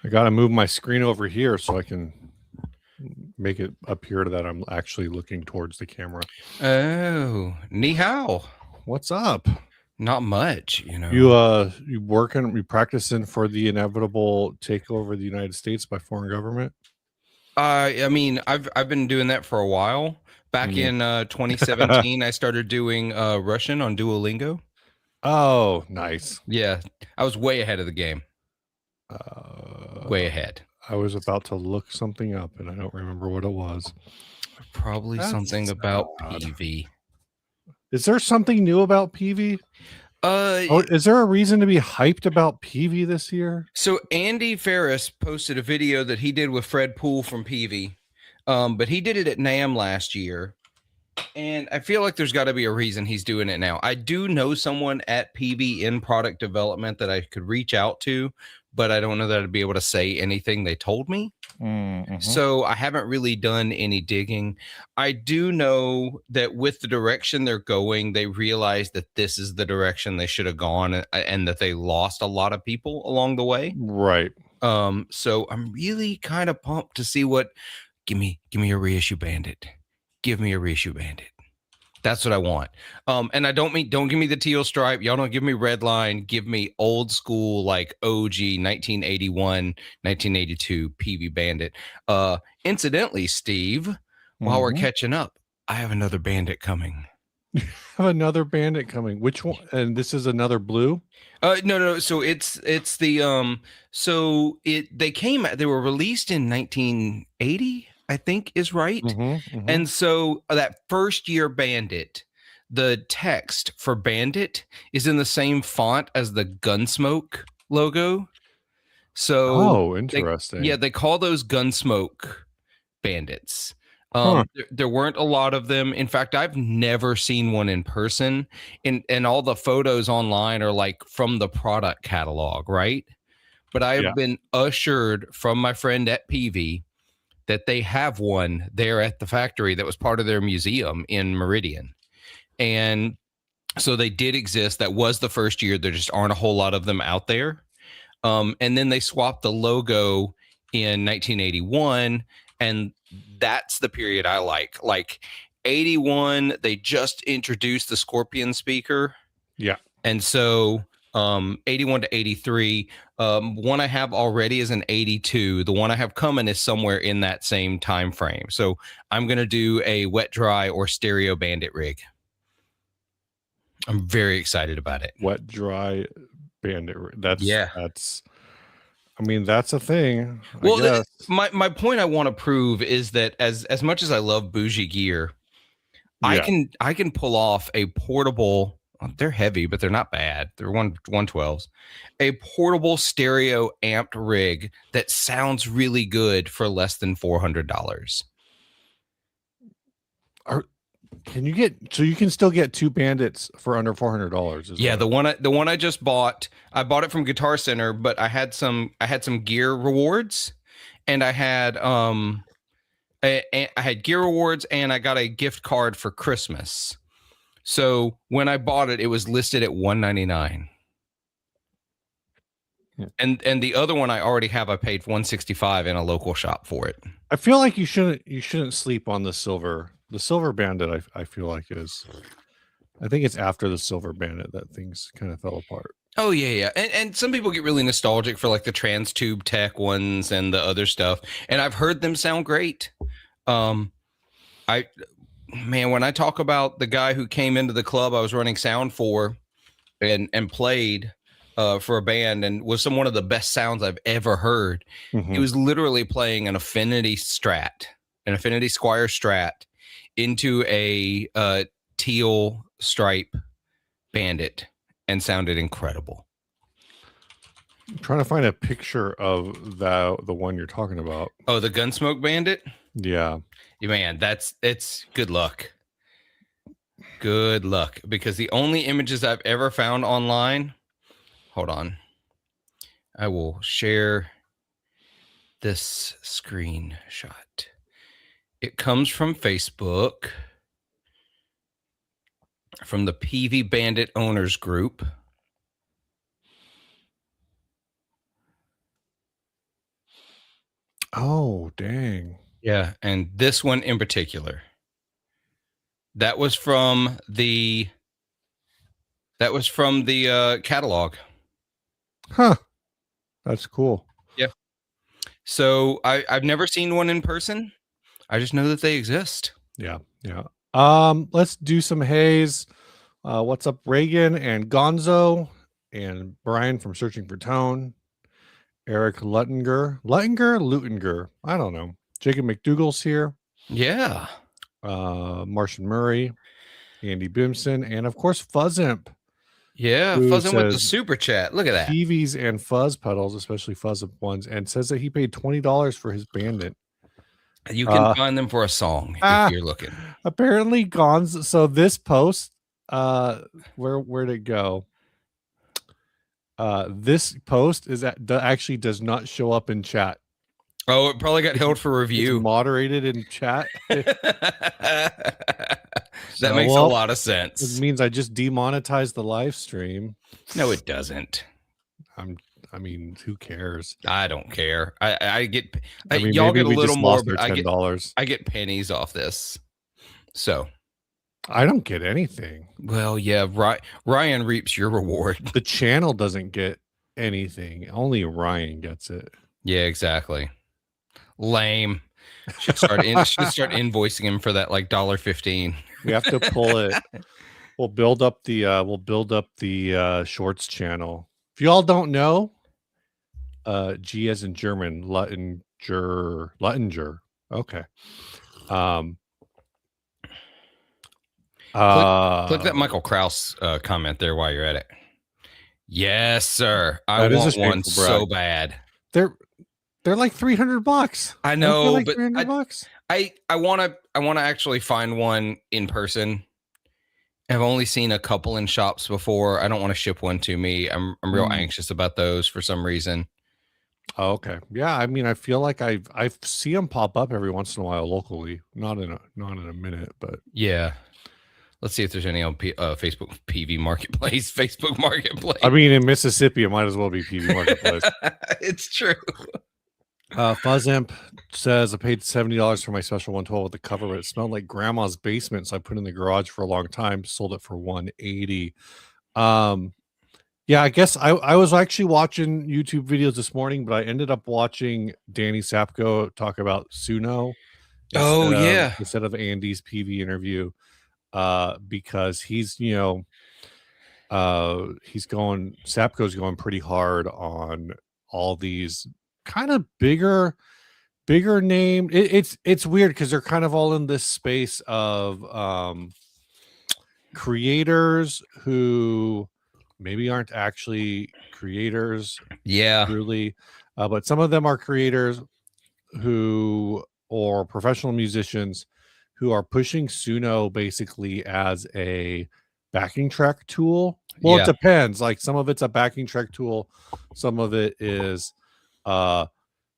I got to move my screen over here so I can make it appear that I'm actually looking towards the camera. Oh, ni hao. What's up? Not much, you know. You working, you practicing for the inevitable takeover of the United States by foreign government? I mean, I've been doing that for a while. Back in 2017, I started doing Russian on Duolingo. Oh, nice. Yeah, I was way ahead of the game. Way ahead. I was about to look something up and I don't remember what it was. Probably something about PV. Is there something new about PV? Is there a reason to be hyped about PV this year? So Andy Ferris posted a video that he did with Fred Poole from PV, but he did it at NAMM last year. And I feel like there's got to be a reason he's doing it now. I do know someone at PV in product development that I could reach out to, but I don't know that I'd be able to say anything they told me. Mm-hmm. So I haven't really done any digging. I do know that with the direction they're going, they realized that this is the direction they should have gone, and that they lost a lot of people along the way. Right. So I'm really kind of pumped to see what. Give me a reissue Bandit. Give me a reissue Bandit. That's what I want. And I don't give me the teal stripe. Y'all don't give me red line. Give me old school, like OG 1981, 1982 PV Bandit. Incidentally, Steve, while we're catching up, I have another Bandit coming. You have another Bandit coming. Which one? And this is another blue? No. So it's the they were released in 1980. I think is right. And so that first year Bandit, the text for Bandit is in the same font as the Gunsmoke logo. So interesting. They call those Gunsmoke Bandits. There weren't a lot of them. In fact, I've never seen one in person, and all the photos online are like from the product catalog, right? But I have been assured from my friend at PV that they have one there at the factory that was part of their museum in Meridian. And so they did exist. That was the first year. There just aren't a whole lot of them out there. And then they swapped the logo in 1981. And that's the period I like. Like 81, they just introduced the Scorpion speaker. Yeah. And so 81 to 83. One I have already is an 82. The one I have coming is somewhere in that same time frame. So I'm going to do a wet dry or stereo Bandit rig. I'm very excited about it. Wet dry Bandit rig. That's I mean, that's a thing. Well, my point I want to prove is that as much as I love bougie gear, I can pull off a portable. They're heavy, but they're not bad. They're 112s. A portable stereo amped rig that sounds really good for less than $400. Can you get? So you can still get two Bandits for under $400? Yeah, the one I just bought. I bought it from Guitar Center, but I had some gear rewards, and I had I had gear rewards, and I got a gift card for Christmas. So when I bought it, it was listed at $199. Yeah. And the other one I already have, I paid $165 in a local shop for it. I feel like you shouldn't sleep on the silver Bandit. I feel like I think it's after the silver Bandit that things kind of fell apart. Oh yeah. And some people get really nostalgic for like the trans tube tech ones and the other stuff. And I've heard them sound great. When I talk about the guy who came into the club I was running sound for and played for a band and was one of the best sounds I've ever heard. He was literally playing an Affinity Squire Strat into a teal stripe Bandit and sounded incredible. I'm trying to find a picture of the one you're talking about. Oh, the Gunsmoke Bandit? Yeah. Man, it's good luck. Good luck. Because the only images I've ever found online, hold on. I will share this screenshot. It comes from Facebook, from the PV Bandit Owners Group. Oh, dang. Yeah, and this one in particular. That was from the catalog. Huh. That's cool. Yeah. So I've never seen one in person. I just know that they exist. Yeah. Yeah. Let's do some Hayes. What's up, Reagan and Gonzo and Brian from Searching for Tone. Eric Luttinger. I don't know. Jacob McDougall's here. Yeah. Martian Murray, Andy Bimson, and of course Fuzzimp. Yeah, Who Fuzzing with the says super chat. Look at that. TVs and fuzz pedals, especially Fuzzimp ones, and says that he paid $20 for his Bandit. You can find them for a song if you're looking. Apparently, Gonzo. So this post, where'd it go? This post is actually does not show up in chat. Oh, it probably got held for review. It's moderated in chat. That makes a lot of sense. It means I just demonetized the live stream. No, it doesn't. I mean, who cares? I don't care. I get. I mean, y'all get a we little just more, lost but our $10. I get pennies off this. So I don't get anything. Well, yeah, Ryan reaps your reward. The channel doesn't get anything. Only Ryan gets it. Yeah, exactly. Lame. Should start invoicing him for that like $1.15. We have to pull it. We'll build up the shorts channel. If you all don't know, G as in German, Luttinger. Okay. Click that Michael Kraus comment there while you're at it. Yes, sir. I want one so bad. They're like $300. I know, like but $300. I want to actually find one in person. I've only seen a couple in shops before. I don't want to ship one to me. I'm real anxious about those for some reason. Oh, okay. Yeah, I mean, I feel like I see them pop up every once in a while locally. Not in a minute, but yeah. Let's see if there's any on Facebook PV Marketplace. Facebook Marketplace. I mean, in Mississippi, it might as well be PV Marketplace. It's true. Fuzzimp says I paid $70 for my special 112 with the cover, but it smelled like grandma's basement, so I put it in the garage for a long time. Sold it for $180. Yeah, I guess I was actually watching YouTube videos this morning, but I ended up watching Danny Sapko talk about Suno. Instead of Andy's PV interview, because he's Sapko's going pretty hard on all these kind of bigger name. It's weird because they're kind of all in this space of creators who maybe aren't actually creators. Yeah. Truly. But some of them are creators or professional musicians who are pushing Suno basically as a backing track tool. Well, It depends. Like some of it's a backing track tool. Some of it is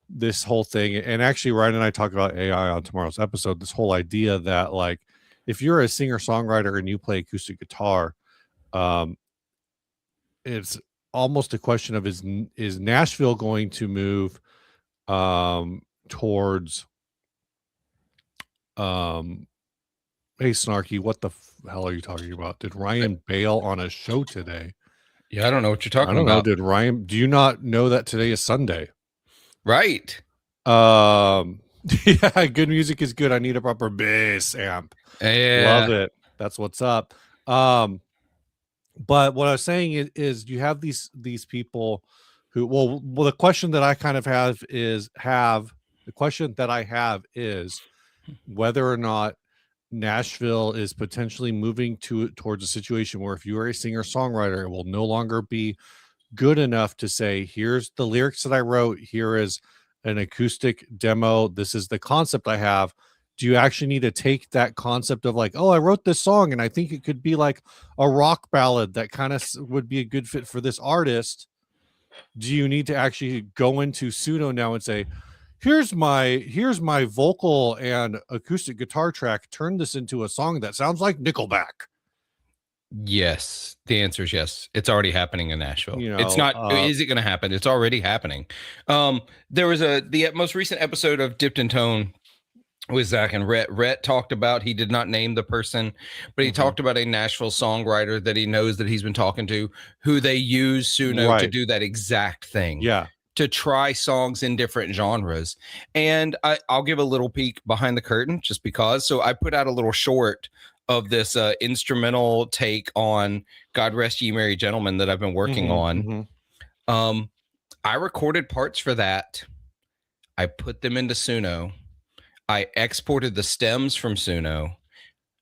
this whole thing. And actually, Ryan and I talk about AI on tomorrow's episode. This whole idea that like, if you're a singer-songwriter and you play acoustic guitar, it's almost a question of is Nashville going to move towards hey Snarky, what the hell are you talking about? Did Ryan bail on a show today? Yeah, I don't know what you're talking about. Did Ryan, do you not know that today is Sunday? Right. Yeah, good music is good. I need a proper bass amp. Yeah. Love it. That's what's up. But what I was saying is you have these people who well the question that I kind of have is whether or not Nashville is potentially moving towards a situation where if you are a singer-songwriter, it will no longer be good enough to say, here's the lyrics that I wrote, here is an acoustic demo, this is the concept I have. Do you actually need to take that concept of like, oh, I wrote this song and I think it could be like a rock ballad that kind of would be a good fit for this artist? Do you need to actually go into Suno now and say, here's my vocal and acoustic guitar track, turn this into a song that sounds like Nickelback? Yes, the answer is yes. It's already happening in Nashville. You It's know, not. Is it going to happen? It's already happening. There was the most recent episode of Dipped in Tone with Zach and Rhett. Rhett talked about, he did not name the person, but he talked about a Nashville songwriter that he knows that he's been talking to, who they use Suno to do that exact thing. Yeah. To try songs in different genres. And I'll give a little peek behind the curtain just because. So I put out a little short of this instrumental take on God Rest Ye Merry Gentlemen that I've been working on. I recorded parts for that. I put them into Suno. I exported the stems from Suno.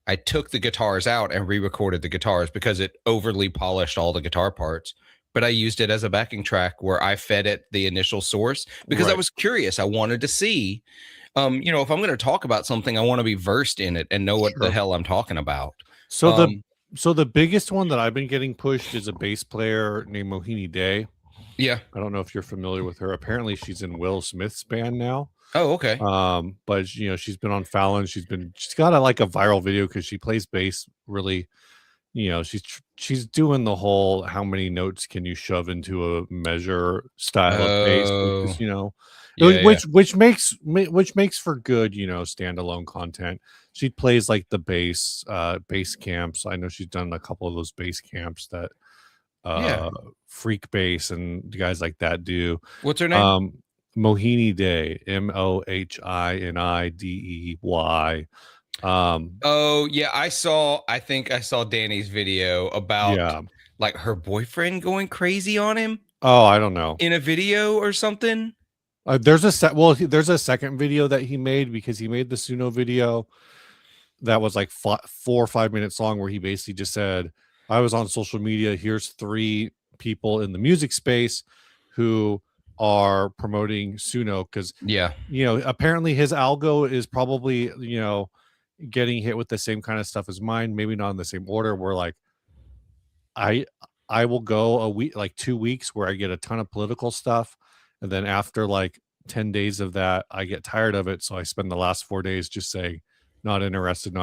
I took the guitars out and re-recorded the guitars because it overly polished all the guitar parts. But I used it as a backing track where I fed it the initial source because I was curious. I wanted to see, if I'm going to talk about something, I want to be versed in it and know what the hell I'm talking about. So the biggest one that I've been getting pushed is a bass player named Mohini Day. Yeah. I don't know if you're familiar with her. Apparently she's in Will Smith's band now. Oh, okay. But she's been on Fallon. She's got a viral video because she plays bass really. She's doing the whole how many notes can you shove into a measure style of bass, which makes for good, standalone content. She plays like the bass camps. I know she's done a couple of those bass camps that Freak Bass and guys like that do. What's her name? Mohini Day, Mohinidey. I think I saw Danny's video about like her boyfriend going crazy on him. Oh, I don't know. In a video or something. There's a second video that he made because he made the Suno video that was like 4 or 5 minutes long where he basically just said, I was on social media. Here's 3 people in the music space who are promoting Suno because apparently his algo is probably getting hit with the same kind of stuff as mine, maybe not in the same order, where like I will go a week, like 2 weeks where I get a ton of political stuff, and then after like 10 days of that I get tired of it, so I spend the last 4 days just saying not interested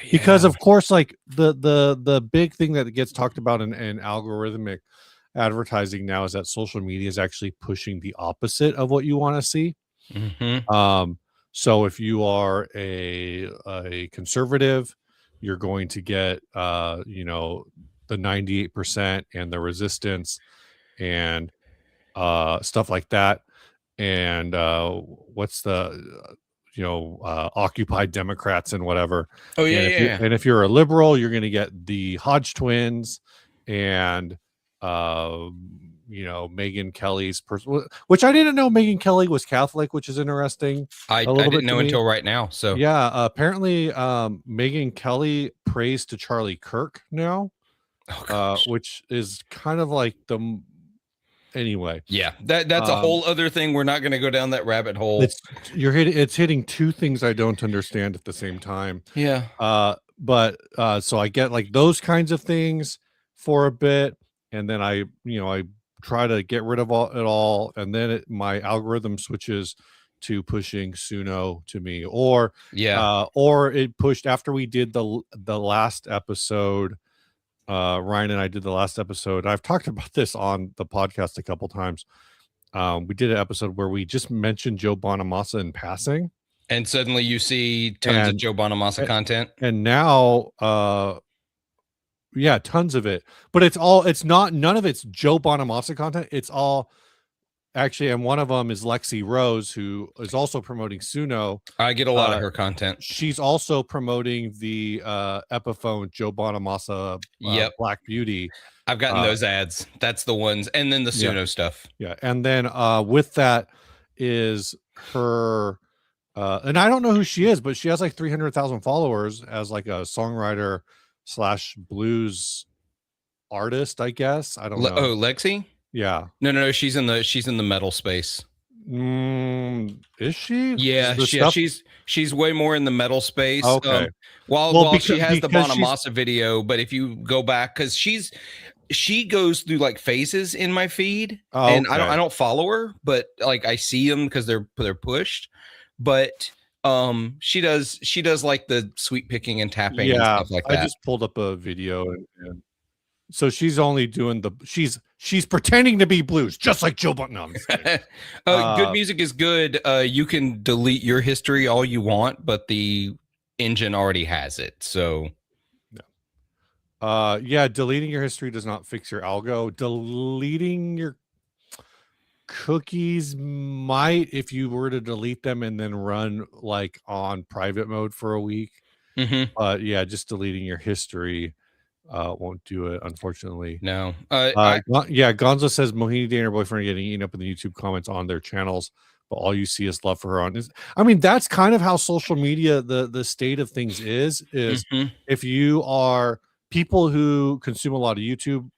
because of course like the big thing that gets talked about in algorithmic advertising now is that social media is actually pushing the opposite of what you want to see. So if you are a conservative, you're going to get the 98% and the resistance and stuff like that. And what's the Occupy Democrats and whatever. And if you're a liberal, you're going to get the Hodge twins and Megyn Kelly's person, which I didn't know Megyn Kelly was Catholic, which is interesting. I didn't know until right now. So apparently Megyn Kelly prays to Charlie Kirk now, which is kind of like the anyway. Yeah, that's a whole other thing. We're not going to go down that rabbit hole. It's hitting 2 things I don't understand at the same time. Yeah. But so I get like those kinds of things for a bit, and then I try to get rid of it all, and then my algorithm switches to pushing Suno to me, or it pushed after we did the last episode. Ryan and I did the last episode. I've talked about this on the podcast a couple times. We did an episode where we just mentioned Joe Bonamassa in passing, and suddenly you see tons of Joe Bonamassa content, and now tons of it, but none of it's Joe Bonamassa content. It's all actually, and one of them is Lexi Rose, who is also promoting Suno. I get a lot of her content. She's also promoting the Epiphone Joe Bonamassa Black Beauty. I've gotten those ads. That's the ones, and then the Suno stuff. Yeah, and then with that is her, and I don't know who she is, but she has like 300,000 followers as like a songwriter / blues artist, I guess. I don't know. Oh, Lexi? Yeah. No. She's in the metal space. Is she? Yeah, The stuff. she's way more in the metal space. Okay. While she has the because she's Bonamassa video, but if you go back, because she goes through like phases in my feed, and I okay. don't follow her, but like I see them because they're pushed. But she does like the sweet picking and tapping and Yeah, stuff like I that. just pulled up a video and so she's only doing she's pretending to be blues, just like Joe Button. No, I'm just kidding. Good music is good. You can delete your history all you want, but the engine already has it. So yeah, deleting your history does not fix your algo. Deleting your cookies might, if you were to delete them and then run like on private mode for a week. Yeah, just deleting your history won't do it, unfortunately. No. Yeah, Gonzo says Mohini Day and her boyfriend are getting eaten up in the YouTube comments on their channels, but all you see is love for her on this. I mean, that's kind of how social media, the state of things is if you are people who consume a lot of YouTube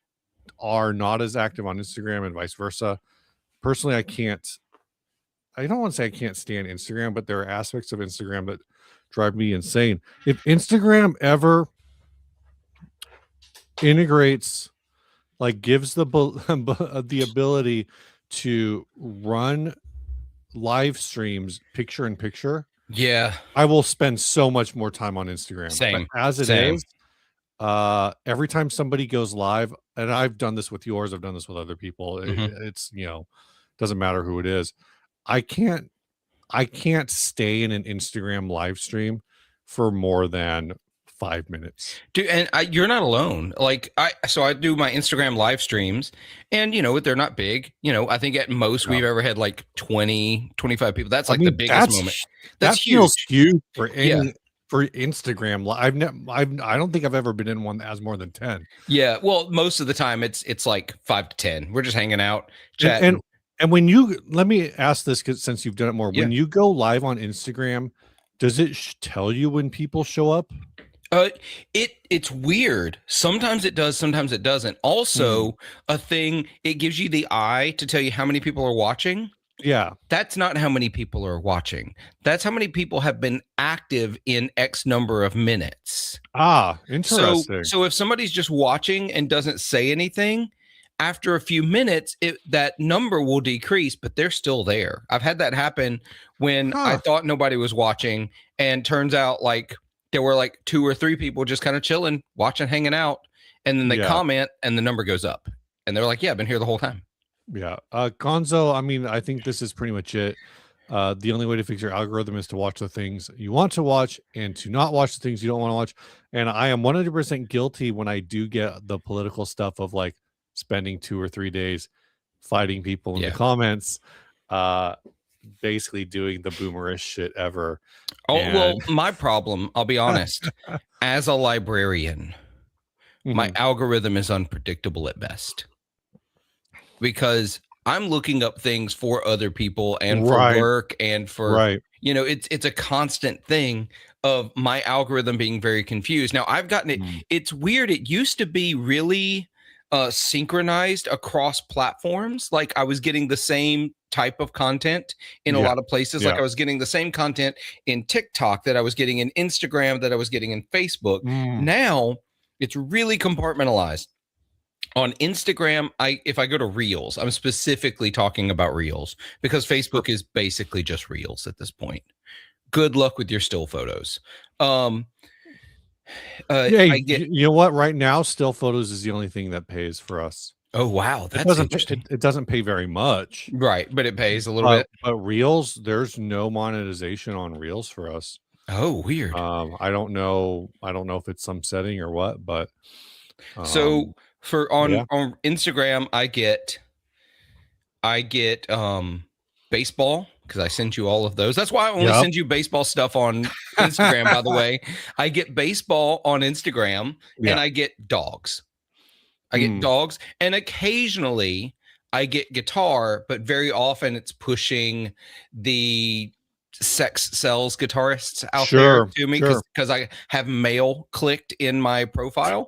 are not as active on Instagram and vice versa. Personally, I don't want to say I can't stand Instagram, but there are aspects of Instagram that drive me insane. If Instagram ever integrates, like gives the ability to run live streams picture in picture, yeah, I will spend so much more time on Instagram. Same. But as it is, every time somebody goes live, and I've done this with yours, I've done this with other people, it's doesn't matter who it is. I can't stay in an Instagram live stream for more than 5 minutes. Dude, and you're not alone. Like I do my Instagram live streams, and they're not big. I think at most we've ever had like 20, 25 people. That's like the biggest moment. That's huge. Feels huge for any for Instagram. I don't think I've ever been in one that has more than 10. Yeah, well, most of the time it's like 5 to 10. We're just hanging out, chatting. And when let me ask this, because since you've done it more, when you go live on Instagram, does it tell you when people show up? It's weird. Sometimes it does, sometimes it doesn't. Also, a thing, it gives you the eye to tell you how many people are watching. Yeah. That's not how many people are watching. That's how many people have been active in X number of minutes. Interesting. So if somebody's just watching and doesn't say anything, after a few minutes, that number will decrease, but they're still there. I've had that happen when I thought nobody was watching, and turns out like there were like 2 or 3 people just kind of chilling, watching, hanging out, and then they comment and the number goes up. And they're like, yeah, I've been here the whole time. Yeah. Gonzo, I mean, I think this is pretty much it. The only way to fix your algorithm is to watch the things you want to watch and to not watch the things you don't want to watch. And I am 100% guilty when I do get the political stuff of like spending 2 or 3 days fighting people in the comments, basically doing the boomerish shit ever. Well, my problem, I'll be honest, as a librarian, my algorithm is unpredictable at best, because I'm looking up things for other people and for work and for, it's a constant thing of my algorithm being very confused. Now I've gotten it. It's weird. It used to be really synchronized across platforms. Like I was getting the same type of content in a lot of places. Like I was getting the same content in TikTok that I was getting in Instagram, that I was getting in Facebook. Now it's really compartmentalized. On Instagram, if I go to Reels, I'm specifically talking about Reels, because Facebook is basically just Reels at this point. Good luck with your still photos. You know what? Right now, still photos is the only thing that pays for us. Oh wow, that's interesting. It doesn't pay very much, right? But it pays a little bit. But Reels, there's no monetization on Reels for us. Oh, weird. I don't know if it's some setting or what, but so on Instagram, I get baseball, because I sent you all of those. That's why I only send you baseball stuff on Instagram, by the way. I get baseball on Instagram, and I get dogs. I get dogs, and occasionally I get guitar, but very often it's pushing the sex sells guitarists out there to me, because I have male clicked in my profile.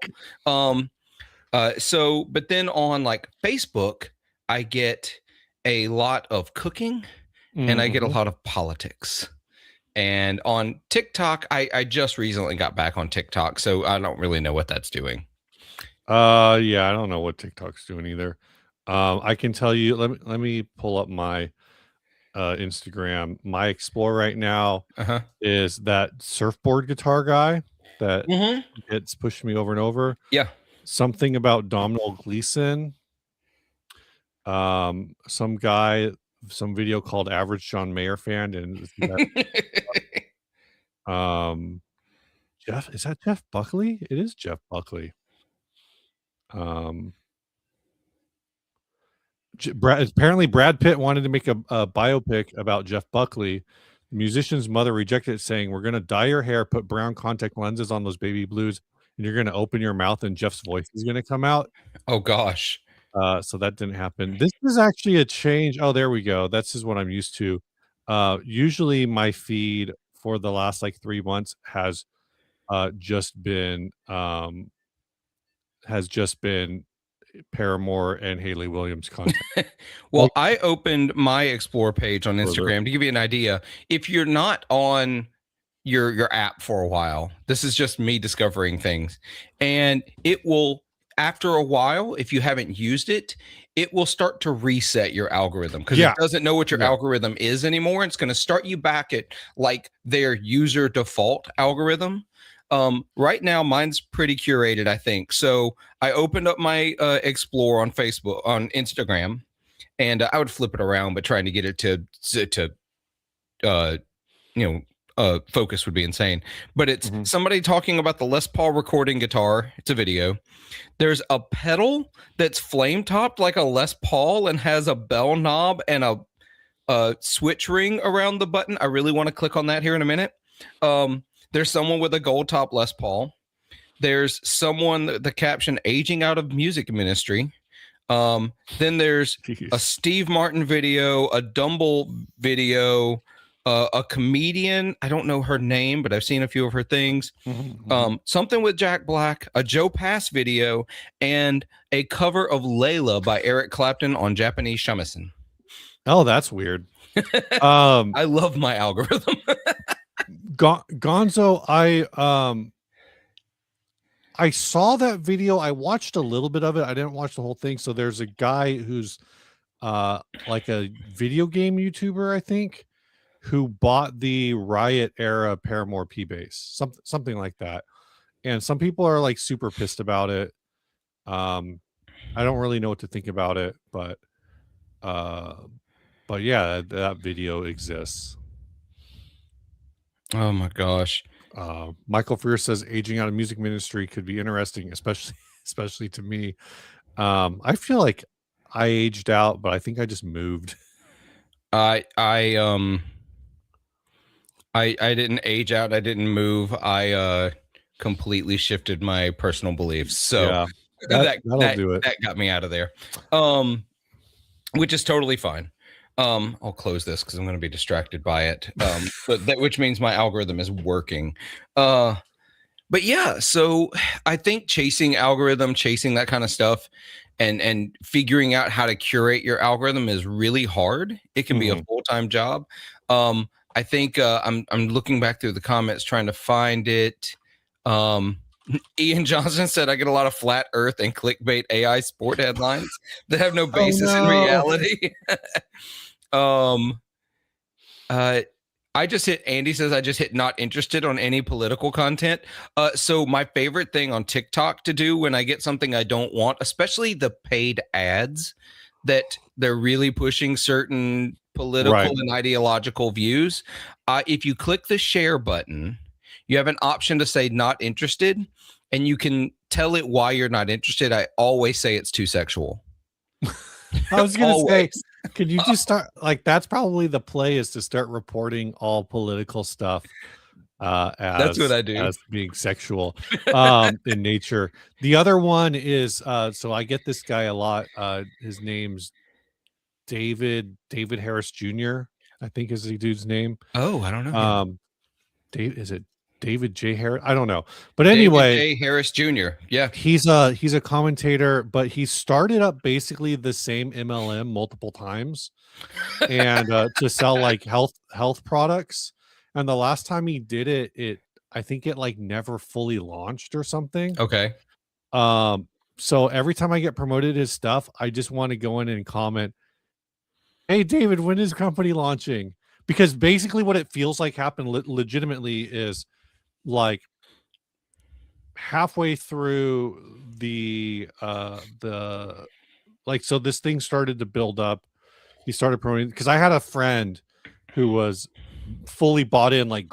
But then on like Facebook, I get a lot of cooking and I get a Mhm. lot of politics. And on TikTok, I just recently got back on TikTok, so I don't really know what that's doing. Yeah, I don't know what TikTok's doing either. I can tell you, let me pull up my Instagram. My explore right now Uh-huh. is that surfboard guitar guy that Mm-hmm. gets pushed me over and over. Yeah. Something about Domhnall Gleeson. Some guy, some video called Average John Mayer Fan, and it's um Jeff, is that Jeff Buckley? It is Jeff Buckley. Um apparently Brad Pitt wanted to make a biopic about Jeff Buckley. The musician's mother rejected it, saying, "We're gonna dye your hair, put brown contact lenses on those baby blues, and you're gonna open your mouth and Jeff's voice is gonna come out." Oh gosh. So that didn't happen. This is actually a change. Oh, there we go. This is what I'm used to. Usually my feed for the last like 3 months just been has just been Paramore and Haley Williams content. Well, I opened my explore page on Further. Instagram to give you an idea. If you're not on your app for a while, this is just me discovering things. And it will, after a while, if you haven't used it, it will start to reset your algorithm because it Yeah, doesn't know what your yeah. algorithm is anymore. It's going to start you back at like their user default algorithm. Right now mine's pretty curated, I think. So I opened up my explore on Facebook, on Instagram, and I would flip it around, but trying to get it to uh, focus would be insane. But it's Mhm. somebody talking about the Les Paul recording guitar. It's a video. There's a pedal that's flame topped like a Les Paul and has a bell knob and a switch ring around the button. I really want to click on that here in a minute. There's someone with a gold top Les Paul. There's someone, the caption, aging out of music ministry. Then there's a Jeez. Steve Martin video, a Dumble video, a comedian. I don't know her name, but I've seen a few of her things. Mhm, mhm. Something with Jack Black, a Joe Pass video, and a cover of Layla by Eric Clapton on Japanese shamisen. Oh, that's weird. Um, I love my algorithm. Gonzo, I saw that video. I watched a little bit of it. I didn't watch the whole thing. So there's a guy who's like a video game YouTuber, I think, who bought the Riot era Paramore P bass, something like that. And some people are like super pissed about it. Um, I don't really know what to think about it, uh, but yeah, that video exists. Oh my gosh. Michael Freer says aging out of music ministry could be interesting, especially especially to me. I feel like I aged out, but I think I just moved. I didn't age out. I didn't move. I completely shifted my personal beliefs. So Yeah, that that'll that do it. that got me out of there. Um, which is totally fine. I'll close this because I'm going to be distracted by it. But that which means my algorithm is working. But yeah, so I think chasing algorithm, chasing that kind of stuff, and figuring out how to curate your algorithm is really hard. It can be a Mhm. full-time job. I think I'm looking back through the comments trying to find it. Um, Ian Johnson said I get a lot of flat earth and clickbait AI sport headlines that have no Oh basis in no. reality. um uh I just hit, Andy says I just hit not interested on any political content. So my favorite thing on TikTok to do when I get something I don't want, especially the paid ads that they're really pushing certain political Right. and ideological views. If you click the share button, you have an option to say not interested, and you can tell it why you're not interested. I always say it's too sexual. I was gonna say, Always. could you just start like that's probably the play is to start reporting all political stuff That's what I do. as being sexual in nature. The other one is so I get this guy a lot. His name's David Harris Jr. I think is the dude's name. Oh, I don't know him. Um Dave, is it David J. Harris. I don't know, but David anyway, J. Harris Jr. Yeah. he's a commentator, but he started up basically the same MLM multiple times, and to sell like health products. And the last time he did it, I think it like never fully launched or something. Okay. So every time I get promoted his stuff, I just want to go in and comment, "Hey David, when is company launching?" Because basically what it feels like happened legitimately is like halfway through the like, so this thing started to build up. He started promoting because I had a friend who was fully bought in, like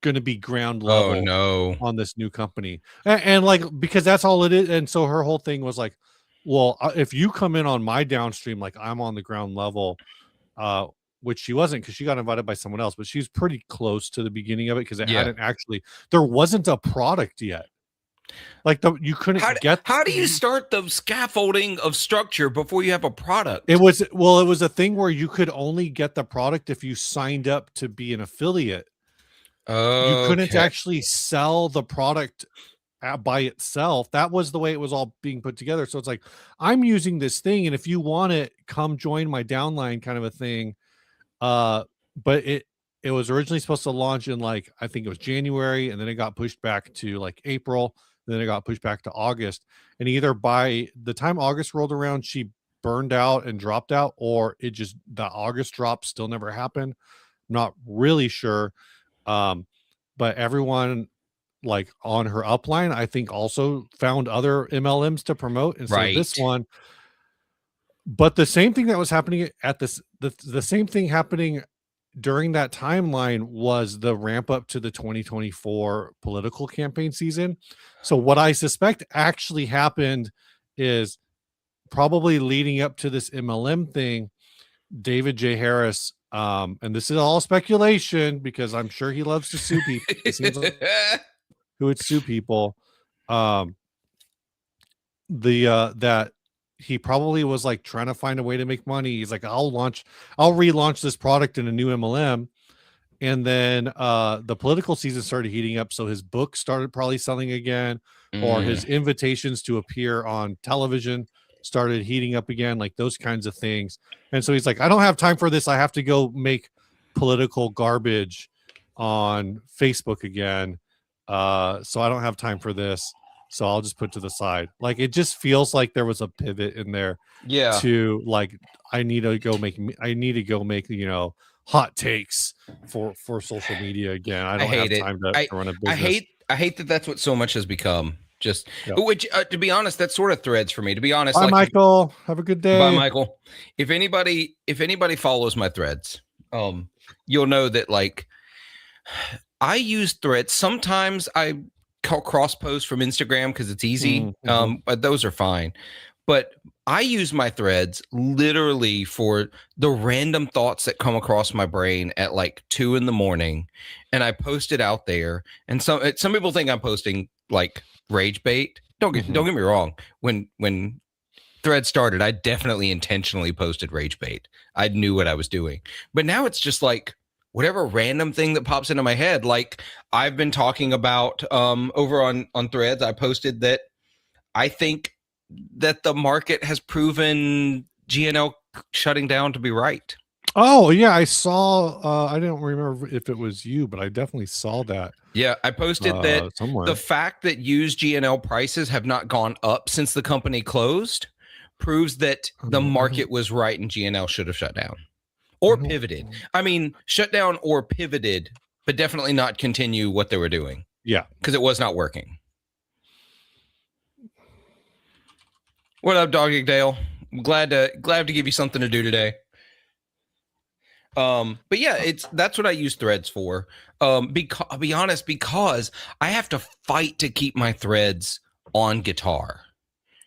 gonna be ground level Oh no. on this new company, and like, because that's all it is. And so her whole thing was like, well, if you come in on my downstream, like I'm on the ground level, which she wasn't, because she got invited by someone else, but she's pretty close to the beginning of it because it Yeah. hadn't actually, there wasn't a product yet. Like you couldn't how do you start the scaffolding of structure before you have a product? It was a thing where you could only get the product if you signed up to be an affiliate. You couldn't actually sell the product by itself. That was the way it was all being put together. So it's like, I'm using this thing, and if you want it, come join my downline, kind of a thing. But it was originally supposed to launch in, like, I think it was January, and then it got pushed back to like April, then it got pushed back to August. And either by the time August rolled around, she burned out and dropped out, or it just, the August drop still never happened. I'm not really sure. But everyone like on her upline, I think, also found other MLMs to promote instead of this one. But the same thing that was happening at this, the same thing happening during that timeline was the ramp up to the 2024 political campaign season. So what I suspect actually happened is, probably leading up to this MLM thing, David J. Harris, and this is all speculation because I'm sure he loves to sue people. It seems like who would sue people. That he probably was like trying to find a way to make money. He's like, I'll relaunch this product in a new MLM. And then the political season started heating up, so his book started probably selling again, or his invitations to appear on television started heating up again, like those kinds of things. And so he's like, I don't have time for this. I have to go make political garbage on Facebook again. So I don't have time for this. So I'll just put to the side. Like, it just feels like there was a pivot in there. Yeah. To like, I need to go make, you know, hot takes for social media again. I don't have time to run a business. I hate that that's what so much has become. Just which, to be honest, that's sort of Threads for me. To be honest, bye, Michael. Have a good day. Bye, Michael. If anybody follows my Threads, you'll know that, like, I use Threads. Sometimes I cross post from Instagram because it's easy. But those are fine. But I use my Threads literally for the random thoughts that come across my brain at like 2 a.m, and I post it out there. And some people think I'm posting like rage bait. Don't get me wrong. When Threads started, I definitely intentionally posted rage bait. I knew what I was doing. But now it's just like whatever random thing that pops into my head. Like, I've been talking about over on Threads, I posted that I think that the market has proven GNL shutting down to be right. Oh yeah, I saw. I don't remember if it was you, but I definitely saw that. Yeah, I posted that somewhere. The fact that used GNL prices have not gone up since the company closed proves that the market was right and GNL should have shut down or pivoted. I mean, shut down or pivoted, but definitely not continue what they were doing. Yeah, because it was not working. What up, Doggy Dale? I'm glad to give you something to do today. But yeah, that's what I use Threads for. Because I'll be honest, because I have to fight to keep my Threads on guitar.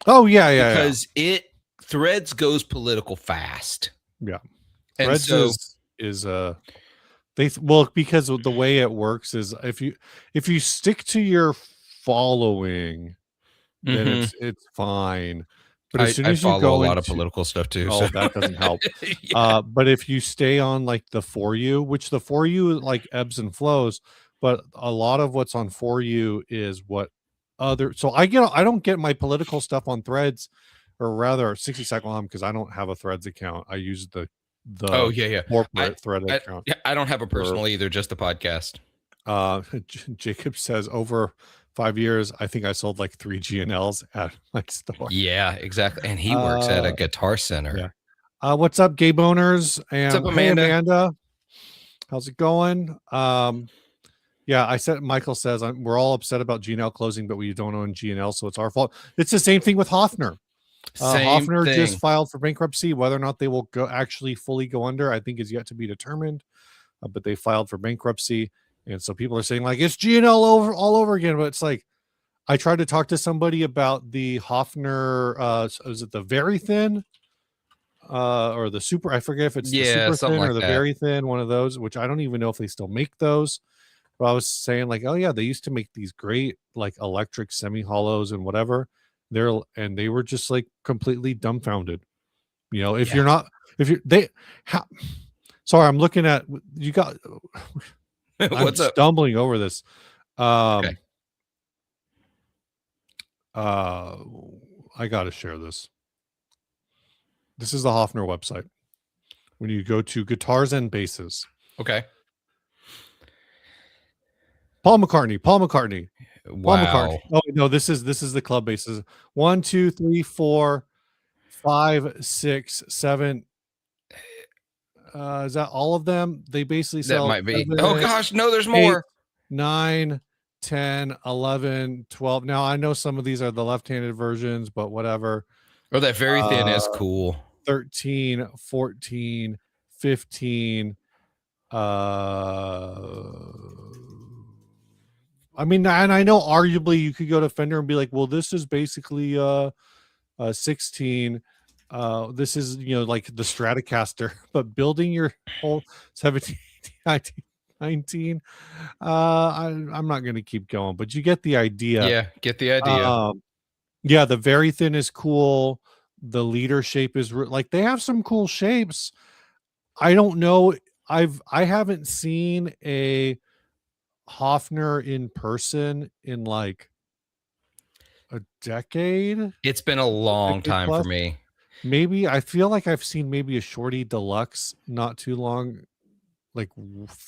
Oh yeah, because Threads goes political fast. Yeah, and Threads is because of the way it works is if you stick to your following, then it's fine. But as soon as you go a lot of political stuff too, so that doesn't help. But if you stay on like the For You, which the For You like ebbs and flows, but a lot of what's on For You is what other. So I don't get my political stuff on Threads, or rather 60 Second because I don't have a Threads account. I use the Oh yeah. corporate Thread I account. I don't have a personal either, just the podcast. Jacob says over 5 years, I think I sold like 3 GNLs at my store. Yeah, exactly. And he works at a Guitar Center. Yeah. What's up, gay boners? And What's up, hey, Amanda? Amanda, how's it going? Yeah, I said. Michael says we're all upset about GNL closing, but we don't own GNL, so it's our fault. It's the same thing with Hofner. Hofner just filed for bankruptcy. Whether or not they will actually fully go under, I think is yet to be determined. But they filed for bankruptcy, and so people are saying like it's GNL all over again. But it's like I tried to talk to somebody about the Hofner. Is it the very thin, or the super? I forget if it's the super thin or the very thin. One of those, which I don't even know if they still make those. But I was saying like, oh yeah, they used to make these great like electric semi hollows and whatever. They were just like completely dumbfounded. You know, if you're not, sorry, I'm looking at you got. What's I'm up? Stumbling over this. Okay. I gotta share this. This is the Hofner website. When you go to guitars and basses. Okay. Paul McCartney. Wow. Paul McCartney. Oh no, this is the club basses. 1, 2, 3, 4, 5, 6, 7. Is that all of them? They basically sell. That might be. 7, oh gosh, no, there's more. 8, 9, 10, 11, 12. Now I know some of these are the left-handed versions, but whatever. Oh, that very thin is cool. 13, 14, 15. I mean, and I know arguably you could go to Fender and be like, well, this is basically 16. This is, like the Stratocaster, but building your whole 17, 19, 19. I'm not going to keep going, but you get the idea. Yeah, get the idea. Yeah, the very thin is cool. The leader shape is like they have some cool shapes. I don't know. I haven't seen a Hofner in person in like a decade. It's been a long time for me. Maybe I feel like I've seen maybe a Shorty Deluxe not too long, like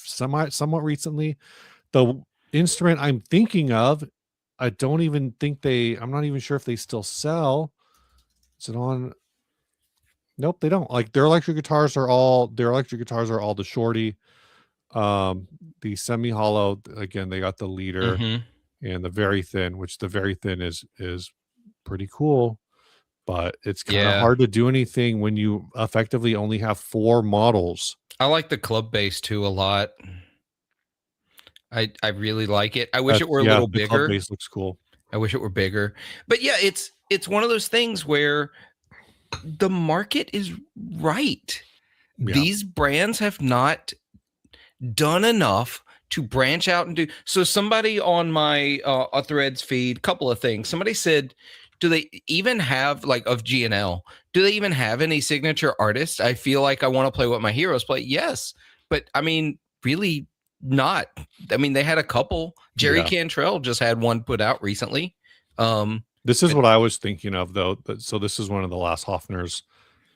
somewhat recently. The instrument I'm thinking of, I don't even think I'm not even sure if they still sell. Is it on? Nope, they don't. Like their electric guitars are all the Shorty. The semi hollow, again, they got the leader and the very thin, which the very thin is pretty cool, but it's kind of hard to do anything when you effectively only have 4 models. I like the club bass too a lot. I really like it. I wish it were a little bigger. Club bass looks cool. I wish it were bigger, but yeah, it's one of those things where the market is right. Yeah. These brands have not done enough to branch out and do. So somebody on my Threads feed, couple of things. Somebody said, do they even have like of GNL? Do they even have any signature artists? I feel like I want to play what my heroes play. Yes, but I mean, really not. I mean, they had a couple. Jerry Cantrell just had one put out recently. This is what I was thinking of though. So this is one of the last Hofners.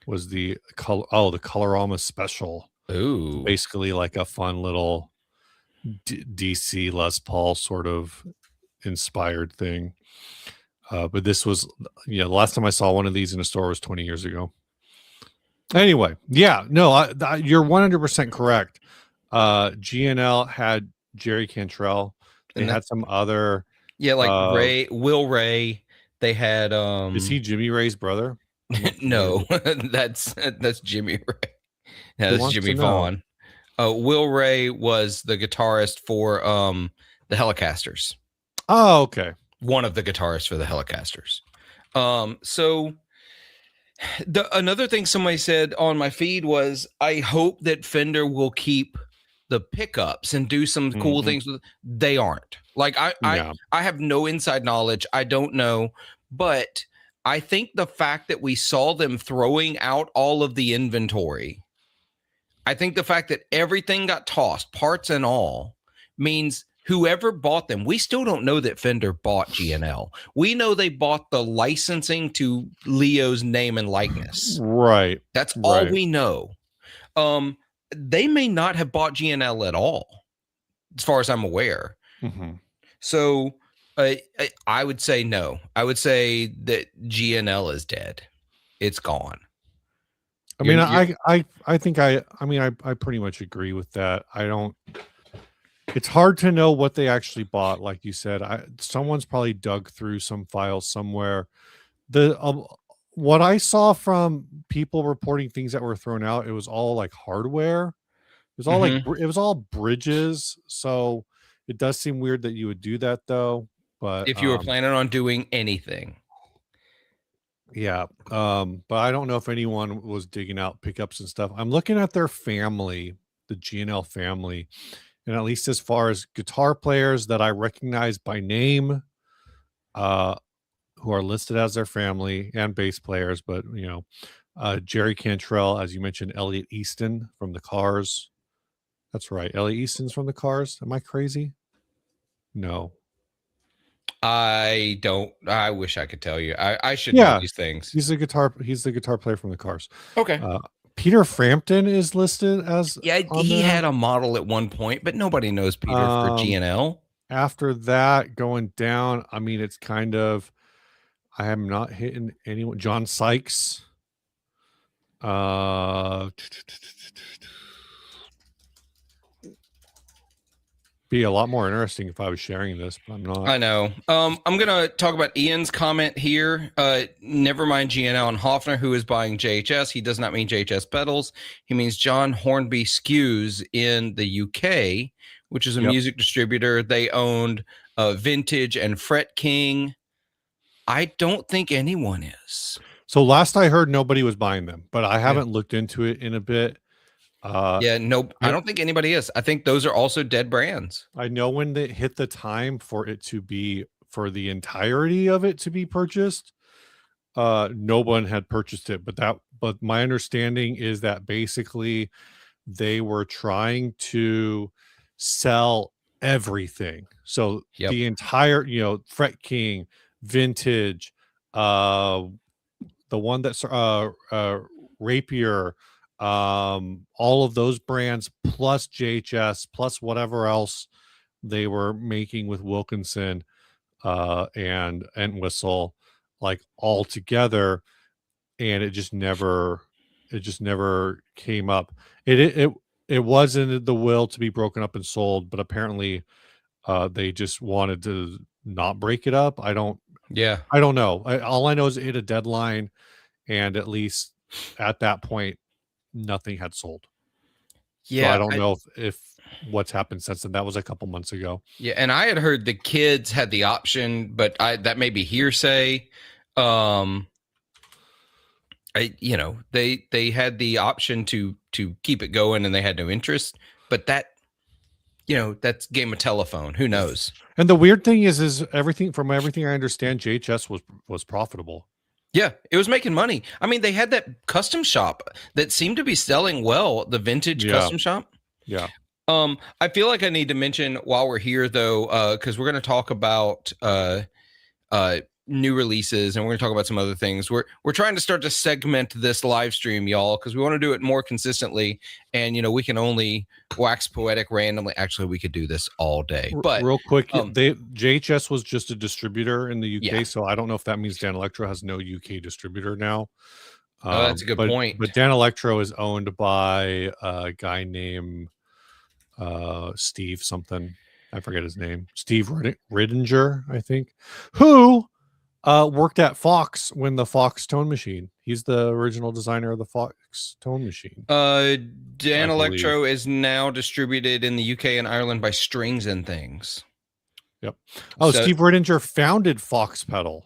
Was the Colorama Special. Ooh, basically like a fun little DC Les Paul sort of inspired thing. But this was, the last time I saw one of these in a store was 20 years ago. Anyway, you're 100% correct. GNL had Jerry Cantrell. They had some other. Yeah, like Will Ray. They had. Is he Jimmy Ray's brother? No, that's Jimmy Ray. Yeah, that's Jimmy Vaughn. Will Ray was the guitarist for the Helicasters. Oh, okay. One of the guitarists for the Helicasters. So another thing somebody said on my feed was, I hope that Fender will keep the pickups and do some cool things. They aren't. Like I have no inside knowledge. I don't know, but I think the fact that we saw them throwing out all of the inventory, I think the fact that everything got tossed, parts and all, means whoever bought them, we still don't know that Fender bought G&L. We know they bought the licensing to Leo's name and likeness. Right. That's all Right. we know. They may not have bought G&L at all, as far as I'm aware. Mm-hmm. So I would say no. I would say that G&L is dead. It's gone. I mean, I think I pretty much agree with that. It's hard to know what they actually bought. Like you said, someone's probably dug through some files somewhere. What I saw from people reporting things that were thrown out, it was all like hardware. It was all like it was all bridges. So it does seem weird that you would do that though. But if you were planning on doing anything. Yeah. But I don't know if anyone was digging out pickups and stuff. I'm looking at their family, the G&L family, and at least as far as guitar players that I recognize by name, who are listed as their family, and bass players, but Jerry Cantrell, as you mentioned, Elliot Easton from the Cars. That's right. Elliot Easton's from the Cars. Am I crazy? No. I wish I could tell you. I should know these things. He's the guitar player from the Cars. Okay. Peter Frampton is listed as he had a model at one point, but nobody knows Peter for G&L. After that, going down, I mean, it's kind of, I am not hitting anyone. John Sykes. Be a lot more interesting if I was sharing this, but I'm not. I know. I'm gonna talk about Ian's comment here. Never mind G&L and Hofner, who is buying JHS. He does not mean JHS pedals. He means John Hornby SKUs in the UK, which is a music distributor. They owned Vintage and Fret King. I don't think anyone is. So last I heard, nobody was buying them, but I haven't looked into it in a bit. Nope. I don't think anybody is. I think those are also dead brands. I know when they hit the time for it to be, for the entirety of it to be purchased, no one had purchased it, but my understanding is that basically they were trying to sell everything. So the entire, Fret King, Vintage, the one that's Rapier, all of those brands plus JHS plus whatever else they were making with Wilkinson and Whistle, like all together, and it just never came up. It was in the will to be broken up and sold, but apparently they just wanted to not break it up. I don't know. All I know is it hit a deadline, and at least at that point nothing had sold. So I don't know if what's happened since then. That was a couple months ago. Yeah, and I had heard the kids had the option, but that may be hearsay. They had the option to keep it going, and they had no interest. But that's game of telephone. Who knows? And the weird thing is everything I understand, JHS was profitable. Yeah, it was making money. I mean, they had that custom shop that seemed to be selling well, the Vintage custom shop. Yeah. I feel like I need to mention while we're here, though, because we're going to talk about new releases, and we're going to talk about some other things. We're trying to start to segment this live stream, y'all, because we want to do it more consistently. And we can only wax poetic randomly. Actually, we could do this all day. But real quick, JHS was just a distributor in the UK, so I don't know if that means Danelectro has no UK distributor now. That's a good point. But Danelectro is owned by a guy named Steve something. I forget his name. Steve Ridinger, I think, who worked at Fox when the Fox Tone Machine. He's the original designer of the Fox Tone Machine. Danelectro is now distributed in the UK and Ireland by Strings and Things. Yep. Steve Ridinger founded Fox Pedal.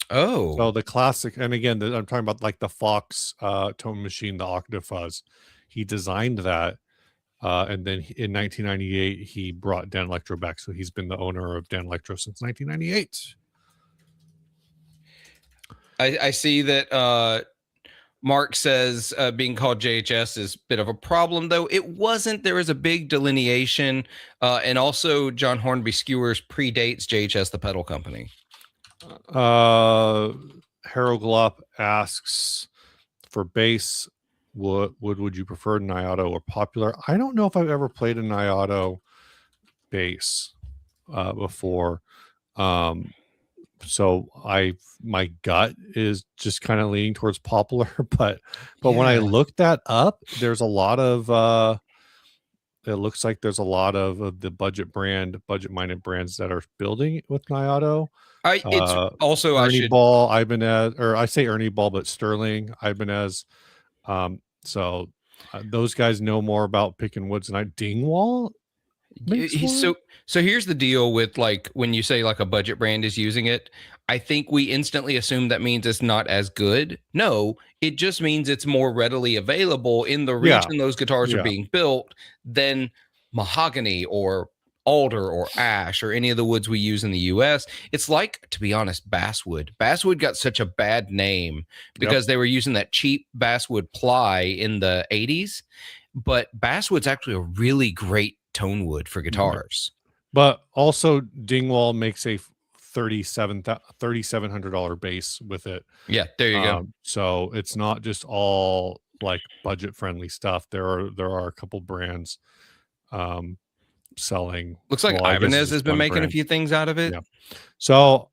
Oh. So the classic, and again, I'm talking about like the Fox Tone Machine, the Octafuzz. He designed that. And then in 1998, he brought Danelectro back. So he's been the owner of Danelectro since 1998. I see that Mark says being called JHS is a bit of a problem, though it wasn't. There was a big delineation, and also John Hornby Skewers predates JHS, the pedal company. Harold Glop asks for bass. Would you prefer Nyato or Popular? I don't know if I've ever played a Nyato bass before. So my gut is just kind of leaning towards Popular, but when I looked that up, there's a lot of it looks like there's a lot of the budget-minded brands that are building with Nyato. It's also Ernie Ball, Ibanez, or I say Ernie Ball, but Sterling, Ibanez. So those guys know more about picking woods than I. Dingwall. So here's the deal with like when you say like a budget brand is using it, I think we instantly assume that means it's not as good. No, it just means it's more readily available in the region those guitars are being built than mahogany or alder or ash or any of the woods we use in the US. It's like, to be honest, basswood. Basswood got such a bad name because they were using that cheap basswood ply in the 80s, but basswood's actually a really great tone wood for guitars. But also Dingwall makes a $3,700 bass with it. Yeah, there you go. So it's not just all like budget friendly stuff. There are a couple brands selling. Looks like Ibanez has been making a few things out of it. Yeah. So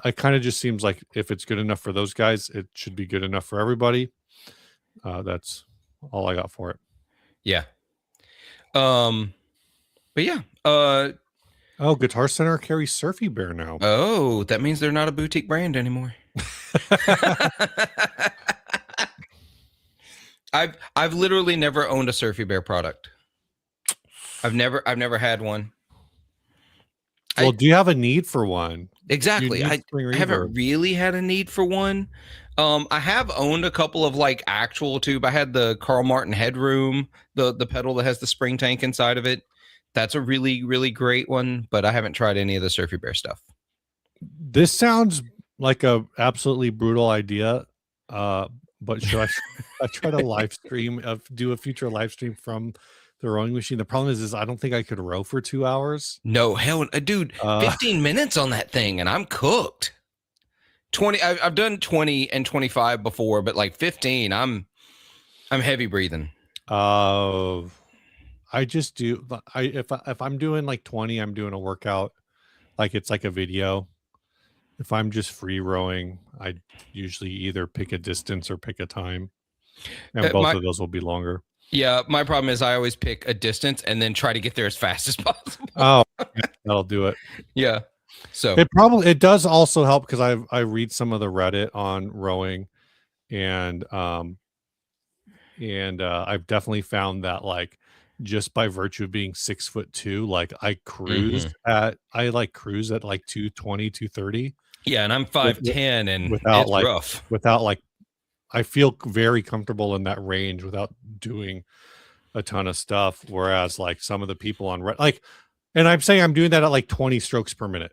it kind of just seems like if it's good enough for those guys, it should be good enough for everybody. That's all I got for it. Yeah. But yeah. Guitar Center carries Surfy Bear now. Oh, that means they're not a boutique brand anymore. I've literally never owned a Surfy Bear product. I've never had one. Well, do you have a need for one? Exactly. I haven't really had a need for one. I have owned a couple of like actual tube. I had the Carl Martin Headroom, the pedal that has the spring tank inside of it. That's a really, really great one, but I haven't tried any of the Surfy Bear stuff. This sounds like a absolutely brutal idea. But should I try to do a future live stream from the rowing machine? The problem is I don't think I could row for 2 hours. No, hell, dude, 15 minutes on that thing and I'm cooked. 20, I've done 20 and 25 before, but like 15, I'm heavy breathing. I just do. If I'm doing like 20, I'm doing a workout, like it's like a video. If I'm just free rowing, I usually either pick a distance or pick a time, and both of those will be longer. Yeah, my problem is I always pick a distance and then try to get there as fast as possible. Oh, that'll do it. Yeah. So it does also help because I read some of the Reddit on rowing, and I've definitely found that like just by virtue of being 6'2", like I cruise at like 220, 230. Yeah, and I'm 5'10", and without it's like rough. Without like, I feel very comfortable in that range without doing a ton of stuff. Whereas like some of the people on Reddit, and I'm saying I'm doing that at like 20 strokes per minute.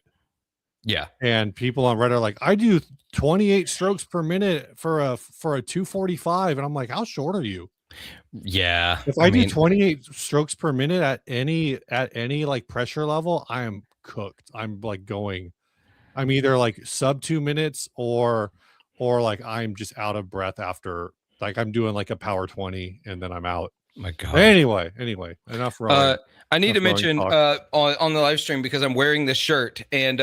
Yeah. And people on Reddit are like, I do 28 strokes per minute for a 245. And I'm like, how short are you? Yeah. If I do 28 strokes per minute at any like pressure level, I am cooked. I'm either like sub 2 minutes or like I'm just out of breath after, like I'm doing like a power 20 and then I'm out. My God. Anyway, enough rowing. I need to mention on the live stream because I'm wearing this shirt, and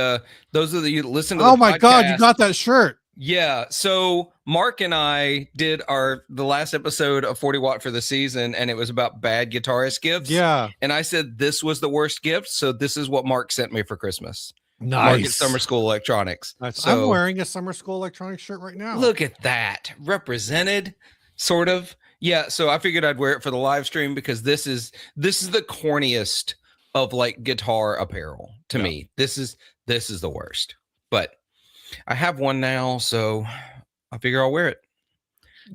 those of you that listen to the podcast, God, you got that shirt. Yeah. So Mark and I did the last episode of 40 Watt for the season, and it was about bad guitarist gifts. Yeah. And I said this was the worst gift, so this is what Mark sent me for Christmas. Nice. Mark at Summer School Electronics. So, I'm wearing a Summer School Electronics shirt right now. Look at that. Represented, sort of. Yeah, so I figured I'd wear it for the live stream because this is the corniest of like guitar apparel to me. This is the worst. But I have one now, so I figure I'll wear it.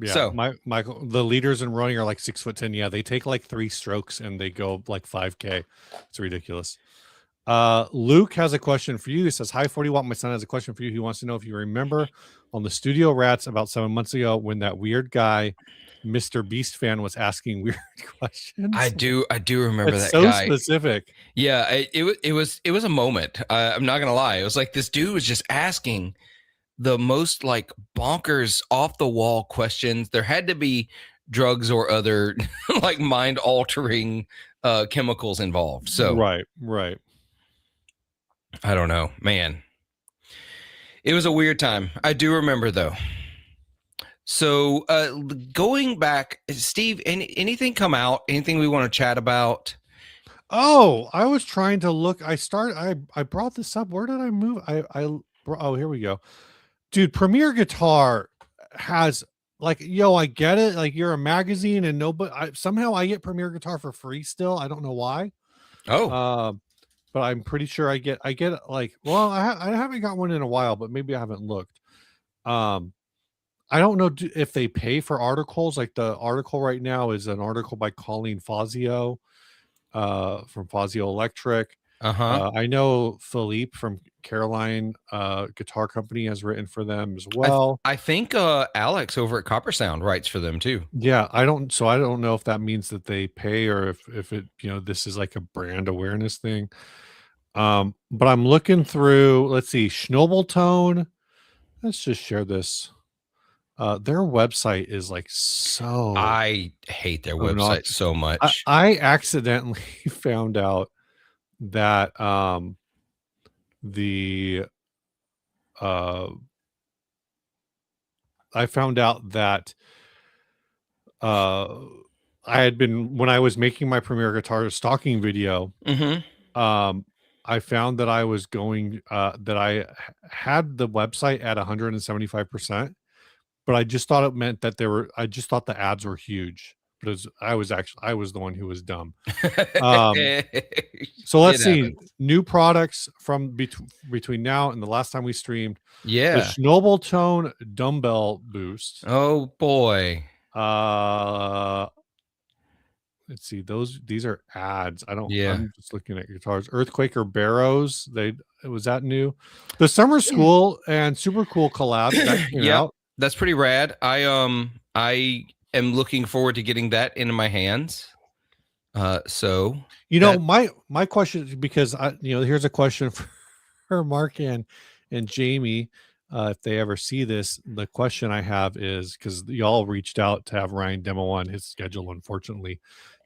Yeah, so Michael, the leaders in rowing are like 6'10". Yeah, they take like 3 strokes and they go like 5K. It's ridiculous. Luke has a question for you. He says, "Hi, 40 Watt. My son has a question for you. He wants to know if you remember on the Studio Rats about 7 months ago when that weird guy, Mr. Beast fan, was asking weird questions." I do remember It's that so guy. specific. Yeah, it was a moment. I'm not gonna lie. It was like this dude was just asking the most like bonkers off the wall questions. There had to be drugs or other like mind altering chemicals involved. So Right. I don't know, man. It was a weird time. I do remember though. So going back, Steve, anything come out? Anything we want to chat about? Oh, I was trying to look. I brought this up. Where did I move? Oh, here we go. Dude, Premier Guitar has like, yo, I get it. Like, you're a magazine and somehow I get Premier Guitar for free still. I don't know why. Oh, But I'm pretty sure I get like, well, I haven't got one in a while, but maybe I haven't looked. I don't know if they pay for articles. Like, the article right now is an article by Colleen Fazio from Fazio Electric. I know Philippe from Caroline Guitar Company has written for them as well. I think Alex over at Copper Sound writes for them too. Yeah, I don't know if that means that they pay or if it, this is like a brand awareness thing. But I'm looking through, let's see, Schnobeltone. Let's just share this. Their website is like so I hate their website so much. I accidentally found out that I found out that I had been, when I was making my Premier Guitar stalking video, I found that I was going that I had the website at 175%, but I just thought it meant that I just thought the ads were huge. But I was the one who was dumb. So let's see, new products from between now and the last time we streamed. Yeah, the Schnobeltone dumbbell boost. Oh boy. Let's see, these are ads. Yeah. I'm just looking at guitars. Earthquaker Barrows. Was that new? The Summer School and Super Cool collab that came out. That's pretty rad. I am looking forward to getting that into my hands. So my question, because here's a question for Mark and Jamie. If they ever see this, the question I have is, because y'all reached out to have Ryan demo on, his schedule unfortunately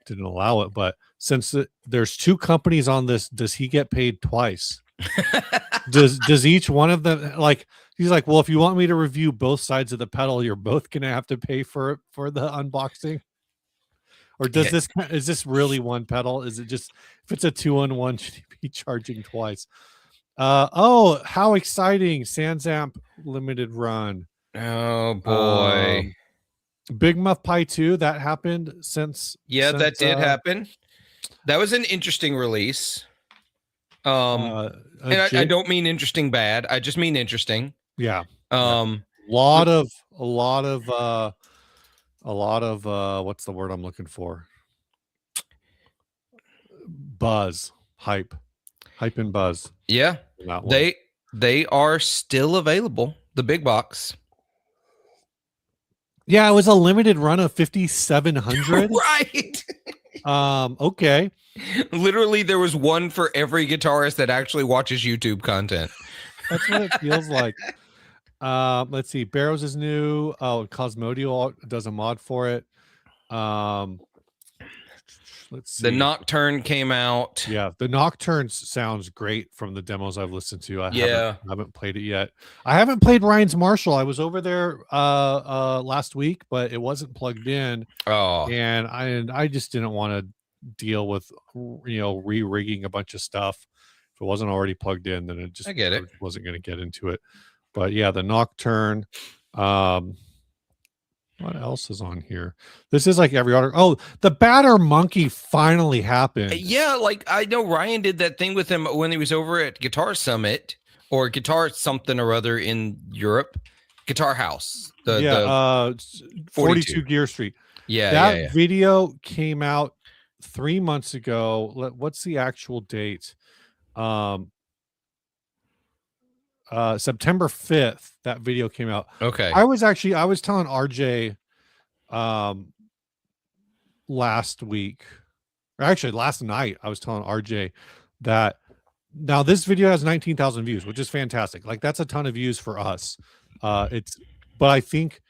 didn't allow it, but since there's two companies on this, does he get paid twice? does each one of them, like, he's like, well, if you want me to review both sides of the pedal, you're both gonna have to pay for the unboxing? Or is this really one pedal? Is it just, if it's a 2-on-1, should he be charging twice? Oh, how exciting! SansAmp limited run. Oh boy. Big Muff Pi 2, that happened since. Yeah, that did happen. That was an interesting release. And I don't mean interesting bad. I just mean interesting. Yeah. A lot of what's the word I'm looking for? Buzz, hype and buzz. Yeah. They are still available. The big box. Yeah, it was a limited run of 5,700. Right. Okay. Literally, there was one for every guitarist that actually watches YouTube content. That's what it feels like. Let's see. Barrows is new. Oh, Cosmodio does a mod for it. Let's see. The Nocturne came out. Yeah, the Nocturne sounds great from the demos I've listened to. I haven't played it yet. I haven't played Ryan's Marshall. I was over there last week, but it wasn't plugged in. Oh, and I just didn't want to deal with re-rigging a bunch of stuff. If it wasn't already plugged in, then I get it. Wasn't going to get into it. But yeah, the Nocturne. What else is on here? This is like every other. Oh, the Batter Monkey finally happened. Yeah, like I know Ryan did that thing with him when he was over at Guitar Summit or Guitar something or other in Europe. Guitar House. The 42 Gear Street. Yeah, that video came out 3 months ago. What's the actual date? Um, September 5th, that video came out. Okay. I was telling RJ last week, or actually last night, I was telling RJ that now this video has 19,000 views, which is fantastic. Like that's a ton of views for us. But I think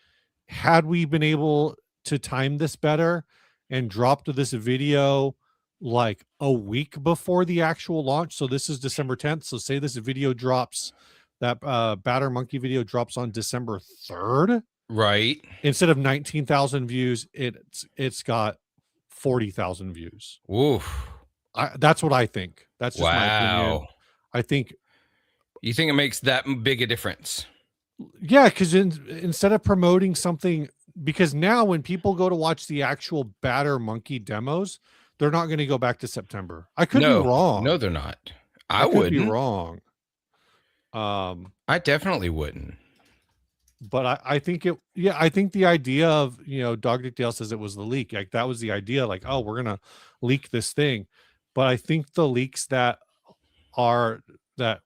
had we been able to time this better and dropped this video like a week before the actual launch, so this is December 10th. So say this video drops, that Batter Monkey video drops on December 3rd. Right. Instead of 19,000 views, it's got 40,000 views. Oof. That's what I think. That's just my opinion. I think. You think it makes that big a difference? Yeah, because instead of promoting something, because now when people go to watch the actual Batter Monkey demos, they're not going to go back to September. I could be wrong. No, they're not. I would be wrong. I definitely wouldn't. But I think I think the idea of, Dog Dick Dale says it was the leak. Like that was the idea, like, oh, we're gonna leak this thing. But I think the leaks that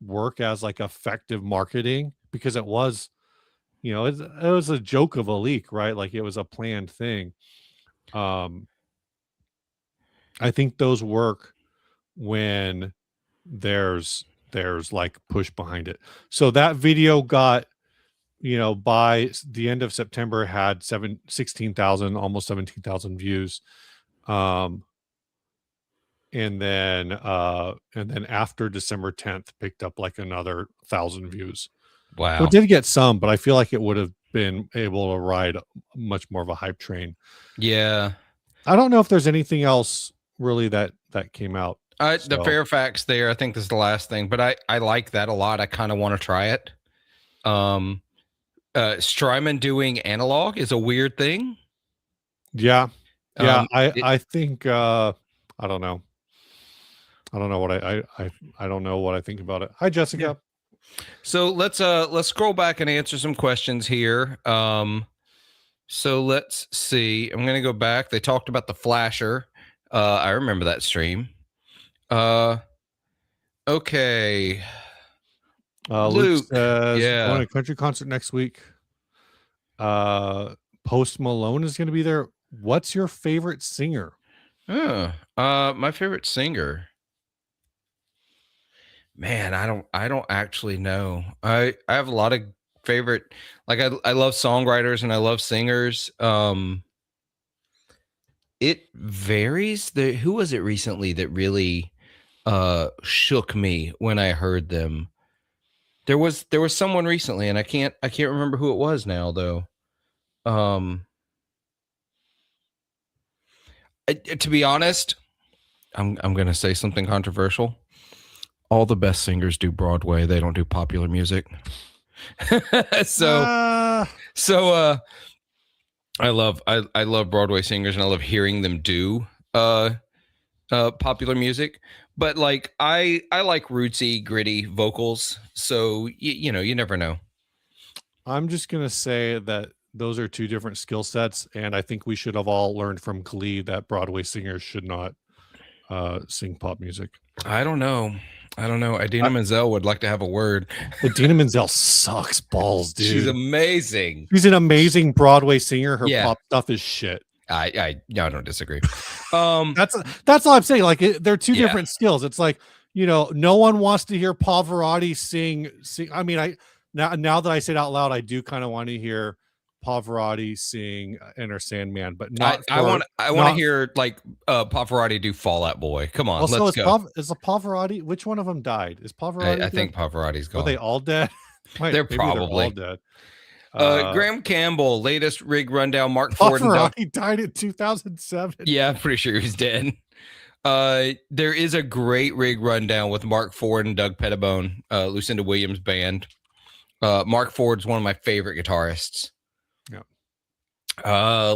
work as like effective marketing, because it was, it was a joke of a leak, right? Like it was a planned thing. I think those work when there's like push behind it. So that video got, by the end of September had 16,000, almost 17,000 views. And then after December 10th picked up like another 1,000 views. Wow. So it did get some, but I feel like it would have been able to ride much more of a hype train. Yeah. I don't know if there's anything else really that came out. The Fairfax there, I think this is the last thing, but I like that a lot. I kind of want to try it. Strymon doing analog is a weird thing. Yeah. I think I don't know. I don't know what I don't know what I think about it. Hi, Jessica. Yeah. So let's scroll back and answer some questions here. So let's see. I'm gonna go back. They talked about the Flasher. I remember that stream. Okay. Luke says, going to a country concert next week. Post Malone is going to be there. What's your favorite singer? My favorite singer. Man, I don't actually know. I have a lot of favorite, like I love songwriters and I love singers. It varies. Who was it recently that really shook me when I heard them? There was someone recently, and I can't remember who it was now though. To be honest, I'm gonna say something controversial. All the best singers do Broadway. They don't do popular music. So I love Broadway singers, and I love hearing them do popular music. But like I like rootsy, gritty vocals. So you never know. I'm just gonna say that those are two different skill sets, and I think we should have all learned from Glee that Broadway singers should not sing pop music. I don't know. Idina Menzel would like to have a word. Idina Menzel sucks balls, dude. She's amazing. She's an amazing Broadway singer. Her pop stuff is shit. I don't disagree. That's all I'm saying. Like they're two different skills. It's like, no one wants to hear Pavarotti sing. I mean, now that I say it out loud, I do kind of want to hear Pavarotti sing Enter Sandman, but not. I want to hear like Pavarotti do Fall Out Boy. Come on, let's go. Is a Pavarotti? Which one of them died? Is Pavarotti? I think Pavarotti's gone. Are they all dead? They're probably all dead. Graham Campbell, latest rig rundown. Mark Ford and Doug. He died in 2007. Yeah, I'm pretty sure he's dead. There is a great rig rundown with Mark Ford and Doug Pettibone, Lucinda Williams band. Mark Ford's one of my favorite guitarists. Yeah.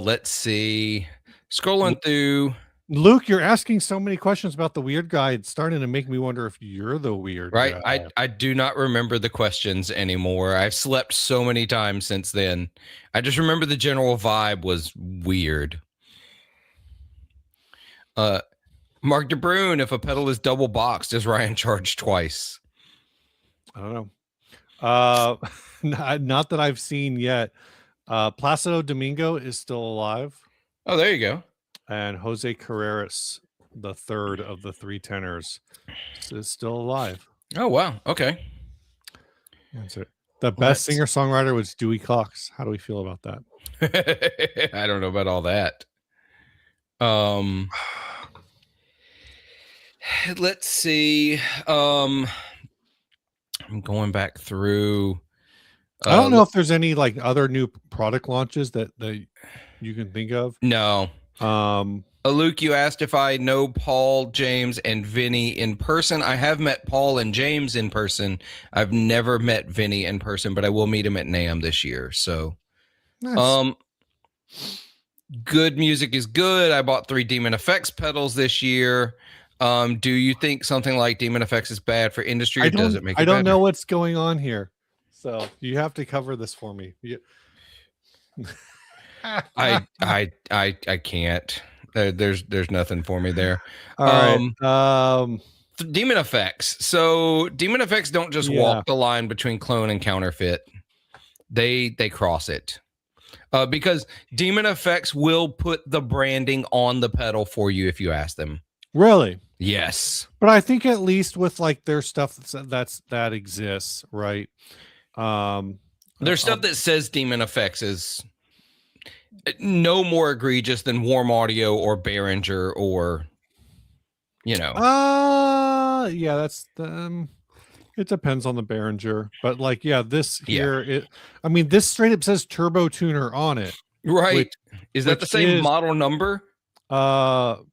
Let's see. Scrolling through. Luke, you're asking so many questions about the weird guy. It's starting to make me wonder if you're the weird guy. I do not remember the questions anymore. I've slept so many times since then. I just remember the general vibe was weird. Mark DeBrune, if a pedal is double boxed, does Ryan charge twice? I don't know. Not that I've seen yet. Placido Domingo is still alive, Oh, there you go. and Jose Carreras, the third of the three tenors, is still alive. Oh, wow. Okay. That's it. The best singer-songwriter was Dewey Cox. How do we feel about that? I don't know about all that. Let's see. I'm going back through. I don't know if there's any like other new product launches that you can think of. No. Luke, you asked if I know Paul, James, and Vinny in person. I have met Paul and James in person. I've never met Vinny in person, but I will meet him at NAMM this year. So, nice. Good music is good. I bought 3 Demon Effects pedals this year. Do you think something like Demon Effects is bad for industry, or does it make it I don't better? know what's going on here, so you have to cover this for me. I can't. There's nothing for me there. All right. Demon Effects. So Demon Effects don't just walk the line between clone and counterfeit. They cross it. Because Demon Effects will put the branding on the pedal for you if you ask them. Really? Yes. But I think at least with like their stuff that exists, right? There's stuff that says Demon Effects is no more egregious than Warm Audio or Behringer or, you know. Yeah, that's it depends on the Behringer, but like, yeah, this here, this straight up says Turbo Tuner on it. Right. Is that the same model number? I'm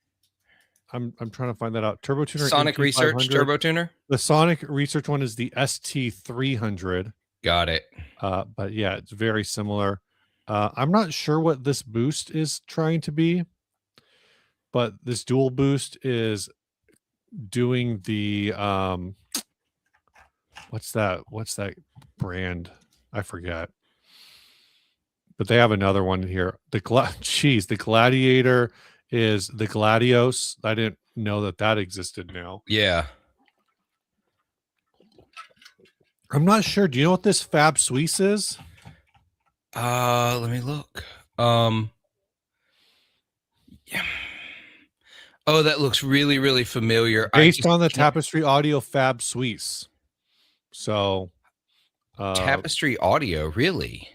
trying to find that out. Turbo Tuner. Sonic Research Turbo Tuner. The Sonic Research one is the ST300. Got it. But yeah, it's very similar. I'm not sure what this boost is trying to be, but this dual boost is doing the what's that brand? I forget. But they have another one here. The Gladiator is the Gladios. I didn't know that existed now. Yeah. I'm not sure. Do you know what this Fab Suisse is? Let me look. Yeah. Oh, that looks really, really familiar. Based on the Tapestry Audio Fab Suisse. So Tapestry Audio, really?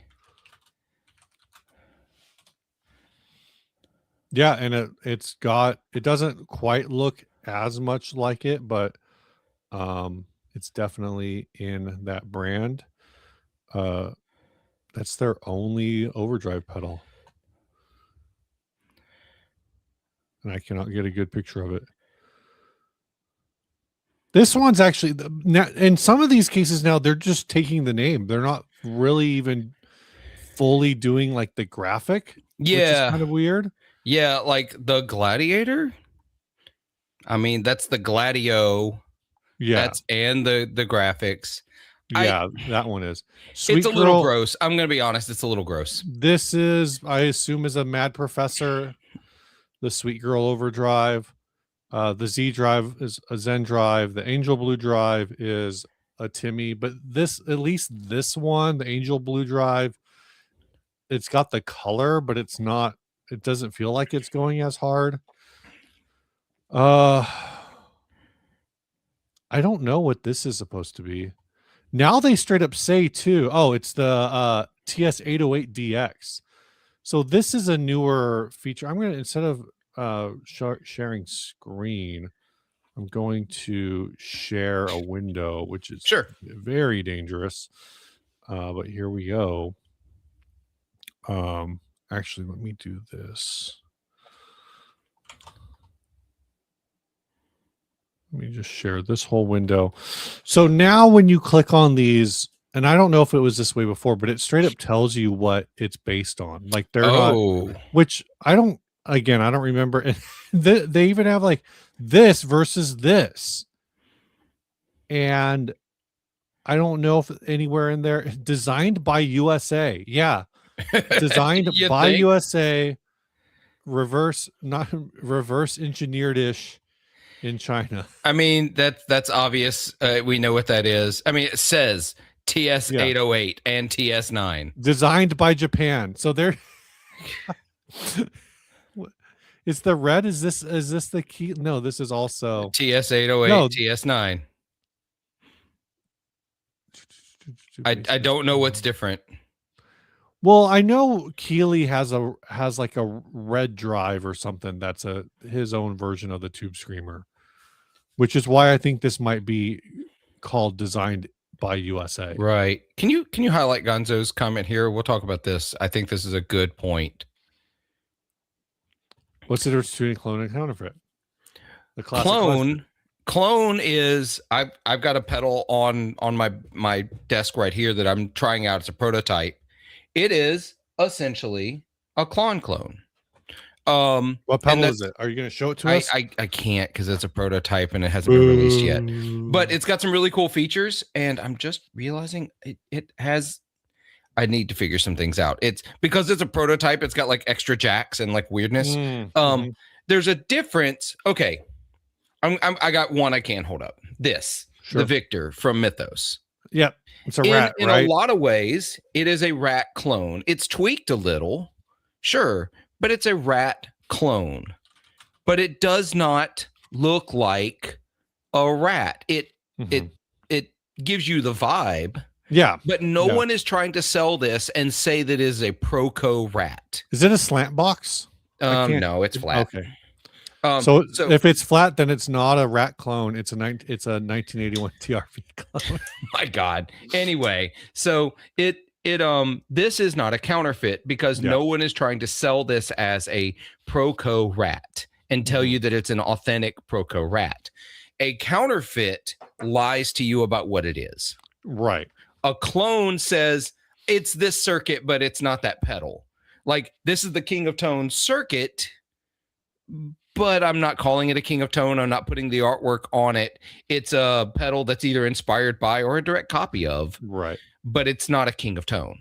Yeah, and it doesn't quite look as much like it, but it's definitely in that brand. That's their only overdrive pedal. And I cannot get a good picture of it. This one's actually, in some of these cases now, they're just taking the name. They're not really even fully doing like the graphic. Yeah. Which is kind of weird. Yeah, like the Gladiator. I mean, that's the Gladio. Yeah. And the graphics. Yeah, that one is. It's a little gross. I'm going to be honest. It's a little gross. This is, I assume, is a Mad Professor. The Sweet Girl Overdrive. The Z Drive is a Zen Drive. The Angel Blue Drive is a Timmy. But at least this one, the Angel Blue Drive, it's got the color, but it doesn't feel like it's going as hard. I don't know what this is supposed to be. Now they straight up say too, it's the TS808DX. So this is a newer feature. I'm going to, instead of sharing screen, I'm going to share a window, which is very dangerous. But here we go. Actually, let me do this. Let me just share this whole window. So now when you click on these, and I don't know if it was this way before, but it straight up tells you what it's based on. Like they're not, which I don't remember. They even have like this versus this. And I don't know if anywhere in there, designed by USA. Yeah. Designed by USA, reverse engineered-ish. in China. I mean, that's obvious. We know what that is. I mean, it says TS 808 and TS 9. Designed by Japan. So they're is the red, is this the key? No, this is also TS 808, no. TS 9. I don't know what's different. Well, I know Keeley has like a red drive or something that's his own version of the Tube Screamer, which is why I think this might be called Designed by USA. Right. Can you highlight Gonzo's comment here? We'll talk about this. I think this is a good point. What's the difference between clone and counterfeit? The clone is I've got a pedal on my desk right here that I'm trying out as a prototype. It is essentially a clone. What pedal is it? Are you going to show it to us? I can't because it's a prototype and it hasn't been released yet. But it's got some really cool features, and I'm just realizing it has. I need to figure some things out. It's because it's a prototype. It's got like extra jacks and like weirdness. There's a difference. Okay, I got one I can't hold up. The Victor from Mythos. Yep, it's a rat. In a lot of ways, it is a rat clone. It's tweaked a little, sure, but it's a rat clone. But it does not look like a rat. It gives you the vibe. Yeah. But no one is trying to sell this and say that it is a Proco rat. Is it a slant box? No, it's flat. Okay. So if it's flat, then it's not a rat clone. It's a 1981 TRV clone. My God. Anyway, so this is not a counterfeit because no one is trying to sell this as a Proco rat and tell you that it's an authentic Proco rat. A counterfeit lies to you about what it is. Right. A clone says it's this circuit, but it's not that pedal. Like, this is the King of Tone circuit, but I'm not calling it a King of Tone. I'm not putting the artwork on it. It's a pedal that's either inspired by or a direct copy of. Right. But it's not a King of Tone.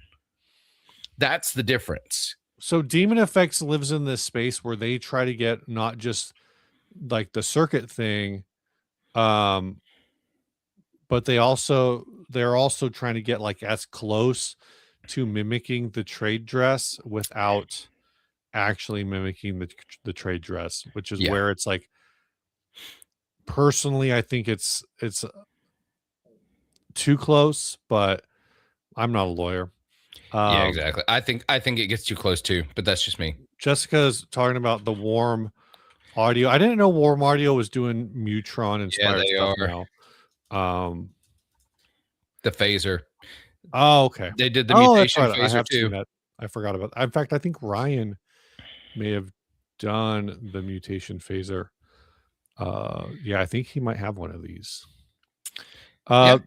That's the difference. So Demon Effects lives in this space where they try to get not just like the circuit thing, but they're also trying to get like as close to mimicking the trade dress without actually mimicking the trade dress, which is where it's like, personally, I think it's too close, but I'm not a lawyer. Yeah, exactly. I think it gets too close too, but that's just me. Jessica's talking about the Warm Audio. I didn't know Warm Audio was doing Mutron inspired stuff now. The phaser. Oh, okay. They did the mutation phaser I have too. Seen that. I forgot about that. In fact, I think Ryan may have done the mutation phaser. Yeah, I think he might have one of these. The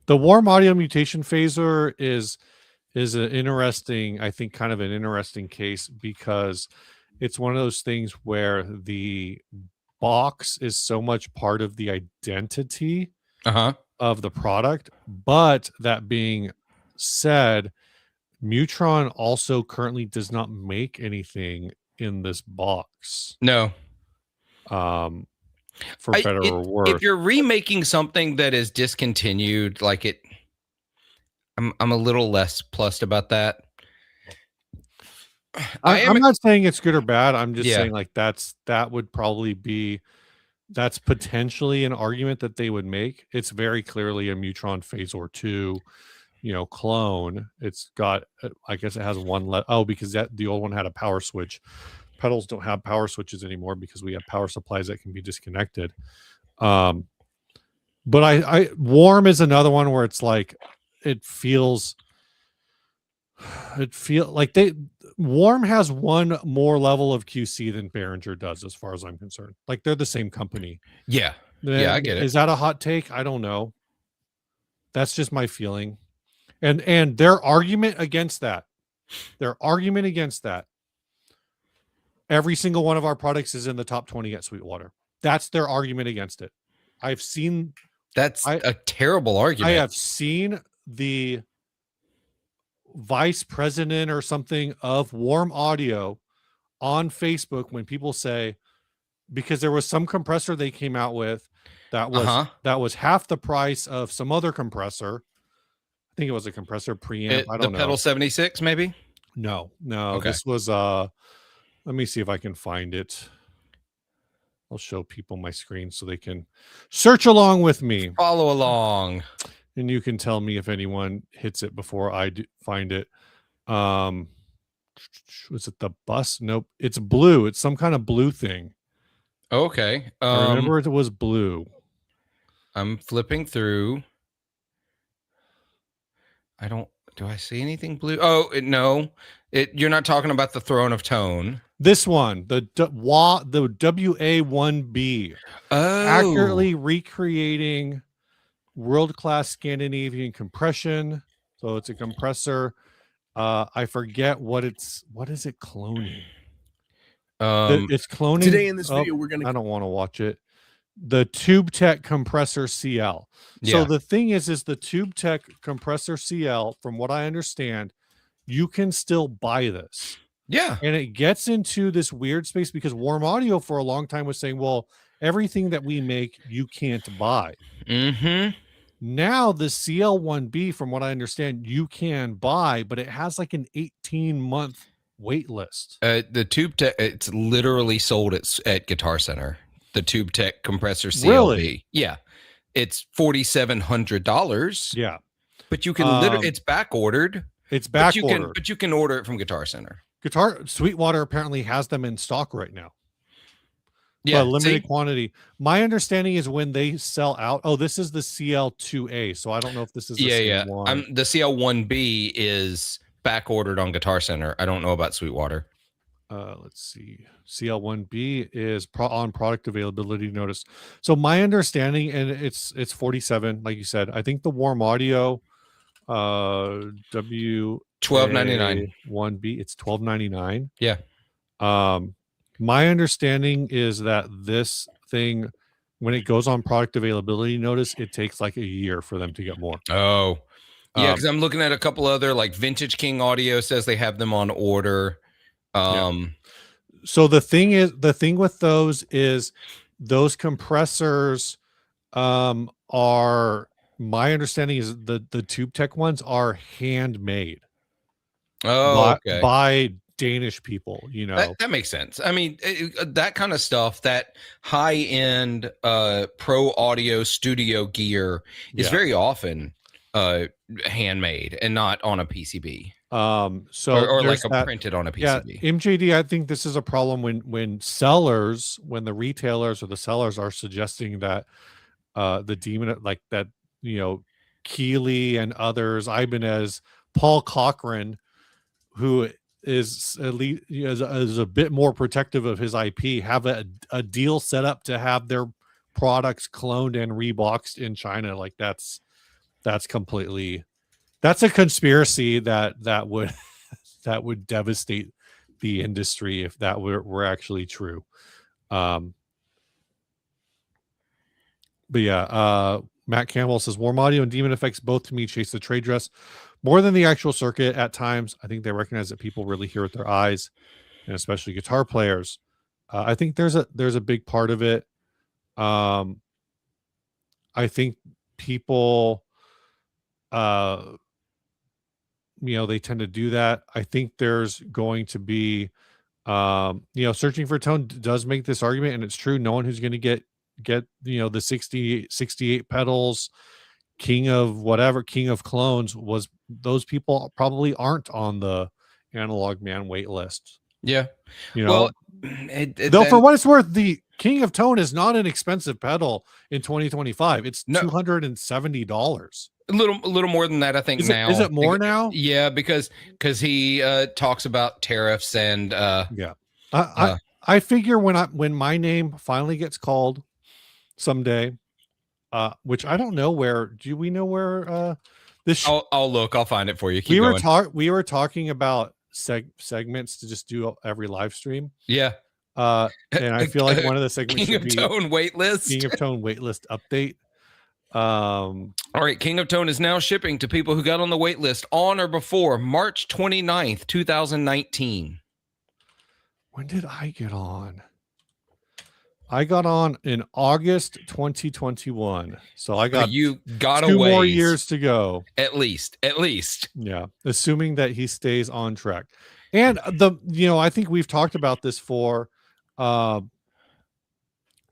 Warm Audio mutation phaser is an interesting, I think, kind of an interesting case because it's one of those things where the box is so much part of the identity of the product. But that being said, Mutron also currently does not make anything in this box. No. For better or worse. If you're remaking something that is discontinued, like it, I'm a little less plussed about that. I'm not saying it's good or bad. I'm just saying like that's potentially an argument that they would make. It's very clearly a Mutron Phasor 2, clone. It's got, I guess it has one because the old one had a power switch. Pedals don't have power switches anymore because we have power supplies that can be disconnected. But Warm is another one where it's like it feels like Warm has one more level of QC than Behringer does, as far as I'm concerned. Like they're the same company. Yeah, I get it. Is that a hot take? I don't know. That's just my feeling. And their argument against that, every single one of our products is in the top 20 at Sweetwater. That's their argument against it. I've seen that's a terrible argument. I have seen the vice president or something of Warm Audio on Facebook when people say because there was some compressor they came out with that was Uh-huh. that was half the price of some other compressor. I think it was a compressor preamp. I The don't know. Pedal 76, maybe? No, Okay. this was let me see if I can find it. I'll show people my screen so they can search along with me, Follow along. and you can tell me if anyone hits it before I find it. Was it the bus? Nope, it's blue. It's some kind of blue thing. Okay. I remember it was blue. I'm flipping through. Do I see anything blue? Oh, no. You're not talking about the Throne of Tone. This one, the WA1B, accurately recreating world-class Scandinavian compression. So it's a compressor. I forget what is it cloning? It's cloning. Today in this video, we're I gonna. don't want to watch it. The TubeTech Compressor CL. So Yeah. the thing is the TubeTech Compressor CL, from what I understand, you can still buy this. Yeah. And it gets into this weird space because Warm Audio for a long time was saying, well, everything that we make, you can't buy. Mm-hmm. Now the CL1B, from what I understand, you can buy, but it has like an 18-month wait list. The TubeTech, it's literally sold at Guitar Center. The TubeTech Compressor CLB. Really? Yeah. It's $4,700. Yeah. But you can literally, it's back ordered. It's back ordered. But you can order it from Guitar Center. Sweetwater apparently has them in stock right now. Yeah, limited quantity. My understanding is when they sell out. Oh, this is the CL2A, so I don't know if this is the same one. The CL1B is back ordered on Guitar Center. I don't know about Sweetwater. Let's see. CL1B is on product availability notice. So my understanding, and it's 47, like you said. I think the Warm Audio $12.99 1B, it's $12.99. Yeah. My understanding is that this thing, when it goes on product availability notice, it takes like a year for them to get more. Oh, yeah, because I'm looking at a couple other, like Vintage King Audio says they have them on order. So the thing with those is those compressors are, my understanding is the TubeTech ones are handmade. By Danish people, you know. That makes sense. I mean, that kind of stuff, that high-end pro audio studio gear is very often handmade and not on a PCB. So or like printed on a PCB. Yeah, MJD, I think this is a problem when the retailers or the sellers are suggesting that the Demon, like that, you know, Keeley and others, Ibanez, Paul Cochran, who is at least is a bit more protective of his IP, have a deal set up to have their products cloned and reboxed in China. Like that's completely, that's a conspiracy that would that would devastate the industry if that were actually true. But yeah, Matt Campbell says Warm Audio and Demon Effects both to me chase the trade dress more than the actual circuit at times. I think they recognize that people really hear with their eyes, and especially guitar players. I think there's a big part of it. I think people, you know, they tend to do that. I think there's going to be, you know, Searching for Tone does make this argument, and it's true. No one who's going to get, you know, the 68 pedals, king of clones, was those people probably aren't on the Analog Man wait list. Yeah. You know, though for what it's worth, the King of Tone is not an expensive pedal in 2025. It's $270. A little more than that, I think. Now is it more now? Yeah, because he talks about tariffs and yeah. I figure when my name finally gets called someday, which I don't know where. Do we know where this? I'll look. I'll find it for you. We were talking about segments to just do every live stream. Yeah. And I feel like one of the segments King of Tone waitlist. King of Tone waitlist update. All right, King of Tone is now shipping to people who got on the wait list on or before March 29th, 2019. When did I get on? I got on in August 2021. So I So got you got 2 a more ways, years to go. at least. Yeah, assuming that he stays on track. And I think we've talked about this for uh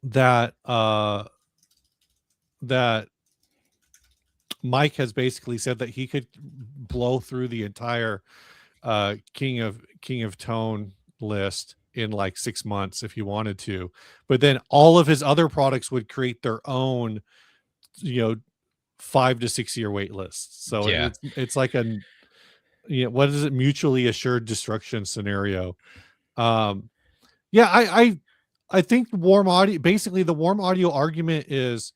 that that Mike has basically said that he could blow through the entire King of Tone list in like 6 months if he wanted to. But then all of his other products would create their own, 5 to 6 year wait lists. So Yeah. it's like what is it, mutually assured destruction scenario. Yeah, I think warm audio, basically the warm audio argument is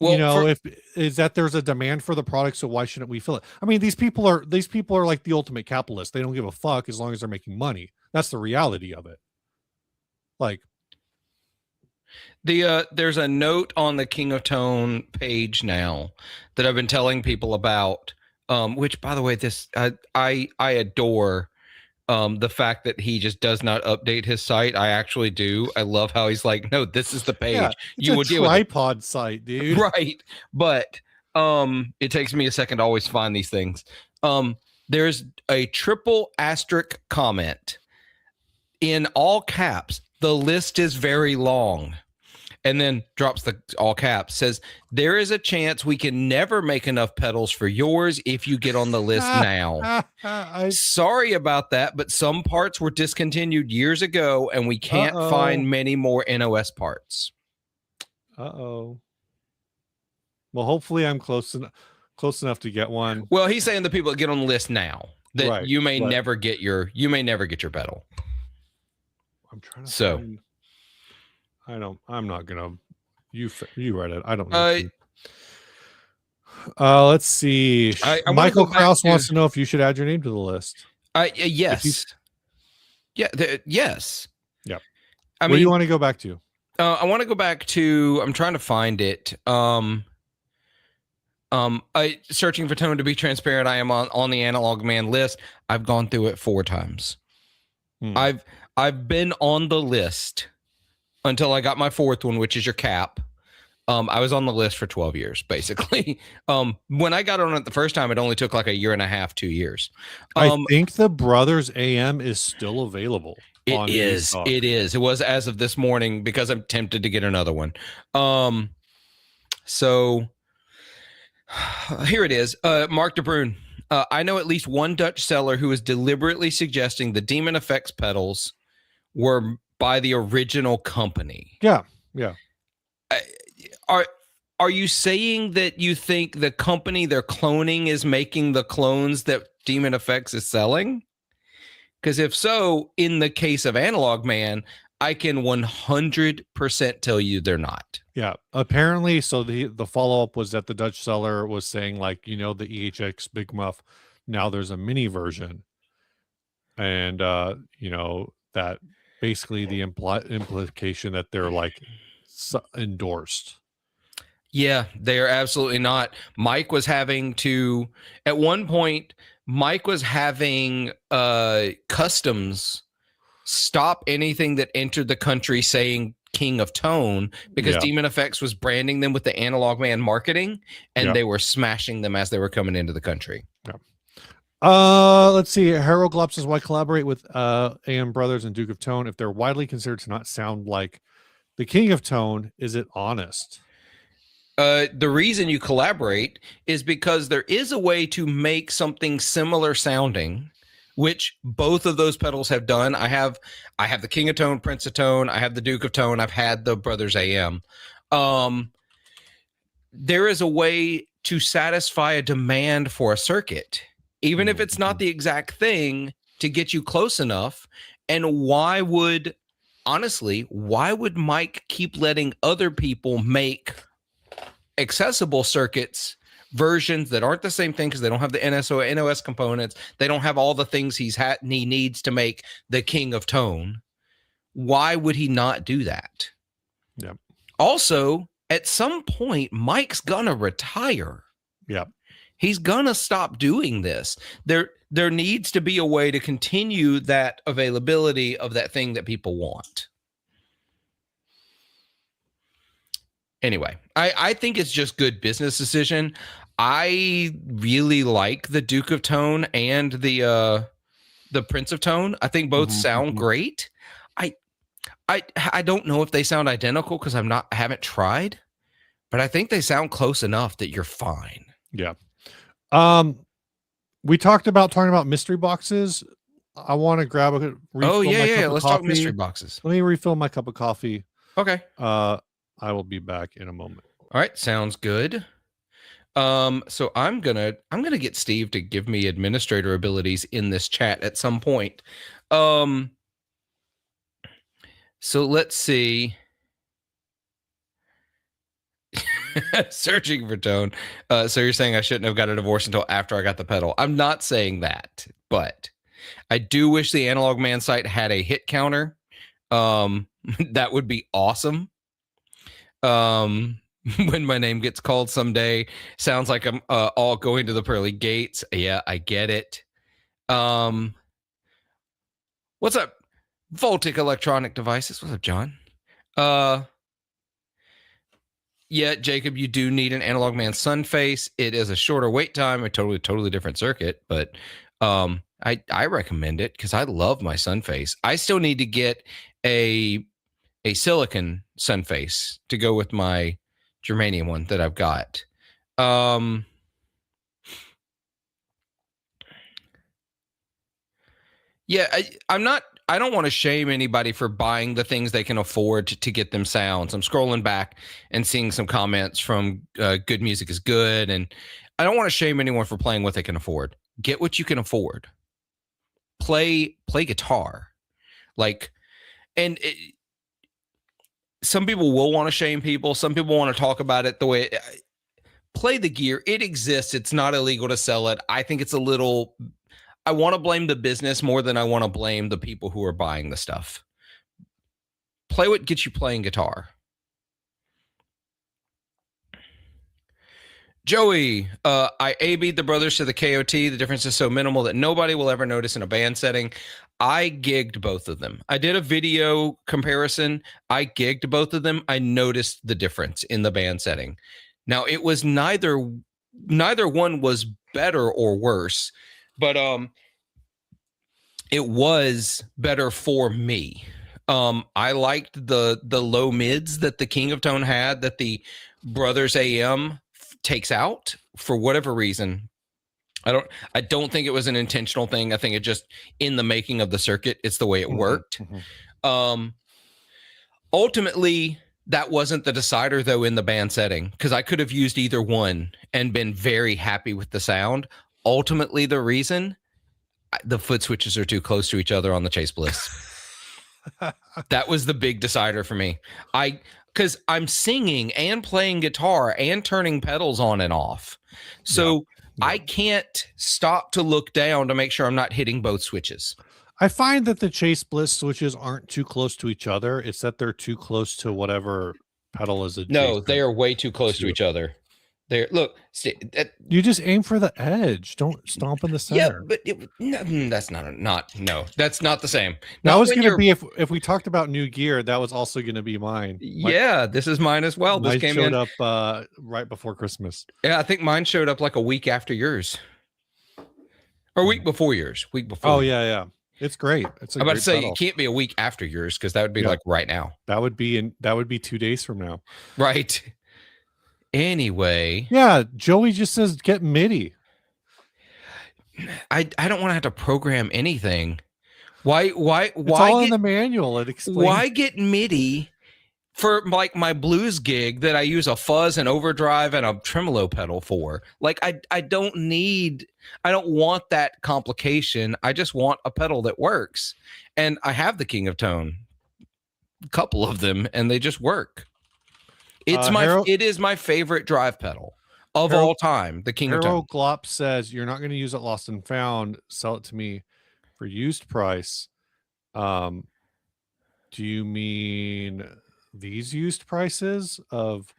Well, if is that there's a demand for the product, so why shouldn't we fill it? I mean, these people are like the ultimate capitalists. They don't give a fuck as long as they're making money. That's the reality of it. Like there's a note on the King of Tone page now that I've been telling people about, which, by the way, this I adore the fact that he just does not update his site. I actually do. I love how he's like, no, this is the page. yeah, it's you a would deal with tripod site, dude. right? But it takes me a second to always find these things. There's a triple asterisk comment in all caps. The list is very long. And then drops the all caps, says, there is a chance we can never make enough pedals for yours if you get on the list now. Sorry about that, but some parts were discontinued years ago, and we can't find many more NOS parts. Well, hopefully I'm close enough to get one. Well, he's saying the people that get on the list now, that Right, you may never get your pedal. I'm trying to find... I'm not gonna. You read it. I don't know. Let's see. Michael Kraus wants to know if you should add your name to the list. Yes. Yes. Yeah. What do you want to go back to? I want to go back to. I'm trying to find it. Searching for Tone. To be transparent, I am on the Analog Man list. I've gone through it 4 times. I've been on the list until I got my 4th one, which is your cap. I was on the list for 12 years, basically. When I got on it the first time, it only took like a year and a half, 2 years. I think the Brothers AM is still available. It is. It was as of this morning, because I'm tempted to get another one. So here it is. Mark DeBruyne. I know at least one Dutch seller who is deliberately suggesting the Demon Effects pedals were by the original company. Yeah. Are you saying that you think the company they're cloning is making the clones that Demon Effects is selling? Because if so, in the case of Analog Man, I can 100% tell you they're not. Yeah. Apparently, so the follow-up was that the Dutch seller was saying, like, the EHX Big Muff, now there's a mini version. And, that basically the implication that they're like endorsed. Yeah, they are absolutely not. Mike was having to, at one point, customs stop anything that entered the country saying King of Tone, because Demon Effects was branding them with the Analog Man marketing, and they were smashing them as they were coming into the country. Let's see. Harold Glopp says, why collaborate with AM Brothers and Duke of Tone if they're widely considered to not sound like the King of Tone? Is it honest? The reason you collaborate is because there is a way to make something similar sounding, which both of those pedals have done. I have the King of Tone, Prince of Tone. I have the Duke of Tone. I've had the Brothers AM. There is a way to satisfy a demand for a circuit, even if it's not the exact thing, to get you close enough. And why would Mike keep letting other people make accessible circuits versions that aren't the same thing, because they don't have the NOS components? They don't have all the things he needs to make the King of Tone. Why would he not do that? Yeah. Also, at some point, Mike's gonna retire. Yeah. He's gonna stop doing this. There needs to be a way to continue that availability of that thing that people want. Anyway, I think it's just good business decision. I really like the Duke of Tone and the Prince of Tone. I think both sound great. I don't know if they sound identical because I haven't tried, but I think they sound close enough that you're fine. Yeah. We talking about mystery boxes. I want to grab a refill. Oh yeah. Let's talk mystery boxes. Let me refill my cup of coffee. Okay. I will be back in a moment. All right, sounds good. So I'm gonna get Steve to give me administrator abilities in this chat at some point. So let's see. Searching for tone. So you're saying I shouldn't have got a divorce until after I got the pedal. I'm not saying that, but I do wish the Analog Man site had a hit counter. That would be awesome. When my name gets called someday, sounds like I'm all going to the pearly gates. Yeah, I get it. What's up, Voltic Electronic Devices? What's up, John? Yeah, Jacob, you do need an Analog Man Sun Face. It is a shorter wait time, a totally different circuit, but I recommend it because I love my Sun Face. I still need to get a silicon Sun Face to go with my germanium one that I've got. Yeah, I don't want to shame anybody for buying the things they can afford to get them sounds. I'm scrolling back and seeing some comments from Good Music is Good, and I don't want to shame anyone for playing what they can afford. Get what you can afford. Play guitar. Some people will want to shame people. Some people want to talk about it the way play the gear. It exists. It's not illegal to sell it. I think it's a little, I want to blame the business more than I want to blame the people who are buying the stuff. Play what gets you playing guitar. Joey, I A-B'd the brothers to the KOT. The difference is so minimal that nobody will ever notice in a band setting. I gigged both of them. I did a video comparison. I gigged both of them. I noticed the difference in the band setting. Now, it was neither one was better or worse, but it was better for me. I liked the low mids that the King of Tone had that the Brothers AM takes out for whatever reason. I don't think it was an intentional thing. I think it just in the making of the circuit, it's the way it worked. Ultimately, that wasn't the decider though in the band setting, because I could have used either one and been very happy with the sound. Ultimately, the reason the foot switches are too close to each other on the Chase Bliss. That was the big decider for me. Because I'm singing and playing guitar and turning pedals on and off. So I can't stop to look down to make sure I'm not hitting both switches. I find that the Chase Bliss switches aren't too close to each other. It's that they're too close to whatever pedal is adjacent. No, they are way too close to each other. Look, you just aim for the edge. Don't stomp in the center. Yeah, but that's that's not the same. That was going to be if we talked about new gear. That was also going to be mine. Yeah, this is mine as well. This showed up right before Christmas. Yeah, I think mine showed up like a week after yours, or a week before yours. Oh yeah. It's great. I'm about to say pedal. It can't be a week after yours because that would be like right now. That would be 2 days from now. Right. Anyway. Yeah, Joey just says get MIDI. I don't want to have to program anything. Why it's all in the manual. It explains. Why get MIDI for like my blues gig that I use a fuzz and overdrive and a tremolo pedal for? Like I don't want that complication. I just want a pedal that works. And I have the King of Tone, a couple of them, and they just work. It is my favorite drive pedal of all time. The King of Tone. Harold Glop says you're not going to use it lost and found. Sell it to me for used price. Do you mean these used prices of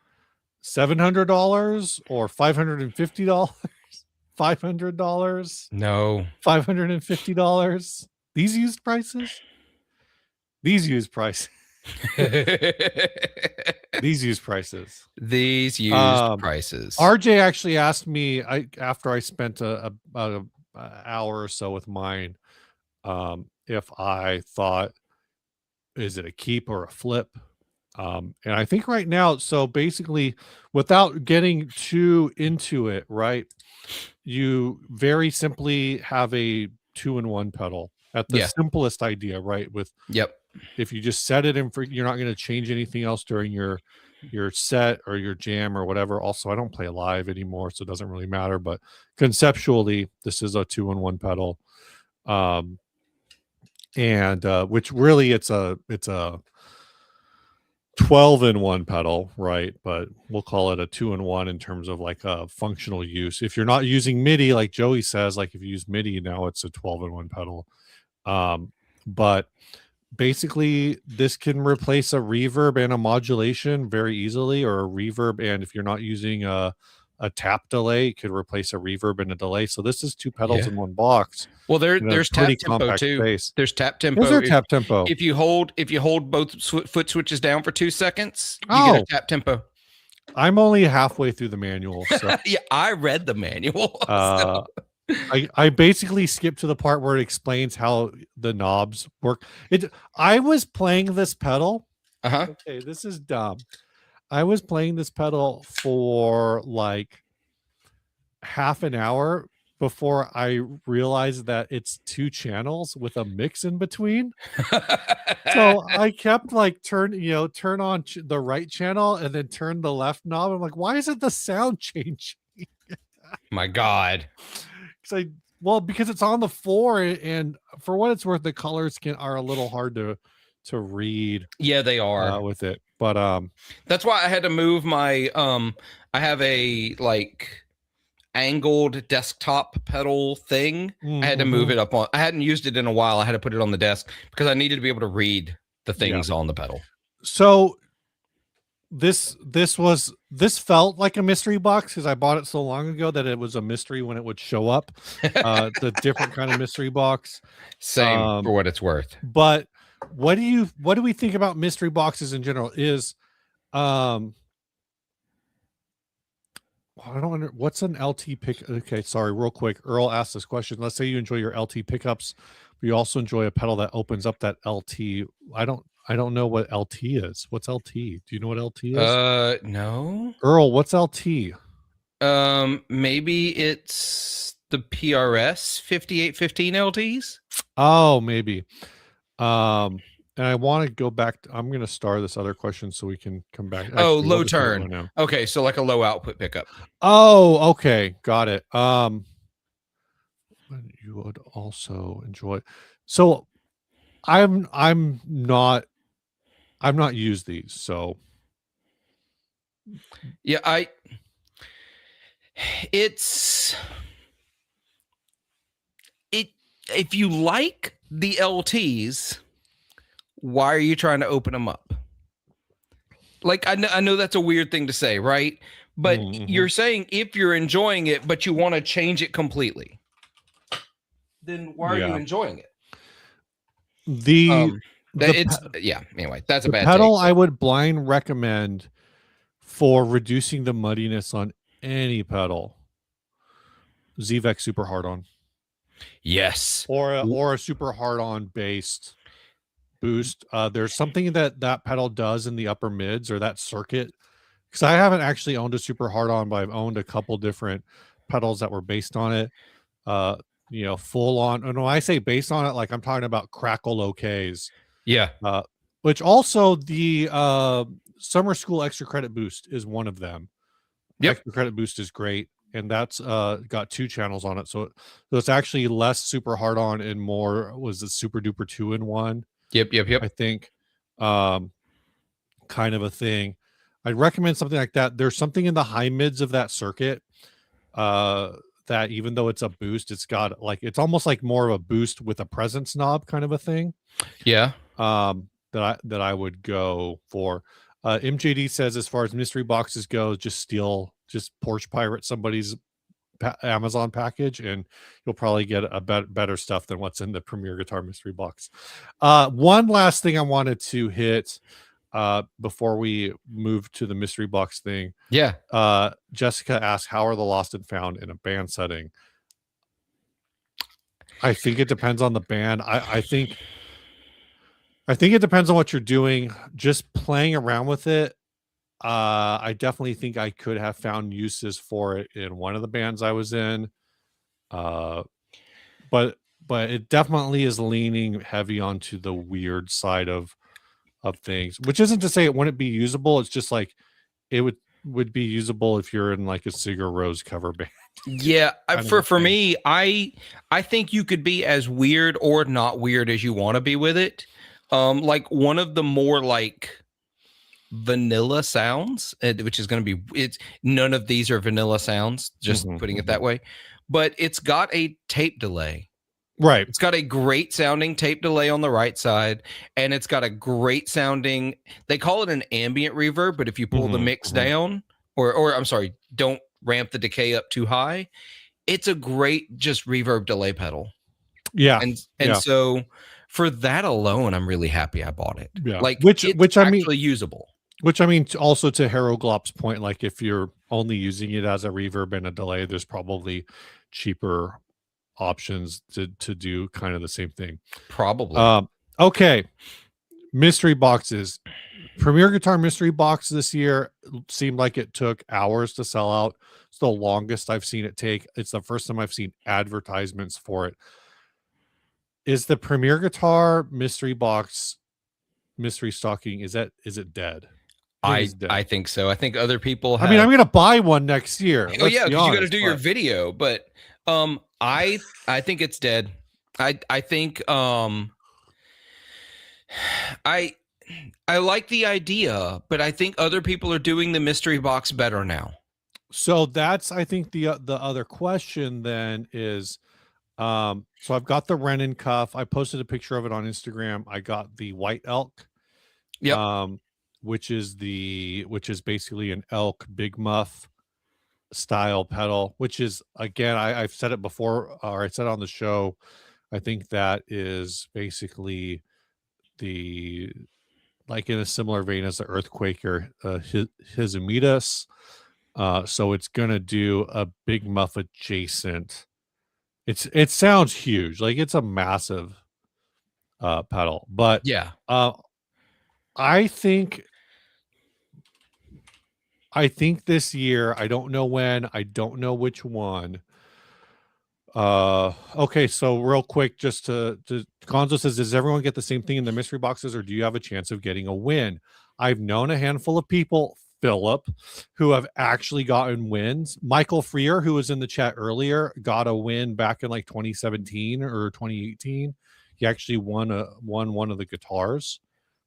$700 or $550? $500, No. $550. These used prices. These used prices. These used prices. These used prices. RJ actually asked me after I spent about an hour or so with mine, if I thought, is it a keep or a flip? And I think right now, so basically, without getting too into it, right? You very simply have a 2-in-1 pedal at the simplest idea, right? With if you just set it in for, you're not going to change anything else during your set or your jam or whatever. Also, I don't play live anymore, so it doesn't really matter. But conceptually, this is a 2-in-1 pedal, and which really it's a 12-in-1 pedal, right? But we'll call it a 2-in-1 in terms of like a functional use. If you're not using MIDI, like Joey says, like if you use MIDI now, it's a 12-in-1 pedal. But basically, this can replace a reverb and a modulation very easily, or a reverb. And if you're not using a tap delay, it could replace a reverb and a delay. So this is 2 pedals in one box. Well, there's tap tempo too. Space. There's tap tempo. Is there tap tempo? If you hold both foot switches down for 2 seconds, you get a tap tempo. I'm only halfway through the manual. So. Yeah, I read the manual. So. I basically skipped to the part where it explains how the knobs work. I was playing this pedal. Okay, this is dumb. I was playing this pedal for like half an hour before I realized that it's 2 channels with a mix in between. So I kept like turn on the right channel and then turn the left knob. I'm like, why isn't the sound changing? My God. Because it's on the floor, and for what it's worth, the colors are a little hard to read. Yeah, they are with it. But that's why I had to move my I have a like angled desktop pedal thing. I had to move it up on. I hadn't used it in a while. I had to put it on the desk because I needed to be able to read the things on the pedal. So this felt like a mystery box because I bought it so long ago that it was a mystery when it would show up. The different kind of mystery box. Same for what it's worth. But what do we think about mystery boxes in general? I don't what's an LT pick. Okay, sorry, real quick. Earl asked this question. Let's say you enjoy your LT pickups, but you also enjoy a pedal that opens up that LT. I don't know what LT is. What's LT? Do you know what LT is? No. Earl, what's LT? Maybe it's the PRS 5815 LTs. Oh, maybe. And I want to go back. I'm going to star this other question so we can come back. Actually, low turn. Okay, so like a low output pickup. Oh, okay, got it. You would also enjoy. So, I'm not used these. So, yeah, if you like the LTs, why are you trying to open them up? Like, I know that's a weird thing to say, right? But you're saying if you're enjoying it, but you want to change it completely, then why are you enjoying it? Anyway, that's a bad pedal. I would blind recommend for reducing the muddiness on any pedal. ZVEC super hard on. Yes. Or a super hard on based boost. There's something that pedal does in the upper mids or that circuit, because I haven't actually owned a super hard on, but I've owned a couple different pedals that were based on it. Full on. And when I say based on it, like I'm talking about Crackle OKs. Yeah. Which also the Summer School Extra Credit Boost is one of them. Yep. Extra Credit Boost is great. And that's got 2 channels on it. So it's actually less super hard on and more was the super duper 2-in-1. Yep. I think kind of a thing. I'd recommend something like that. There's something in the high mids of that circuit that even though it's a boost, it's got like, it's almost like more of a boost with a presence knob kind of a thing. Yeah. That I would go for. MJD says, as far as mystery boxes go, just Porsche pirate somebody's Amazon package, and you'll probably get a better stuff than what's in the Premier Guitar mystery box. One last thing I wanted to hit before we move to the mystery box thing. Yeah. Jessica asked, how are the lost and found in a band setting? I think it depends on the band. I think it depends on what you're doing. Just playing around with it, I definitely think I could have found uses for it in one of the bands I was in. But it definitely is leaning heavy onto the weird side of things, which isn't to say it wouldn't be usable. It's just like it would be usable if you're in like a Sigur Rós cover band. Yeah, for me, I think you could be as weird or not weird as you want to be with it. Like one of the more like vanilla sounds, which is going to be, it's none of these are vanilla sounds, just putting it that way, but it's got a tape delay. Right. It's got a great sounding tape delay on the right side, and it's got a great sounding, they call it an ambient reverb, but if you pull the mix down, or I'm sorry, don't ramp the decay up too high, it's a great just reverb delay pedal. Yeah. And so for that alone, I'm really happy I bought it. Yeah. Like which I mean, actually usable. Which I mean, also to Heroglop's point, like if you're only using it as a reverb and a delay, there's probably cheaper options to do kind of the same thing. Probably. Okay. Mystery boxes. Premier Guitar mystery box this year seemed like it took hours to sell out. It's the longest I've seen it take. It's the first time I've seen advertisements for it. Is the Premier Guitar mystery box mystery stocking, is it dead? I think so. I think other people have, I mean, I'm gonna buy one next year. Oh yeah, because you got to do your video, but I think it's dead. I think I like the idea, but I think other people are doing the mystery box better now. So that's, I think the other question then is, so I've got the Renan cuff. I posted a picture of it on Instagram. I got the White Elk, which is basically an elk big muff style pedal, which is, again, I've said it before, or I said it on the show. I think that is basically the, like in a similar vein as the Earthquaker, his Amidas. So it's gonna do a big muff adjacent. It sounds huge, like it's a massive pedal, but yeah, I think this year, I don't know when, I don't know which one. Okay, so real quick, just to Gonzo says, does everyone get the same thing in the mystery boxes, or do you have a chance of getting a win? I've known a handful of people, Philip, who have actually gotten wins. Michael Freer, who was in the chat earlier, got a win back in like 2017 or 2018. He actually won one of the guitars.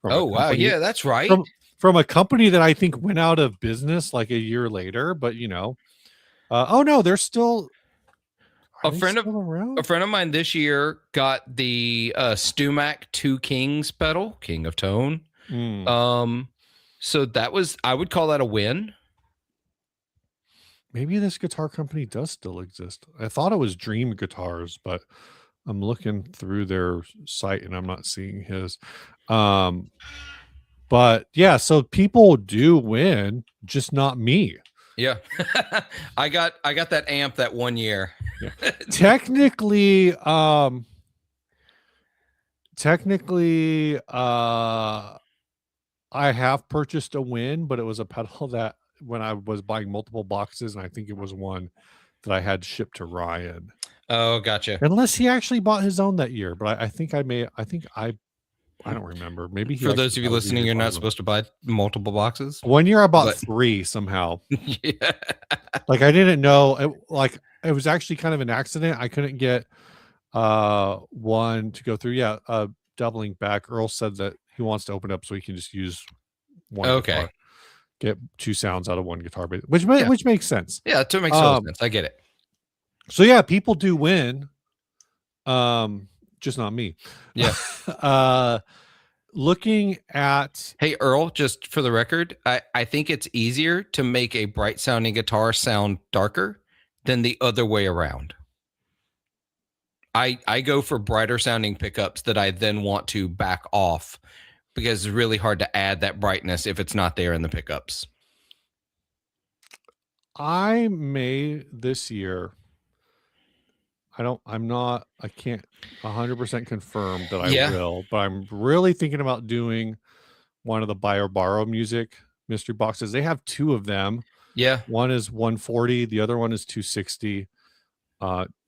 Oh wow, yeah, that's right. From a company that I think went out of business like a year later, but you know, oh no, they're still. A friend of mine this year got the StewMac 2 Kings pedal, King of Tone. So that was, I would call that a win. Maybe this guitar company does still exist. I thought it was Dream Guitars, but I'm looking through their site and I'm not seeing his. But yeah, so people do win, just not me. Yeah. I got that amp that one year. Yeah. Technically, I have purchased a win, but it was a pedal that when I was buying multiple boxes, and I think it was one that I had shipped to Ryan. Oh, gotcha. Unless he actually bought his own that year, but I think I don't remember. Maybe for those of you listening, you're not supposed to buy multiple boxes. One year I bought 3 somehow. Yeah. Like I didn't know. It was actually kind of an accident. I couldn't get one to go through. Yeah. Doubling back. Earl said that he wants to open up so he can just use one. Okay. Guitar, get 2 sounds out of one guitar, which makes sense. Yeah, it makes sense. I get it. So yeah, people do win. Just not me. Yeah. Looking at, hey Earl, just for the record, I think it's easier to make a bright sounding guitar sound darker than the other way around. I go for brighter sounding pickups that I then want to back off because it's really hard to add that brightness if it's not there in the pickups. I may this year. I can't 100% confirm that I will, but I'm really thinking about doing one of the buy or borrow music mystery boxes. They have 2 of them. Yeah. One is 140, the other one is 260.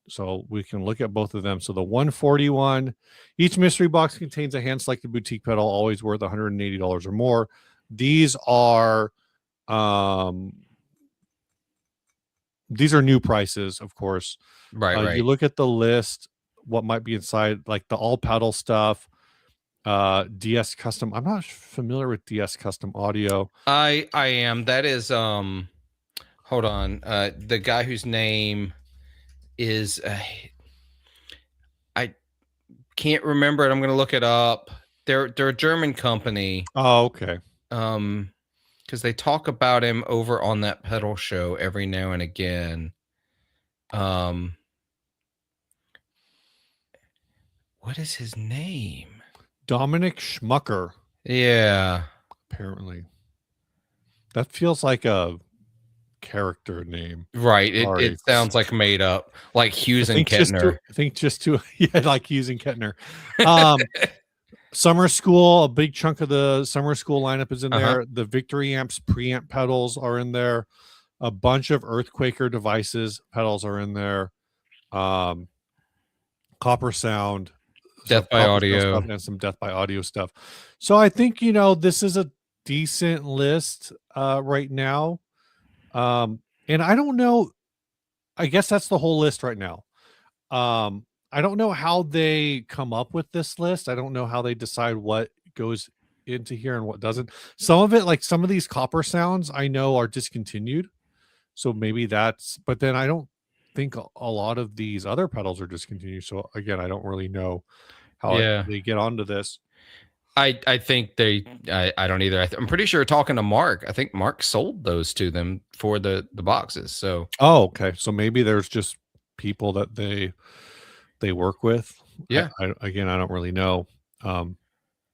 So we can look at both of them. So the 141, each mystery box contains a hand selected boutique pedal, always worth $180 or more. These are new prices, of course. Right. You look at the list, what might be inside, like the all pedal stuff, DS Custom. I'm not familiar with DS Custom Audio. I am. That is hold on. The guy whose name is I can't remember it. I'm going to look it up. They're a German company. Oh, okay. Because they talk about him over on that pedal show every now and again. What is his name? Dominic Schmucker. Yeah. Apparently. That feels like a character name. Right. It sounds like made up, like Hughes and Kettner. Like Hughes and Kettner. Summer School, a big chunk of the Summer School lineup is in there. The Victory Amps preamp pedals are in there. A bunch of Earthquaker Devices pedals are in there. Copper Sound, Death by Audio, and some Death by Audio stuff. So I think, this is a decent list right now. And I don't know, I guess that's the whole list right now. I don't know how they come up with this list. I don't know how they decide what goes into here and what doesn't. Some of it, like some of these Copper Sounds, I know are discontinued. So maybe but then I don't think a lot of these other pedals are discontinued. So again, I don't really know how they get onto this. I think I don't either. I'm pretty sure talking to Mark, I think Mark sold those to them for the boxes. So, okay. So maybe there's just people that they work with. Yeah. I don't really know. And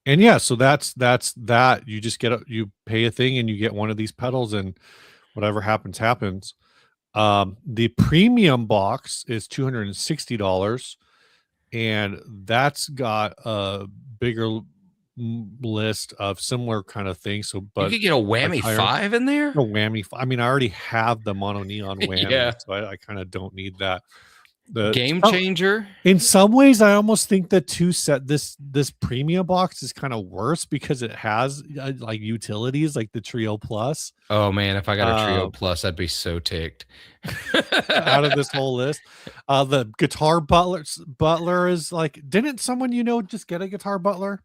yeah, so that's that. You just you pay a thing and you get one of these pedals, and whatever happens. The premium box is $260, and that's got a bigger list of similar kind of things. So, but you could get a whammy 5 in there. A whammy. I mean, I already have the mono neon whammy, so I kind of don't need that. The Game Changer. In some ways, I almost think that this premium box is kind of worse because it has like utilities like the Trio Plus. Oh man, if I got a Trio Plus, I'd be so ticked. Out of this whole list, the Guitar Butler is like, didn't someone just get a Guitar Butler?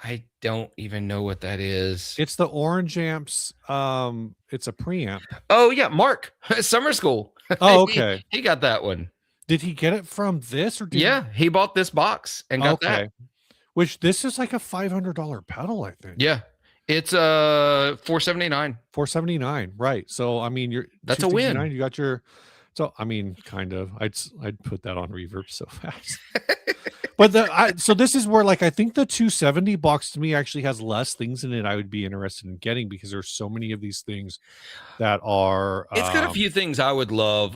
I don't even know what that is. It's the Orange Amps. It's a preamp. Oh yeah, Mark Summer School. Oh, okay. He got that one. Did he get it from this or he bought this box and got that. Which this is like a $500 pedal, I think. Yeah. It's $479. $479, right. So I mean that's a win. You got so I mean kind of. I'd put that on reverb so fast. But so this is where I think the 270 box to me actually has less things in it I would be interested in getting, because there's so many of these things that are it's got a few things I would love.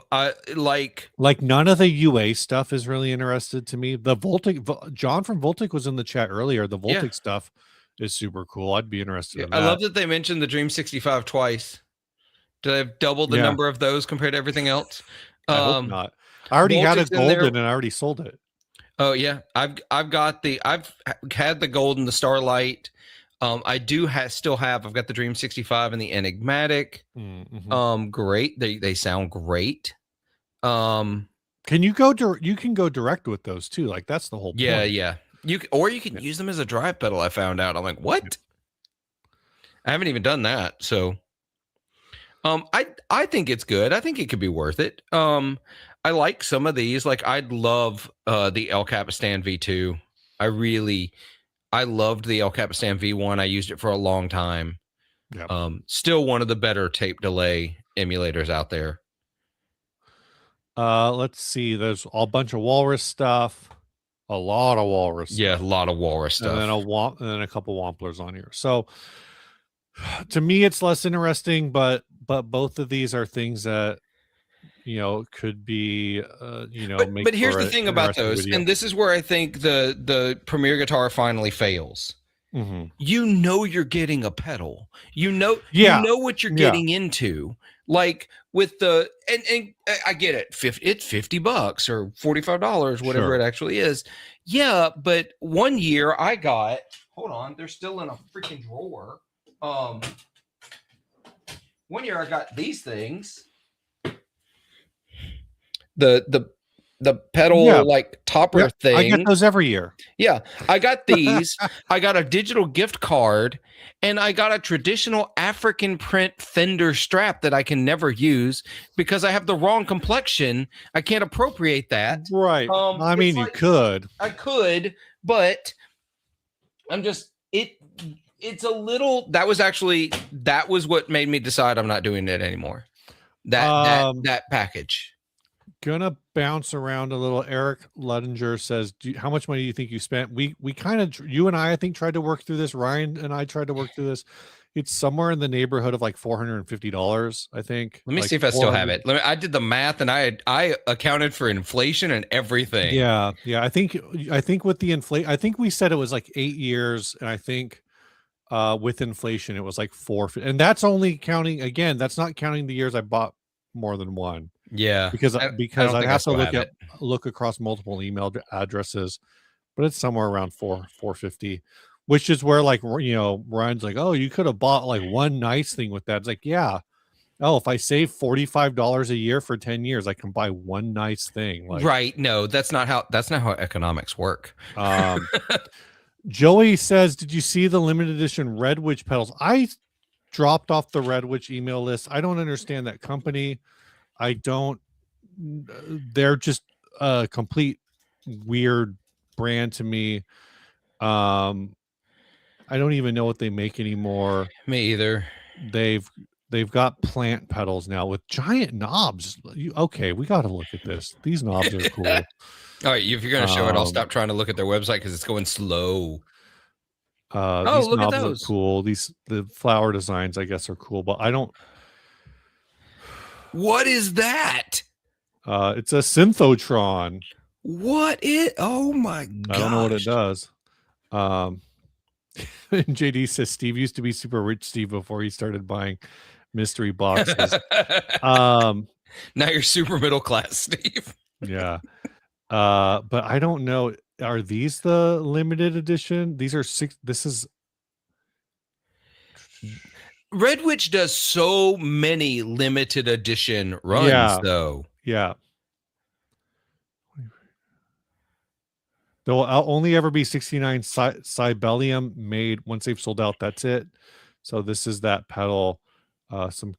Like none of the UA stuff is really interested to me. The Voltic, John from Voltic was in the chat earlier. The Voltic stuff is super cool. I'd be interested in that. I love that they mentioned the Dream 65 twice. Do they have double the number of those compared to everything else? I hope not. I already had a golden and I already sold it. Oh yeah, I've had the golden, the Starlight. I do still have. I've got the Dream 65 and the Enigmatic. Mm-hmm. Great. They sound great. Can you can go direct with those too? Like that's the whole point. Yeah. You can use them as a drive pedal. I found out. I'm like, what? I haven't even done that. So, I think it's good. I think it could be worth it. I like some of these. Like I'd love the El Capistan V2. I loved the El Capistan V1. I used it for a long time. Yep. Still one of the better tape delay emulators out there. Let's see. There's a bunch of walrus stuff, a lot of walrus Yeah, a stuff, lot of walrus and then stuff. and then a couple wamplers on here. So to me, it's less interesting, but both of these are things that could be make But here's for the an thing about interesting those, video. and this is where I think the Premier guitar finally fails. Hmm. You know you're getting a pedal. You Yeah, know what you're yeah, getting into. Like with the and I get it. It's $50 or $45, whatever sure. it actually is. Yeah, but one year I got, hold on, they're still in a freaking drawer. One year I got these things. The Yeah, pedal like topper yeah. I get thing. those every year. Yeah, I got these. I got a digital gift card, and I got a traditional African print Fender strap that I can never use because I have the wrong complexion. I can't appropriate that. Right. I It's mean, you like could. I could, but I'm just it. It's a little. That was what made me decide I'm not doing it anymore. That package. Gonna bounce around a little. Eric Ludinger says, how much money do you think you spent? We kind of, you and I think, tried to work through this. Ryan and I tried to work through this. It's somewhere in the neighborhood of like $450, I think. Let me Like see if I still have 400. it. I did the math, and I accounted for inflation and everything. Yeah, yeah. I think with the inflation, I think we said it was like 8 years, and I think with inflation it was like four. And that's only counting, again, that's not counting the years I bought more than one. Yeah, because I because don't I'd think I have to still have it. look across multiple email addresses, but it's somewhere around 450, which is where, like, Ryan's like, oh, you could have bought like one nice thing with that. It's like, yeah, oh, if I save $45 a year for 10 years, I can buy one nice thing. Like, Right? No, that's not how economics work. um, Joey says, did you see the limited edition Red Witch pedals? I dropped off the Red Witch email list. I don't understand that company. I don't. They're just a complete weird brand to me. I don't even know what they make anymore. Me either. They've got plant pedals now with giant knobs. Okay, we got to look at this. These knobs are cool. All right, if you're going to show it, I'll stop trying to look at their website because it's going slow. These Look at knobs are those. cool. The flower designs, I guess, are cool, but I don't. What is that? It's a Synthotron. What it? Oh my god! I don't know what it does. And JD says Steve used to be super rich, Steve, before he started buying mystery boxes. Now you're super middle class, Steve. Yeah. But I don't know. Are these the limited edition? These are six. This is Red Witch does so many limited edition runs, though. Yeah. There will only ever be 69 Cybelium made. Once they've sold out, that's it. So this is that pedal. And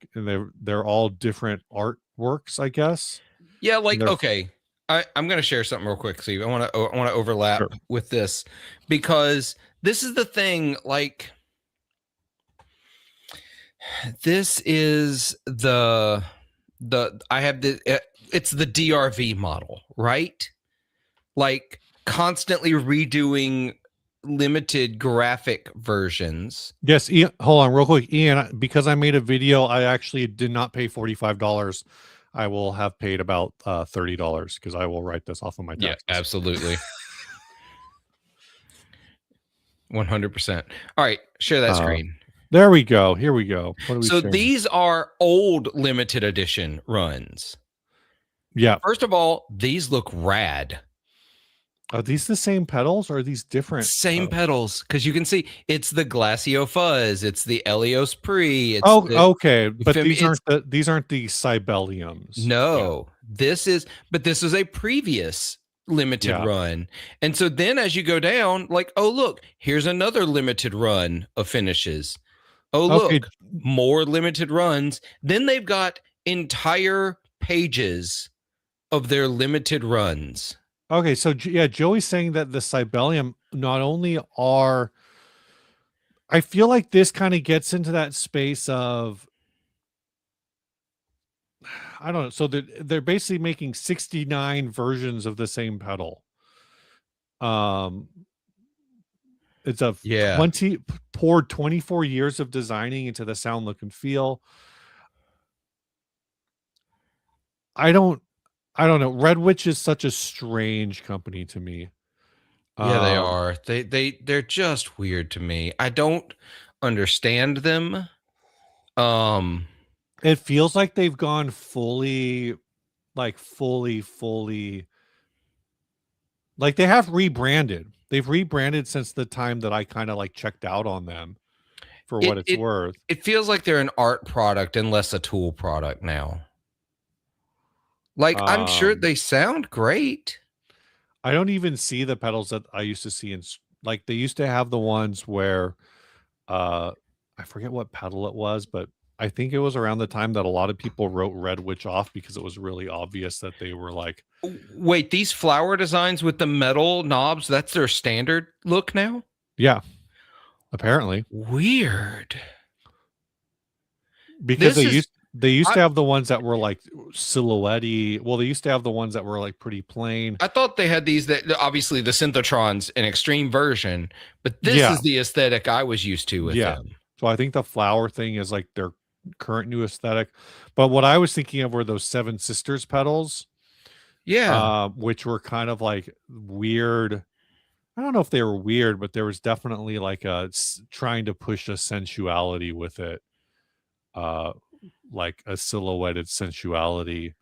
they're all different artworks, I guess. Yeah, like, okay. I'm going to share something real quick, Steve. I want to overlap with this because this is the thing. Like, this is I have it's the DRV model, right? Like, constantly redoing limited graphic versions. Yes, Ian, hold on real quick, Ian. Because I made a video, I actually did not pay $45. I will have paid about $30 because I will write this off of my taxes. Yeah, absolutely. 100%. All right, share that screen. There we go. Here we go. What are we so sharing? These are old limited edition runs. Yeah. First of all, these look rad. Are these the same pedals or are these different? Same pedals, because you can see it's the Glacio Fuzz, it's the Elios Pre. Okay, but these aren't the Cybeliums. No, this is a previous limited run, and so then as you go down, like, oh look, here's another limited run of finishes. Oh look, more limited runs. Then they've got entire pages of their limited runs. Okay, so yeah, Joey's saying that the Cybelium not only are, I feel like this kind of gets into that space of, I don't know. So they're basically making 69 versions of the same pedal. It's a Yeah. 20 poured 24 years of designing into the sound, look, and feel. I don't know. Red Witch is such a strange company to me. Yeah, they Um, are. They're just weird to me. I don't understand them. it feels like they've gone fully, like fully, like they have rebranded. They've rebranded since the time that I kind of like checked out on them for what it it's it worth. it feels like they're an art product and less a tool product now. Like, I'm sure Um, they sound great. I don't even see the pedals that I used to see in like they used to have the ones where uh I forget what pedal it was, but I think it was around the time that a lot of people wrote Red Witch off because it was really obvious that they were like, Wait, these flower designs with the metal knobs, that's their standard look now? yeah, apparently. Weird. Because This is they used I to have the ones that were like silhouette-y. Well, they used to have the ones that were like pretty plain. I thought they had these that obviously the Synthetron's an extreme version, but this Yeah, is the aesthetic I was used to with yeah. them. So I think the flower thing is like their current new aesthetic. But what I was thinking of were those Seven Sisters pedals, Yeah. which were kind of like weird. I don't know if they were weird, but there was definitely like trying to push a sensuality with it, uh, like a silhouetted sensuality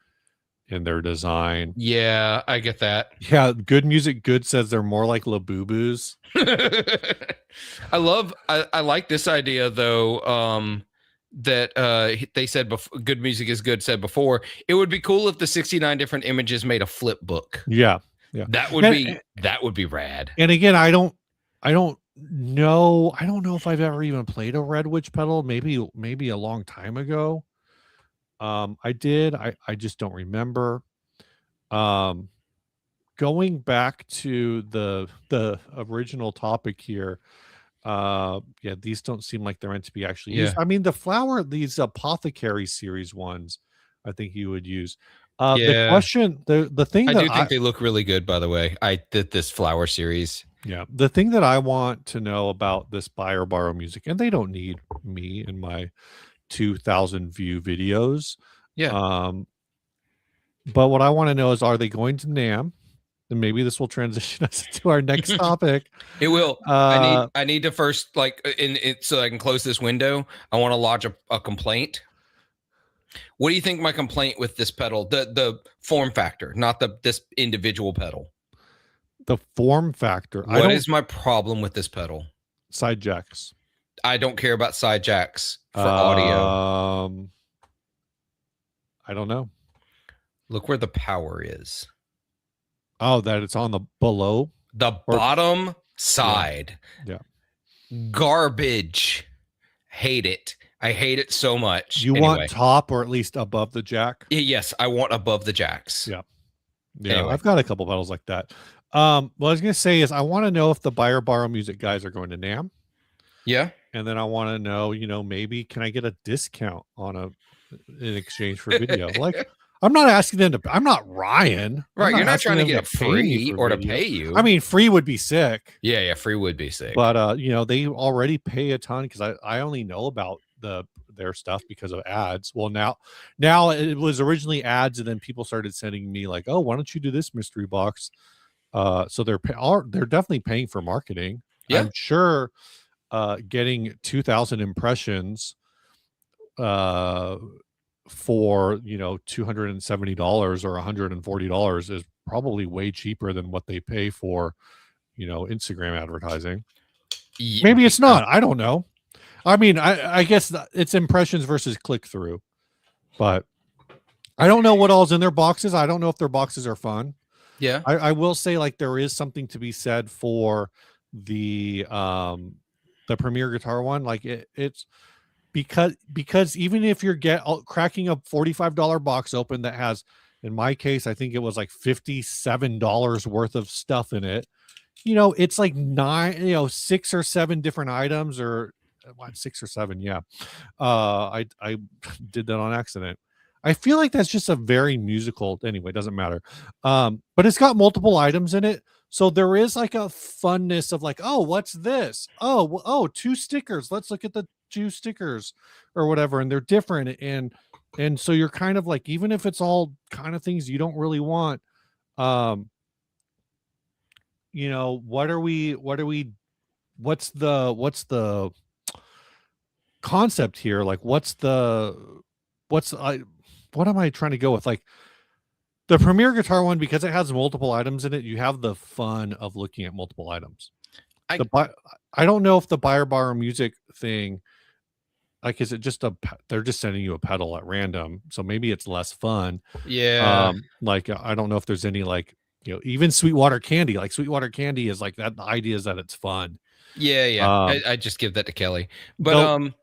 in their design. Yeah, I get that. Yeah, Good Music Good says they're more like Labubus. I like this idea though. That they said good music is good said before. It would be cool if the 69 different images made a flip book. Yeah, yeah. That would be rad. And again, I don't know. I don't know if I've ever even played a Red Witch pedal. Maybe a long time ago. I did. I just don't remember. Um, going back to the original topic here. Yeah, these don't seem like they're meant to be actually used. Yeah. I mean, these Apothecary series ones, I think you would use. The Yeah. question, the thing I that do think they look really good, by the way. I did this flower series. yeah, the thing that I want to know about this buy or borrow music, and they don't need me in my 2,000 view videos. Yeah. But what I want to know is, are they going to NAMM? And maybe this will transition us to our next topic. It will. I need to first like in it so I can close this window. I want to lodge a complaint. What do you think my complaint with this pedal, the form factor, not this individual pedal? The form factor. What is my problem with this pedal? Side jacks. I don't care about side jacks for audio. I don't know. Look where the power is. Oh, that it's on the below? The bottom side. Yeah. Garbage. Hate it. I hate it so much. You want top or at least above the jack? Yes, I want above the jacks. Yeah. Yeah, anyway. I've got a couple pedals like that. What I was going to say is I want to know if the buy or borrow music guys are going to NAMM. Yeah. And then I want to know, maybe can I get a discount on in exchange for video? Like, I'm not asking them to. I'm not Ryan. Right. You're not trying to get free or to pay you. I mean, free would be sick. Yeah. Free would be sick. But, they already pay a ton because I only know about their stuff because of ads. Well, now it was originally ads, and then people started sending me like, oh, why don't you do this mystery box? So they're definitely paying for marketing. Yeah. I'm sure getting 2,000 impressions for $270 or $140 is probably way cheaper than what they pay for Instagram advertising. Yeah, maybe it's not. I don't know. I mean, I guess it's impressions versus click through, but I don't know what all's in their boxes. I don't know if their boxes are fun. Yeah. I will say, like, there is something to be said for the Premier Guitar one. Like it's because even if you're cracking a $45 box open that has, in my case, I think it was like $57 worth of stuff in it. It's like 6 or 7 different items, or 6 or 7. Yeah. I did that on accident. I feel like that's just a very musical anyway, it doesn't matter. But it's got multiple items in it. So there is like a funness of like, oh, what's this? Oh, oh, 2 stickers. Let's look at the 2 stickers or whatever. And they're different. And so you're kind of like, even if it's all kind of things you don't really want, um, what's the concept here? Like, what am I trying to go with? Like, the Premier Guitar one, because it has multiple items in it, you have the fun of looking at multiple items. I- I don't know if the Buyer Bar Music thing, like, is it just they're just sending you a pedal at random, so maybe it's less fun. Yeah. Like, I don't know if there's any, like, even Sweetwater Candy, like, Sweetwater Candy is like that. The idea is that it's fun. Yeah. I just give that to Kelly. But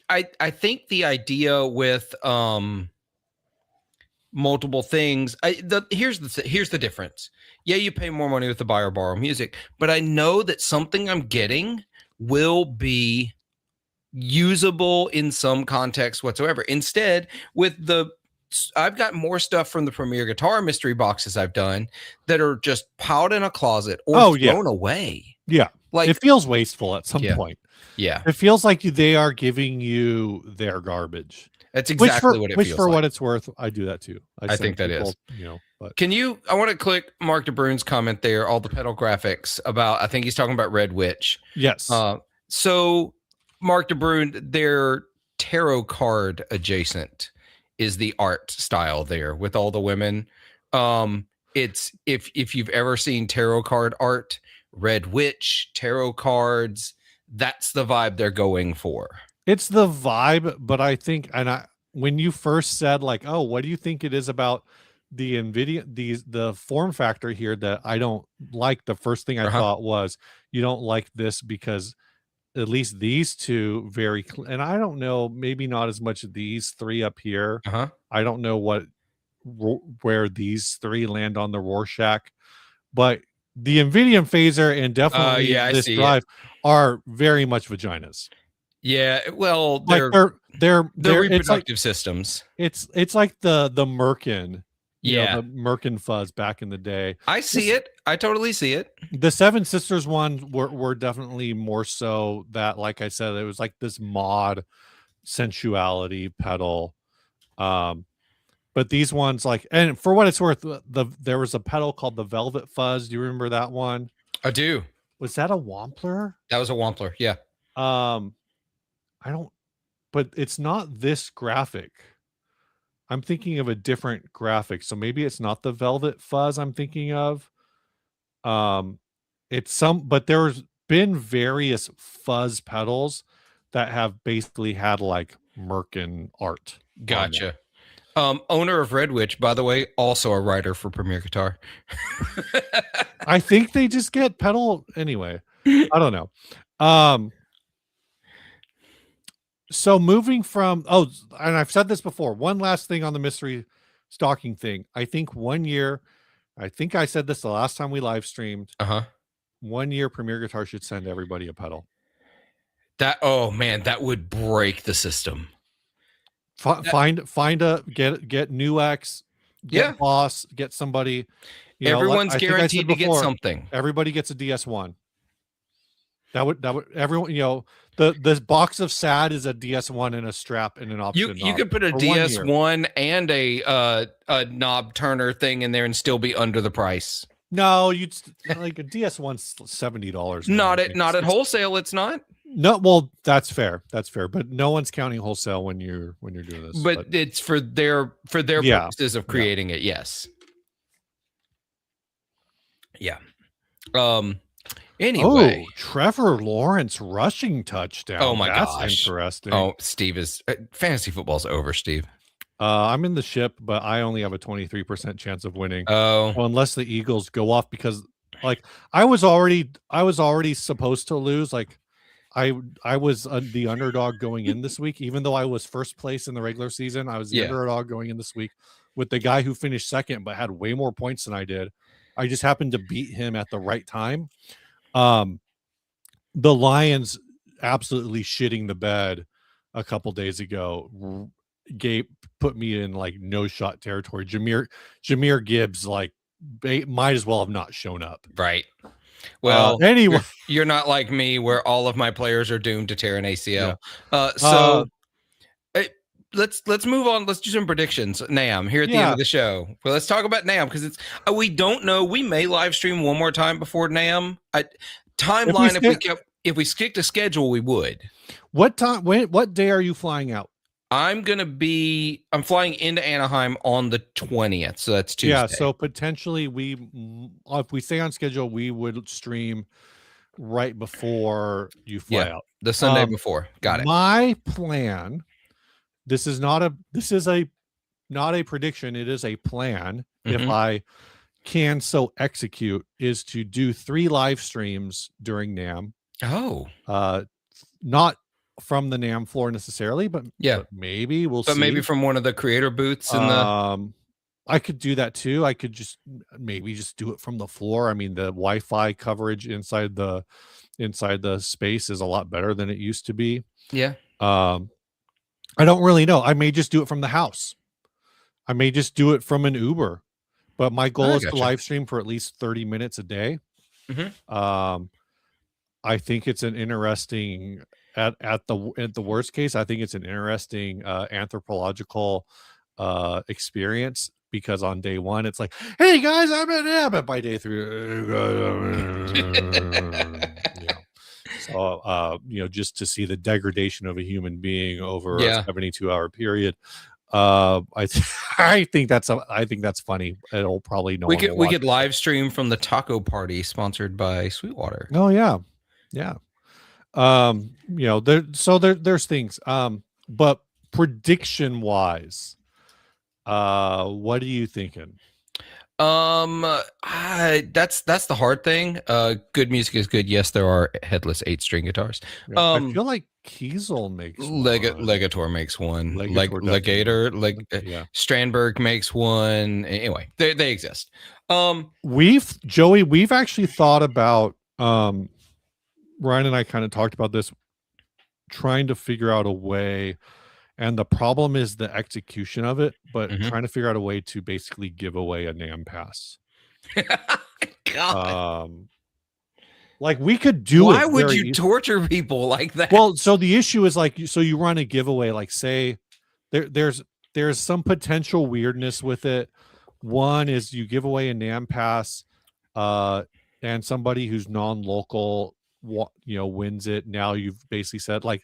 I think the idea with multiple things, here's the difference. Yeah, you pay more money with the Buy or Borrow Music, but I know that something I'm getting will be usable in some context whatsoever. Instead, I've got more stuff from the Premier Guitar mystery boxes I've done that are just piled in a closet or thrown away. Yeah. Like, it feels wasteful at some point. Yeah. It feels like they are giving you their garbage. That's exactly what it feels like. For what it's worth, I do that too. I think that is. But I want to click Mark DeBruyn's comment there, all the pedal graphics about, I think he's talking about Red Witch. Yes. So Mark DeBruyn, their tarot card adjacent is the art style there with all the women. It's if you've ever seen tarot card art, Red Witch, tarot cards, that's the vibe they're going for. It's the vibe, but I think, when you first said like, oh, what do you think it is about the NVIDIA, the form factor here that I don't like, the first thing I thought was, you don't like this because at least these two and I don't know, maybe not as much these 3 up here. I don't know where these 3 land on the Rorschach, but the NVIDIA phaser and definitely this drive are very much vaginas. Yeah, well, they're reproductive systems. It's like the Merkin, the Merkin fuzz back in the day. I see it. I totally see it. The Seven Sisters ones were definitely more so that, like I said, it was like this mod sensuality pedal. But these ones, like, and for what it's worth, there was a pedal called the Velvet Fuzz. Do you remember that one? I do. Was that a Wampler? That was a Wampler, yeah. But it's not this graphic. I'm thinking of a different graphic, so maybe it's not the Velvet Fuzz I'm thinking of. But there's been various fuzz pedals that have basically had like Merkin art. Gotcha. Owner of Red Witch, by the way, also a writer for Premier Guitar. I think they just get pedal anyway. I don't know. So moving from, and I've said this before, one last thing on the mystery stocking thing. I think 1 year, I think I said this the last time we live streamed. 1 year Premier Guitar should send everybody a pedal. That would break the system. Get Nuix, get Boss, get somebody. Everyone's guaranteed to get something. Everybody gets a DS1. That would everyone, this box of sad is a DS1 and a strap and an option. You could put a DS1 and a knob turner thing in there and still be under the price. No, you'd like a DS1's $70. Not at wholesale. It's not. No, well, that's fair. That's fair, but no one's counting wholesale when you're doing this. But it's for their purposes of creating it. Yes. Yeah. Anyway, Trevor Lawrence rushing touchdown. Oh my gosh, that's interesting. Oh, Steve is fantasy football's over, Steve. I'm in the ship, but I only have a 23% chance of winning. Oh, well, unless the Eagles go off, because like I was already supposed to lose. Like I was the underdog going in this week, even though I was first place in the regular season. I was the underdog going in this week with the guy who finished second but had way more points than I did. I just happened to beat him at the right time. The Lions absolutely shitting the bed a couple days ago. put me in like no shot territory. Jameer Gibbs like might as well have not shown up. Right. Well, anyway, you're not like me where all of my players are doomed to tear an ACL. Yeah. Let's move on. Let's do some predictions. NAMM here at the end of the show. Well, let's talk about NAMM because it's we don't know. We may live stream one more time before NAMM. Timeline. If we stick to schedule, we would. What time? What day are you flying out? I'm flying into Anaheim on the 20th, so that's Tuesday. Yeah, so potentially if we stay on schedule, we would stream right before you fly out. The Sunday before. Got it. My plan. This is not a prediction. It is a plan. Mm-hmm. If I can so execute, is to do 3 live streams during NAMM. Oh, not from the NAMM floor necessarily, but maybe we'll see. But maybe from one of the creator booths in the. I could do that too. I could just do it from the floor. I mean, the Wi-Fi coverage inside the space is a lot better than it used to be. Yeah. I don't really know. I may just do it from the house. I may just do it from an Uber. But my goal is to live stream for at least 30 minutes a day. Mm-hmm. I think it's an interesting at the worst case, I think it's an interesting anthropological experience, because on day 1 it's like, hey guys, I'm at NAMM, but by day 3 so just to see the degradation of a human being over a 72-hour period. I think that's funny. It'll probably we could live stream from the taco party sponsored by Sweetwater. Oh yeah. There's things. But prediction wise, what are you thinking? That's the hard thing. Good music is good. Yes, there are headless 8-string guitars. I feel like Kiesel makes Legator makes one. Legator, Strandberg makes one. Anyway, they exist. We've actually thought about Ryan and I kind of talked about this, trying to figure out a way, and the problem is the execution of it, but trying to figure out a way to basically give away a NAMM pass. God. Like we could do Why would you torture people like that? Well, so the issue is like, so you run a giveaway, like say there's some potential weirdness with it. One is you give away a NAMM pass, and somebody who's non-local wins it. Now you've basically said like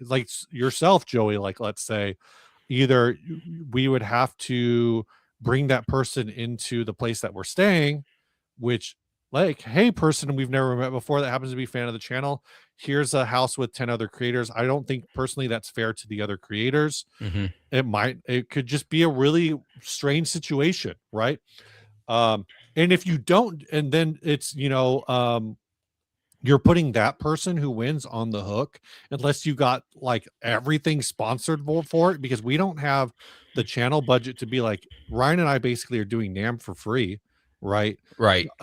yourself, Joey, like let's say either we would have to bring that person into the place that we're staying, which like, hey person we've never met before that happens to be a fan of the channel, here's a house with 10 other creators. I don't think personally that's fair to the other creators. It could just be a really strange situation, right? And if you don't, and then it's you're putting that person who wins on the hook unless you got like everything sponsored for it, because we don't have the channel budget to be like, Ryan and I basically are doing NAMM for free, right?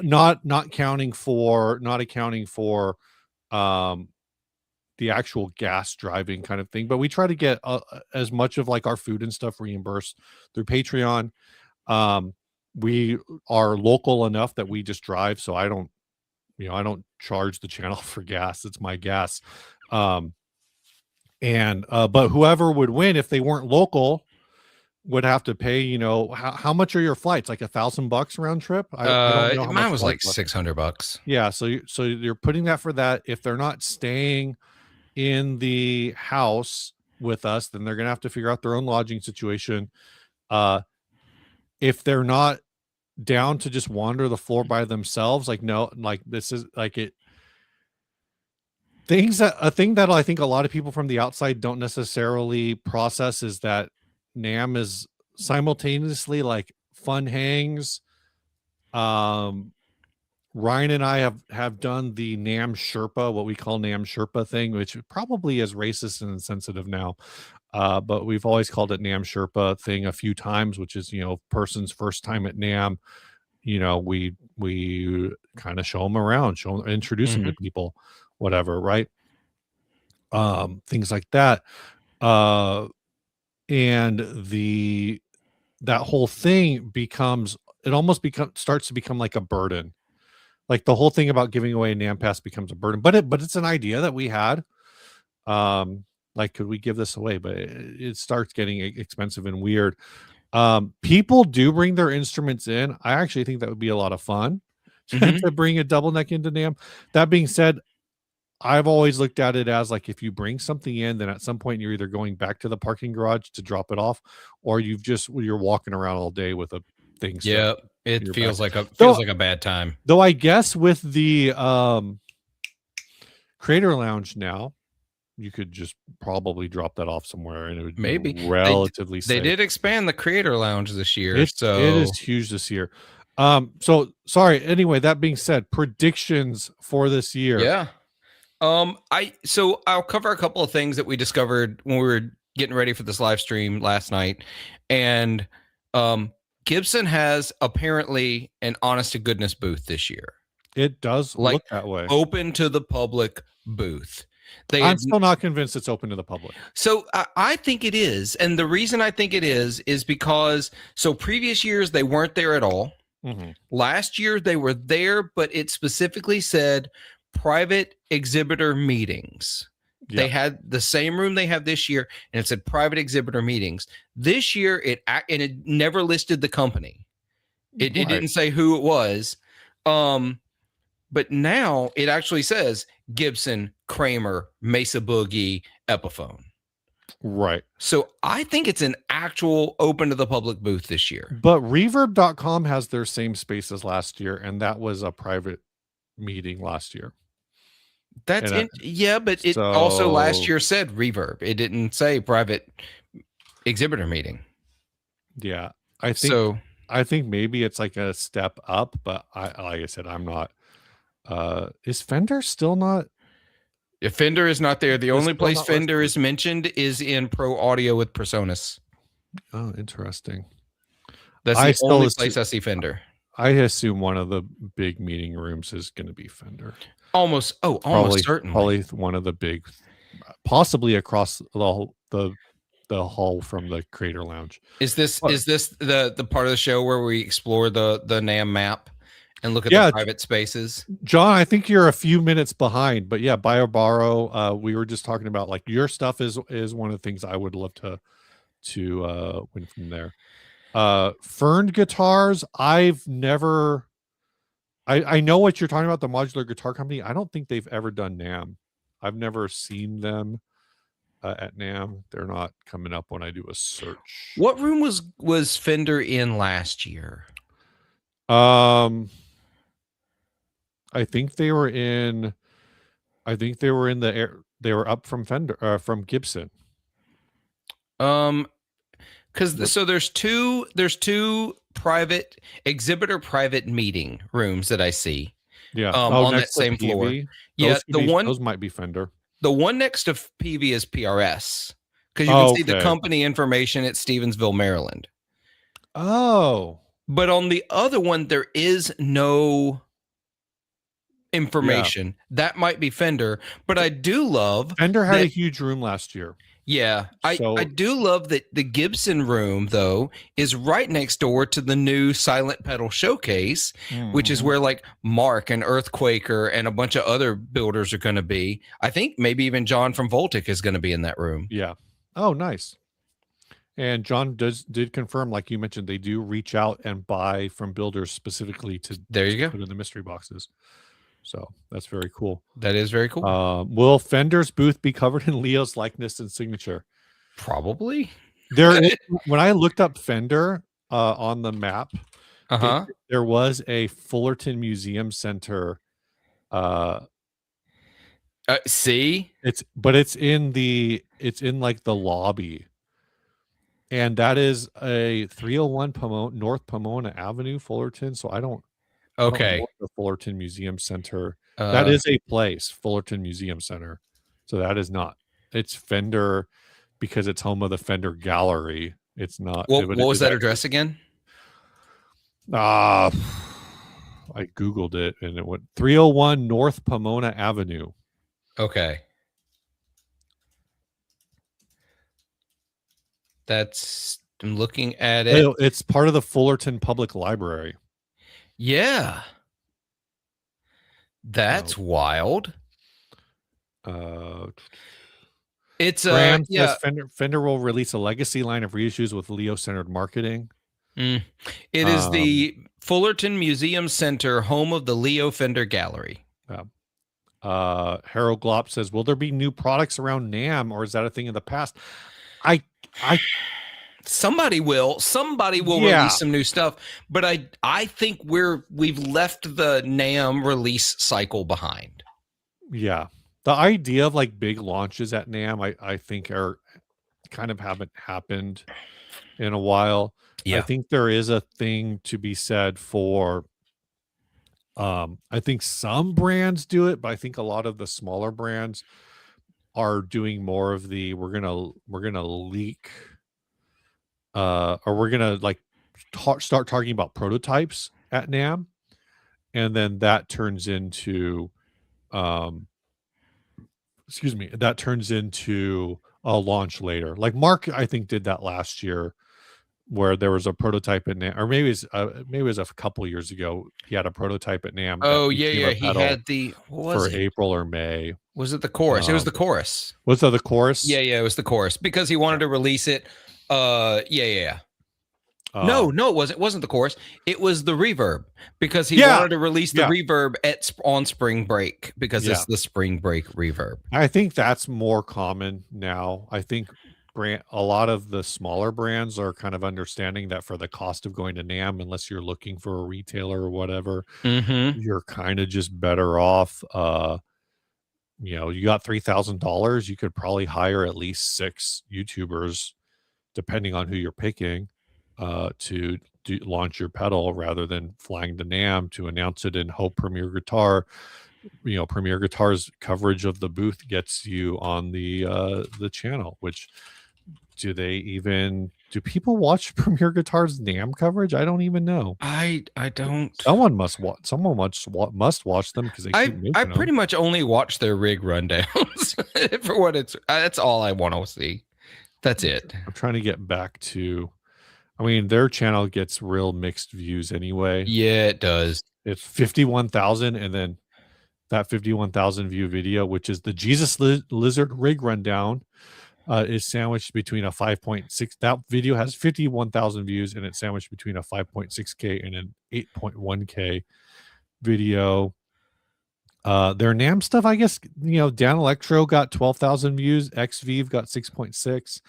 Not accounting for the actual gas driving kind of thing, but we try to get as much of like our food and stuff reimbursed through Patreon. We are local enough that we just drive, so I don't charge the channel for gas. It's my gas. But whoever would win if they weren't local would have to pay, how much are your flights? Like $1,000 round trip? I don't know how mine was like $600. Yeah. So you're putting that for that. If they're not staying in the house with us, then they're going to have to figure out their own lodging situation. If they're not down to just wander the floor by themselves, like no, like this is like it. A thing that I think a lot of people from the outside don't necessarily process is that NAMM is simultaneously like fun hangs. Ryan and I have done the NAMM Sherpa, what we call NAMM Sherpa thing, which probably is racist and insensitive now. But we've always called it NAMM Sherpa thing a few times, which is, person's first time at NAMM. We kind of show them around, introduce them to people, whatever, right? Things like that. and that whole thing starts to become like a burden. Like the whole thing about giving away a NAMM pass becomes a burden, but it's an idea that we had. Like, could we give this away? But it starts getting expensive and weird. People do bring their instruments in. I actually think that would be a lot of fun to bring a double neck into NAMM. That being said, I've always looked at it as like, if you bring something in, then at some point you're either going back to the parking garage to drop it off, or you're walking around all day with a thing. Yeah, it feels back. like a bad time. Though I guess with the Creator Lounge now, you could just probably drop that off somewhere and it would maybe be relatively safe. They did expand the Creator Lounge this year. It is huge this year. So sorry. Anyway, that being said, predictions for this year. Yeah. I'll cover a couple of things that we discovered when we were getting ready for this live stream last night. And Gibson has apparently an honest to goodness booth this year. It does look that way. Open to the public booth. I'm still not convinced it's open to the public. So I think it is. And the reason I think it is because previous years they weren't there at all. Mm-hmm. Last year they were there, but it specifically said private exhibitor meetings. Yeah. They had the same room they have this year, and it said private exhibitor meetings. This year, it never listed the company. It didn't say who it was. But now it actually says Gibson, Kramer, Mesa Boogie, Epiphone. Right. So I think it's an actual open to the public booth this year. But Reverb.com has their same space as last year, and that was a private meeting last year. But it also last year said Reverb. It didn't say private exhibitor meeting. Yeah, I think maybe it's like a step up, but like I said, I'm not. Is Fender still not? If Fender is not there, the only place Fender is mentioned is in Pro Audio with Presonus. Oh, interesting. That's the only place I see Fender. I assume one of the big meeting rooms is going to be Fender. Almost certainly. Probably one of the big, possibly across the hall from the Creator Lounge. Is this the part of the show where we explore the NAMM map and look at the private spaces? John, I think you're a few minutes behind, but yeah, buy or borrow. We were just talking about like your stuff is one of the things I would love to win from there. Fern guitars, I've never. I know what you're talking about, the Modular Guitar Company. I don't think they've ever done NAMM. I've never seen them at NAMM. They're not coming up when I do a search. What room was Fender in last year? I think they were in the air. They were up from Fender, from Gibson. Because there's two private meeting rooms that I see. Yeah. On that same floor. Yeah, those might be Fender. The one next to PV is PRS because you can see the company information at Stevensville, Maryland. Oh. But on the other one, there is no information. Yeah. That might be Fender, but I do love Fender had a huge room last year. Yeah, I do love that the Gibson room, though, is right next door to the new Silent Pedal Showcase, which is where like Mark and Earthquaker and a bunch of other builders are going to be. I think maybe even John from Voltic is going to be in that room. Yeah. Oh, nice. And John did confirm, like you mentioned, they do reach out and buy from builders specifically to put in the mystery boxes. So that's very cool. That is very cool. Will Fender's booth be covered in Leo's likeness and signature? Probably. When I looked up Fender on the map, there was a Fullerton Museum Center. See, it's in like the lobby, and that is a 301 North Pomona Avenue, Fullerton. So I don't. Okay. The Fullerton Museum Center. That is a place, Fullerton Museum Center. So that is not. It's Fender because it's home of the Fender Gallery. It's not. What was that address again? I Googled it and it went 301 North Pomona Avenue. Okay. I'm looking at it. It's part of the Fullerton Public Library. Yeah. That's wild. It's Graham yeah. says Fender will release a legacy line of reissues with Leo-centered marketing. It is the Fullerton Museum Center, home of the Leo Fender Gallery. Harold Glop says, will there be new products around NAMM, or is that a thing in the past? Somebody will release some new stuff, but I think we've left the NAMM release cycle behind. Yeah. The idea of like big launches at NAMM, I think are kind of haven't happened in a while. Yeah. I think there is a thing to be said for I think some brands do it, but I think a lot of the smaller brands are doing more of the we're gonna leak or we're gonna like start talking about prototypes at NAMM, and then that turns into that turns into a launch later. Like Mark, I think, did that last year, where there was a prototype at NAMM, or maybe it was a couple years ago. He had a prototype at NAMM. Oh yeah. He had the April or May. Was it the chorus? It was the chorus. Was it the chorus? Yeah, it was the chorus because he wanted to release it. Yeah. No, it wasn't. It wasn't the chorus. It was the reverb because he wanted to release the reverb on spring break because it's the spring break reverb. I think that's more common now. I think a lot of the smaller brands are kind of understanding that for the cost of going to NAMM, unless you're looking for a retailer or whatever, you're kind of just better off. You got $3,000, you could probably hire at least 6 YouTubers, depending on who you're picking, to launch your pedal, rather than flying to NAMM to announce it and hope Premier Guitar, Premier Guitar's coverage of the booth gets you on the channel. Which, do people watch Premier Guitar's NAMM coverage? I don't even know. I don't. Someone must watch. Someone must watch them because I pretty much only watch their rig rundowns for what it's. That's all I want to see. That's it. I'm trying to get back to. I mean, their channel gets real mixed views anyway. Yeah, it does. It's 51,000, and then that 51,000 view video, which is the Jesus Lizard rig rundown, is sandwiched between a 5.6. That video has 51,000 views, and it's sandwiched between a 5.6K and an 8.1K video. Their NAMM stuff, I guess, Dan Electro got 12,000 views. XVive got 6.6.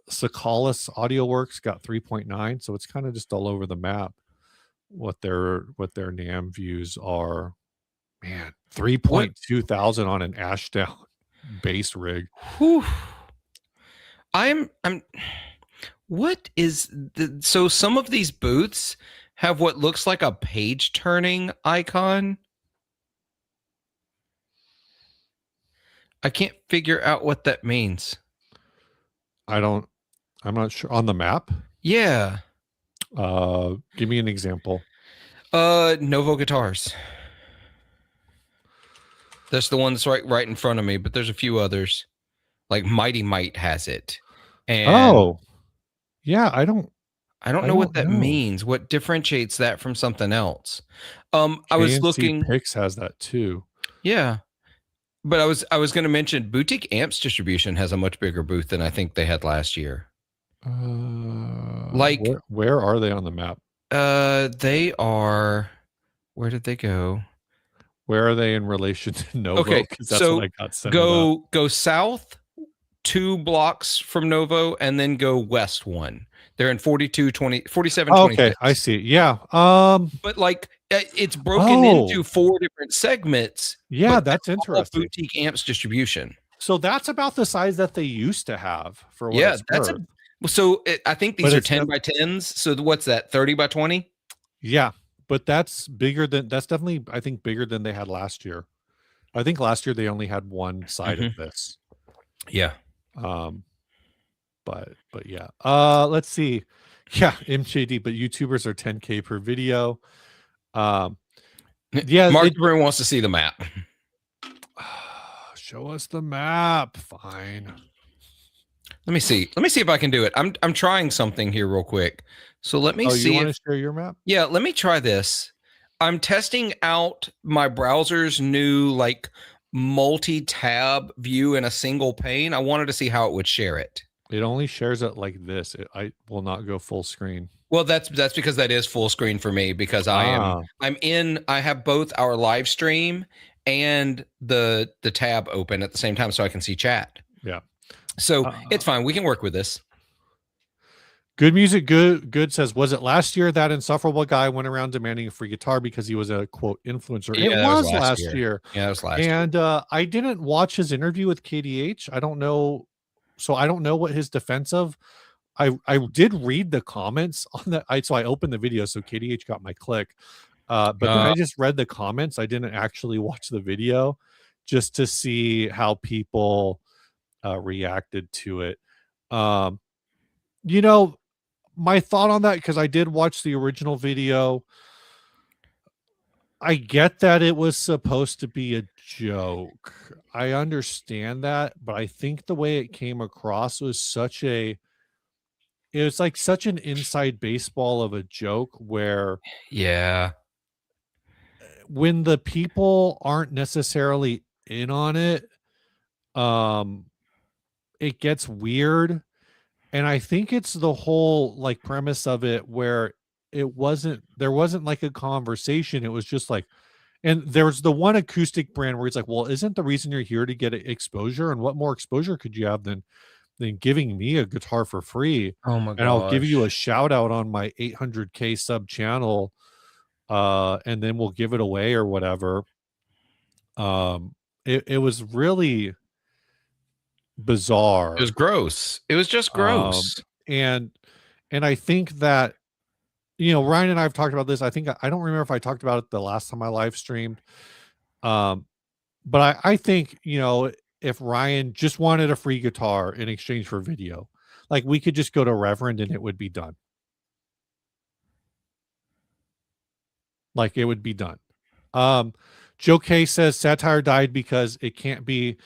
Sakalis AudioWorks got 3.9. So it's kind of just all over the map what their NAMM views are. Man, 3.2 thousand on an Ashdown bass rig. Whew. What is so some of these booths have what looks like a page turning icon. I can't figure out what that means. I'm not sure. On the map? Yeah. Give me an example. Novo Guitars. That's the one that's right in front of me, but there's a few others. Like Mighty Might has it. And yeah, I don't know what that means. What differentiates that from something else? I was looking. Pix has that too. Yeah. But I was going to mention Boutique Amps Distribution has a much bigger booth than I think they had last year. Where are they on the map? They are. Where did they go? Where are they in relation to Novo? Okay, That's what I got sent go south 2 blocks from Novo, and then go west 1. They're in 47. Okay, I see. Yeah. But like it's broken into 4 different segments. Yeah, that's interesting. Boutique Amps Distribution. So that's about the size that they used to have for what it's worth. So I think these are 10 by 10s. So what's that? 30 by 20? Yeah, but that's definitely, I think, bigger than they had last year. I think last year they only had one side of this. Yeah. But yeah. Let's see. Yeah, MJD, but YouTubers are 10K per video. Yeah, Mark Broom wants to see the map. Show us the map. Fine. Let me see. Let me see if I can do it. I'm trying something here real quick. So let me Oh, you see want if to share your map? yeah, let me try this. I'm testing out my browser's new like multi-tab view in a single pane. I wanted to see how it would share it. It only shares it like this. I will not go full screen. Well, that's because that is full screen for me because Ah, I have both our live stream and the tab open at the same time so I can see chat. yeah. So it's fine. We can work with this. Good music. Good says, was it last year that insufferable guy went around demanding a free guitar because he was a quote influencer? Yeah, It that was was last last year. year. Yeah, that was last year. And I didn't watch his interview with KDH. I don't know. So I don't know what his defense of. I did read the comments on that. So I opened the video. So KDH got my click. But then I just read the comments. I didn't actually watch the video just to see how people reacted to it. You know, my thought on that, because I did watch the original video. I get that it was supposed to be a joke. I understand that, but I think the way it came across was it was like such an inside baseball of a joke where Yeah. when the people aren't necessarily in on it, it gets weird. And I think it's the whole like premise of it where there wasn't like a conversation. It was just like, and there's the one acoustic brand where it's like, well, isn't the reason you're here to get exposure? And what more exposure could you have than giving me a guitar for free? Oh my And I'll give you a gosh. shout out on my 800K sub channel, and then we'll give it away or whatever. It was really bizarre. It was gross. It was just gross. And I think that, you know, Ryan and I have talked about this. I think I don't remember if I talked about it the last time I live streamed. But I think, you know, if Ryan just wanted a free guitar in exchange for video, like we could just go to Reverend and it would be done. Like it would be done. Joe K says satire died because it can't be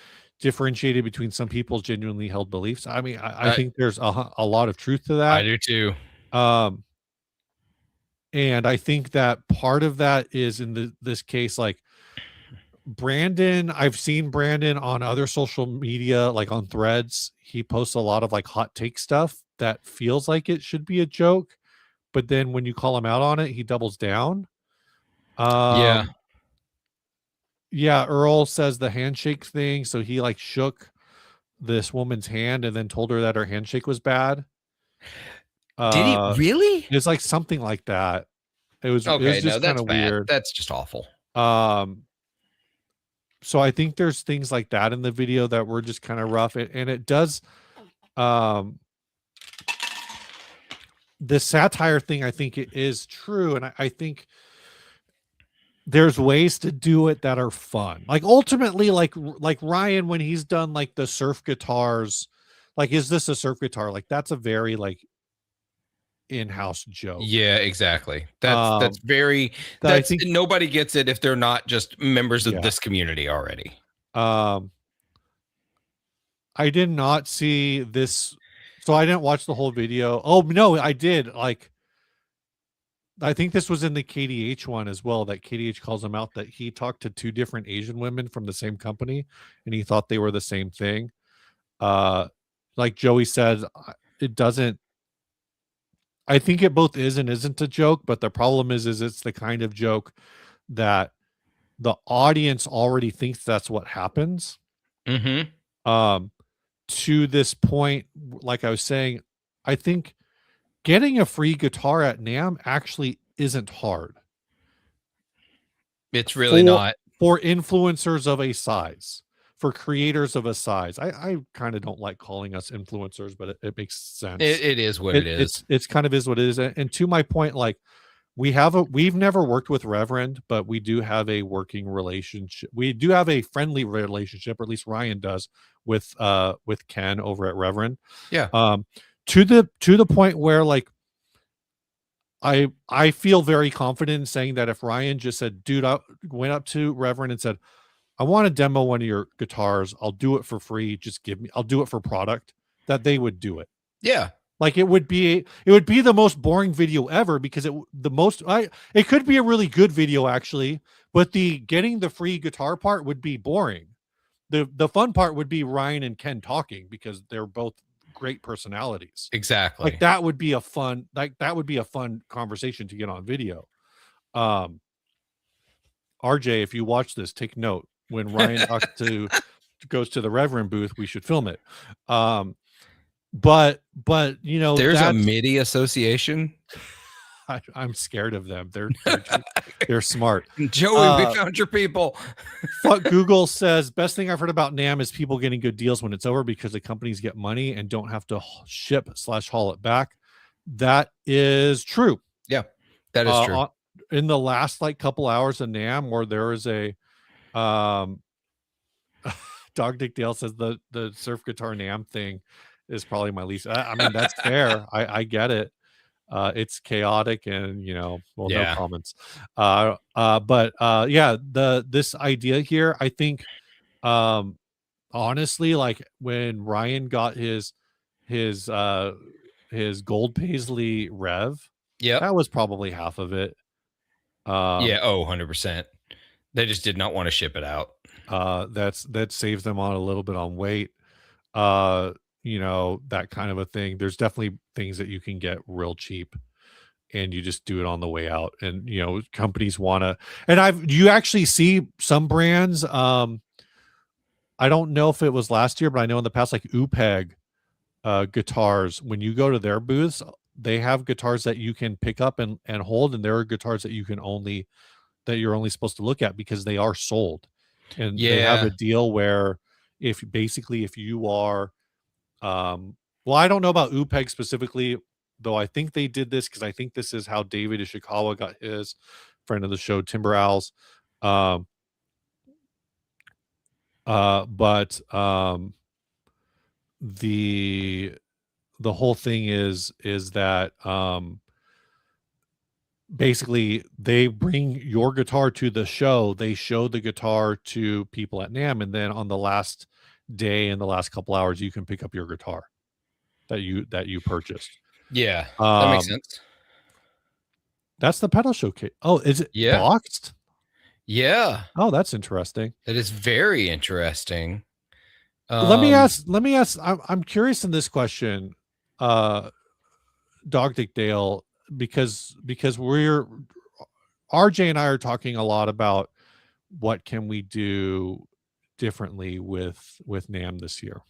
differentiated between some people's genuinely held beliefs. I mean, I think there's a lot of truth to that. I do too. And I think that part of that is in this case, like Brandon, I've seen Brandon on other social media, like on Threads. He posts a lot of like hot take stuff that feels like it should be a joke, but then when you call him out on it, he doubles down. Yeah. Yeah, Earl says the handshake thing. So he like shook this woman's hand and then told her that her handshake was bad. Did he really? It's like something like that. It was just kind of weird. That's just awful. So I think there's things like that in the video that were just kind of rough. And it does the satire thing, I think it is true. And I think there's ways to do it that are fun. Like ultimately, like Ryan, when he's done like the surf guitars, like, is this a surf guitar? Like that's a very like in-house joke. Yeah, exactly. That's very I think nobody gets it if they're not just members of this community already. I did not see this, so I didn't watch the whole video. Oh no, I did. Like I think this was in the KDH one as well, that KDH calls him out that he talked to 2 different Asian women from the same company and he thought they were the same thing. Like Joey said, it doesn't, I think it both is and isn't a joke, but the problem is it's the kind of joke that the audience already thinks that's what happens. To this point, like I was saying, I think getting a free guitar at NAMM actually isn't hard. It's really not. For influencers of a size. For creators of a size. I kind of don't like calling us influencers, but it makes sense. It is what it is. It's kind of is what it is. And to my point, like we've never worked with Reverend, but we do have a working relationship. We do have a friendly relationship, or at least Ryan does, with Ken over at Reverend. Yeah. To the point where like I feel very confident in saying that if Ryan just said, dude, I went up to Reverend and said, I want to demo one of your guitars. I'll do it for free. Just give me, I'll do it for product. that they would do it. Yeah. Like it would be the most boring video ever because it could be a really good video actually, but the getting the free guitar part would be boring. The fun part would be Ryan and Ken talking because they're both great personalities. Exactly. Like that would be a fun conversation to get on video. RJ, if you watch this, take note. When Ryan goes to the Reverend booth, we should film it. But you know, there's a MIDI association. I'm scared of them. They're smart. Joey, we found your people. Fuck Google says best thing I've heard about NAMM is people getting good deals when it's over because the companies get money and don't have to ship / haul it back. That is true. Yeah, that is true. In the last like couple hours of NAMM, where there is a Dog Dick Dale says the surf guitar NAMM thing is probably my least. I mean, that's fair. I get it. It's chaotic and no comments. But yeah, this idea here, I think, honestly, like when Ryan got his gold Paisley Rev, that was probably half of it. Yeah, 100%. They just did not want to ship it out. That saves them on a little bit on weight. That kind of a thing. There's definitely things that you can get real cheap and you just do it on the way out. And companies want to, and you actually see some brands. I don't know if it was last year, but I know in the past, like UPEG guitars, when you go to their booths, they have guitars that you can pick up and hold, and there are guitars that you're only supposed to look at because they are sold. And they have a deal where if you are well, I don't know about UPEG specifically, though I think they did this because I think this is how David Ishikawa got his, friend of the show, Timber Owls. But the whole thing is that basically they bring your guitar to the show, they show the guitar to people at NAMM, and then on the last day, in the last couple hours, you can pick up your guitar that you purchased. Yeah, that makes sense. That's the pedal showcase. Oh, is it boxed? Yeah. Oh, that's interesting. It is very interesting. Let me ask. I'm curious in this question, Dog Dick Dale, because RJ and I are talking a lot about what can we do differently with NAMM this year.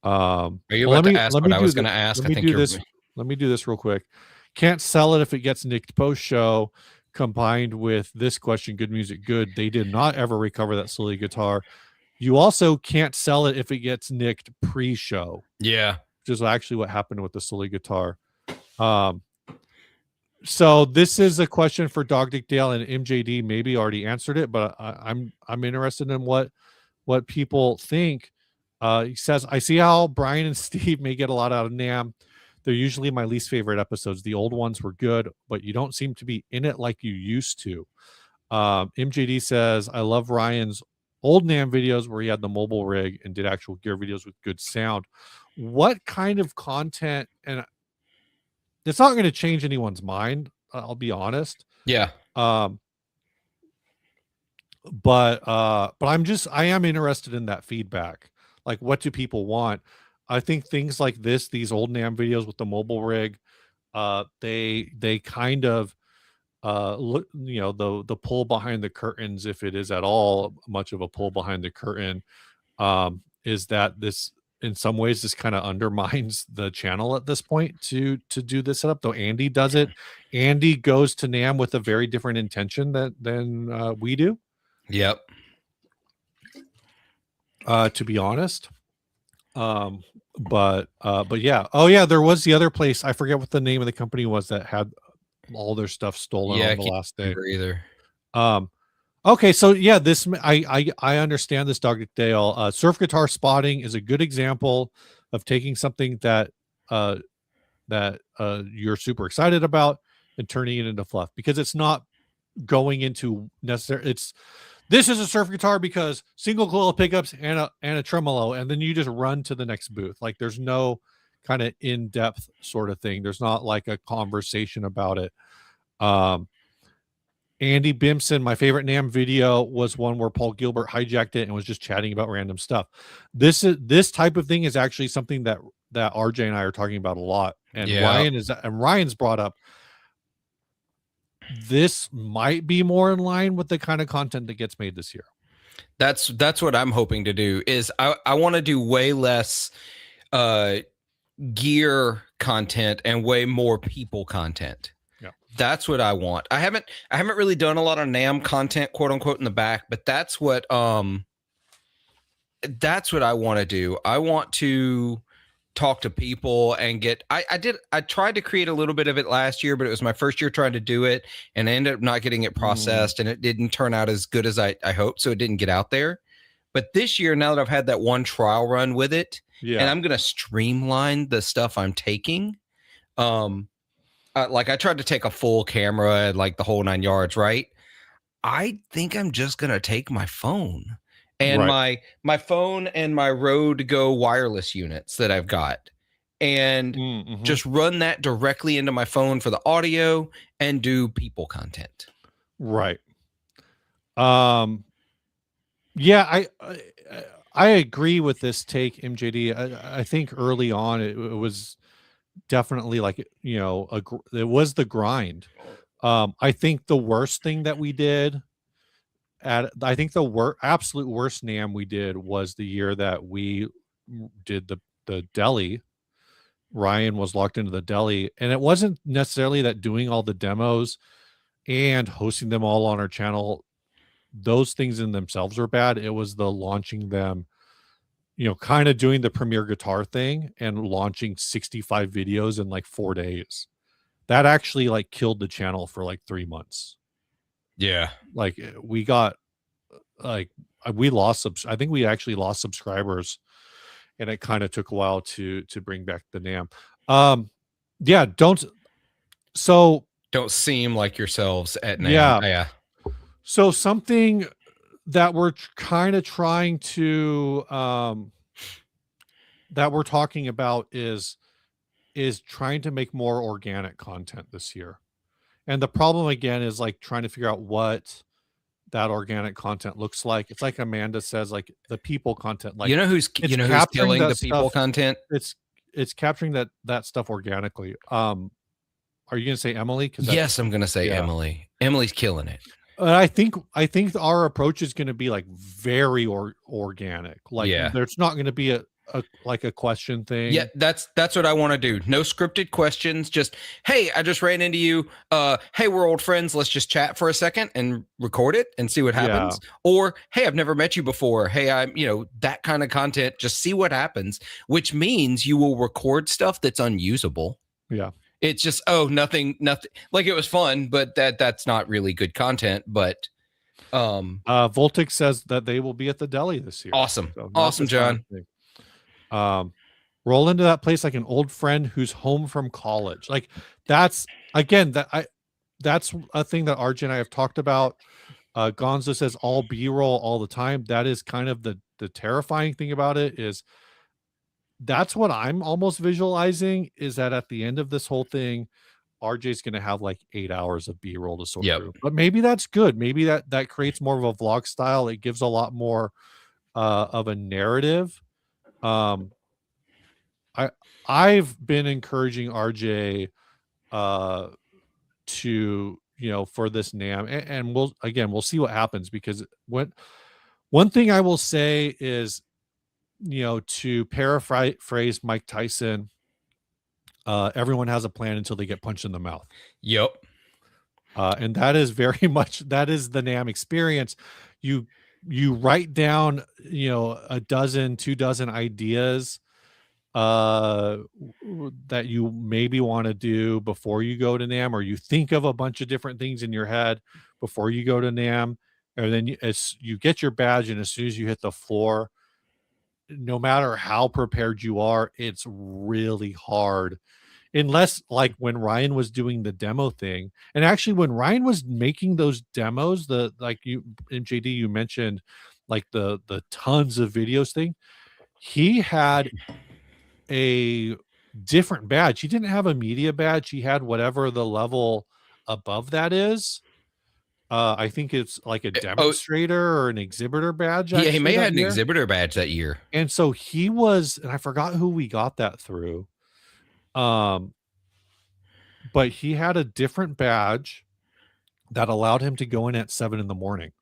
Are you about to ask what I was going to ask? Let me do this real quick. Can't sell it if it gets nicked post show. Combined with this question, good music, good. They did not ever recover that silly guitar. You also can't sell it if it gets nicked pre-show. Yeah, which is actually what happened with the silly guitar. So this is a question for Dog Dick Dale, and MJD maybe already answered it, but I'm interested in what people think. He says, I see how Brian and Steve may get a lot out of NAMM. They're usually my least favorite episodes. The old ones were good, but you don't seem to be in it like you used to. MJD says, I love Ryan's old NAMM videos where he had the mobile rig and did actual gear videos with good sound. What kind of content, and it's not going to change anyone's mind, I'll be honest. Yeah. But I am interested in that feedback. Like, what do people want? I think things like this, these old NAMM videos with the mobile rig, they kind of look, the pull behind the curtains, if it is at all much of a pull behind the curtain, is that this, in some ways, this kind of undermines the channel at this point to do this setup. Though Andy does it, Andy goes to NAMM with a very different intention than we do. Yep. To be honest, but yeah. Oh yeah, there was the other place. I forget what the name of the company was that had all their stuff stolen on the last day. Either. Okay, so yeah, this I understand this, Dr. Dale. Surf guitar spotting is a good example of taking something that you're super excited about and turning it into fluff, because it's not going into necessary. It's this is a surf guitar because single coil pickups and a tremolo, and then you just run to the next booth. Like there's no kind of in-depth sort of thing. There's not like a conversation about it. Andy Bimson, my favorite NAMM video was one where Paul Gilbert hijacked it and was just chatting about random stuff. This type of thing is actually something that RJ and I are talking about a lot. And Ryan's brought up, this might be more in line with the kind of content that gets made this year. That's what I'm hoping to do. Is I want to do way less gear content and way more people content. Yeah, that's what I want. I haven't really done a lot of NAMM content, quote unquote, in the back, but that's what I want to do. I want to talk to people and get I tried to create a little bit of it last year, but it was my first year trying to do it, and I ended up not getting it processed, and it didn't turn out as good as I hoped, so it didn't get out there. But this year, now that I've had that one trial run with it, and I'm gonna streamline the stuff I'm taking. Like I tried to take a full camera and like the whole 9 yards, right? I think I'm just gonna take my phone and my phone and my Rode Go wireless units that I've got, and just run that directly into my phone for the audio and do people content. Right. Yeah, I agree with this take, MJD. I think early on it was definitely like, you know, it was the grind. I think the worst thing that we did I think the absolute worst NAMM we did was the year that we did the deli. Ryan was locked into the deli, and it wasn't necessarily that doing all the demos and hosting them all on our channel, those things in themselves were bad. It was the launching them, you know, kind of doing the Premier Guitar thing and launching 65 videos in like 4 days. That actually like killed the channel for like 3 months. Yeah. Like we got like we lost I think we actually lost subscribers, and it kind of took a while to bring back the NAMM. Yeah, don't seem like yourselves at NAMM. Yeah. So something that we're kind of trying to that we're talking about is trying to make more organic content this year. And the problem again is like trying to figure out what that organic content looks like. It's like Amanda says, like the people content, like who's killing the people content? It's capturing that stuff organically. Are you gonna say Emily? Yes, I'm gonna say Emily. Emily's killing it. I think our approach is going to be like very organic. Like there's not going to be a question thing. Yeah, that's what I want to do. No scripted questions. Just, hey, I just ran into you. Hey, we're old friends. Let's just chat for a second and record it and see what happens. Yeah. Or, hey, I've never met you before. Hey, I'm, that kind of content. Just see what happens, which means you will record stuff that's unusable. Yeah. It's just, nothing. Like it was fun, but that's not really good content. But Voltic says that they will be at the deli this year. Awesome. So awesome, John. Roll into that place like an old friend who's home from college. Like that's again that's a thing that RJ and I have talked about. Gonzo says all B-roll all the time. That is kind of the terrifying thing about it is that's what I'm almost visualizing, is that at the end of this whole thing, RJ's going to have like 8 hours of B-roll to sort through. But maybe that's good. Maybe that creates more of a vlog style. It gives a lot more of a narrative. I've been encouraging RJ to, for this NAMM, and we'll see what happens, because one thing I will say is, to paraphrase Mike Tyson, everyone has a plan until they get punched in the mouth. Yep. And that is very much, that is the NAMM experience. You write down, a dozen, 2 dozen ideas that you maybe want to do before you go to NAMM, or you think of a bunch of different things in your head before you go to NAMM. And then as you get your badge, and as soon as you hit the floor, no matter how prepared you are, it's really hard unless like when Ryan was doing the demo thing. And actually when Ryan was making those demos, the like you in JD you mentioned like the tons of videos thing, he had a different badge. He didn't have a media badge. He had whatever the level above that is. I think it's like a Oh, demonstrator or an exhibitor badge yeah, he actually may have that had an year. exhibitor badge that year. And so he was, and I forgot who we got that through. Um, but he had a different badge that allowed him to go in at 7 in the morning.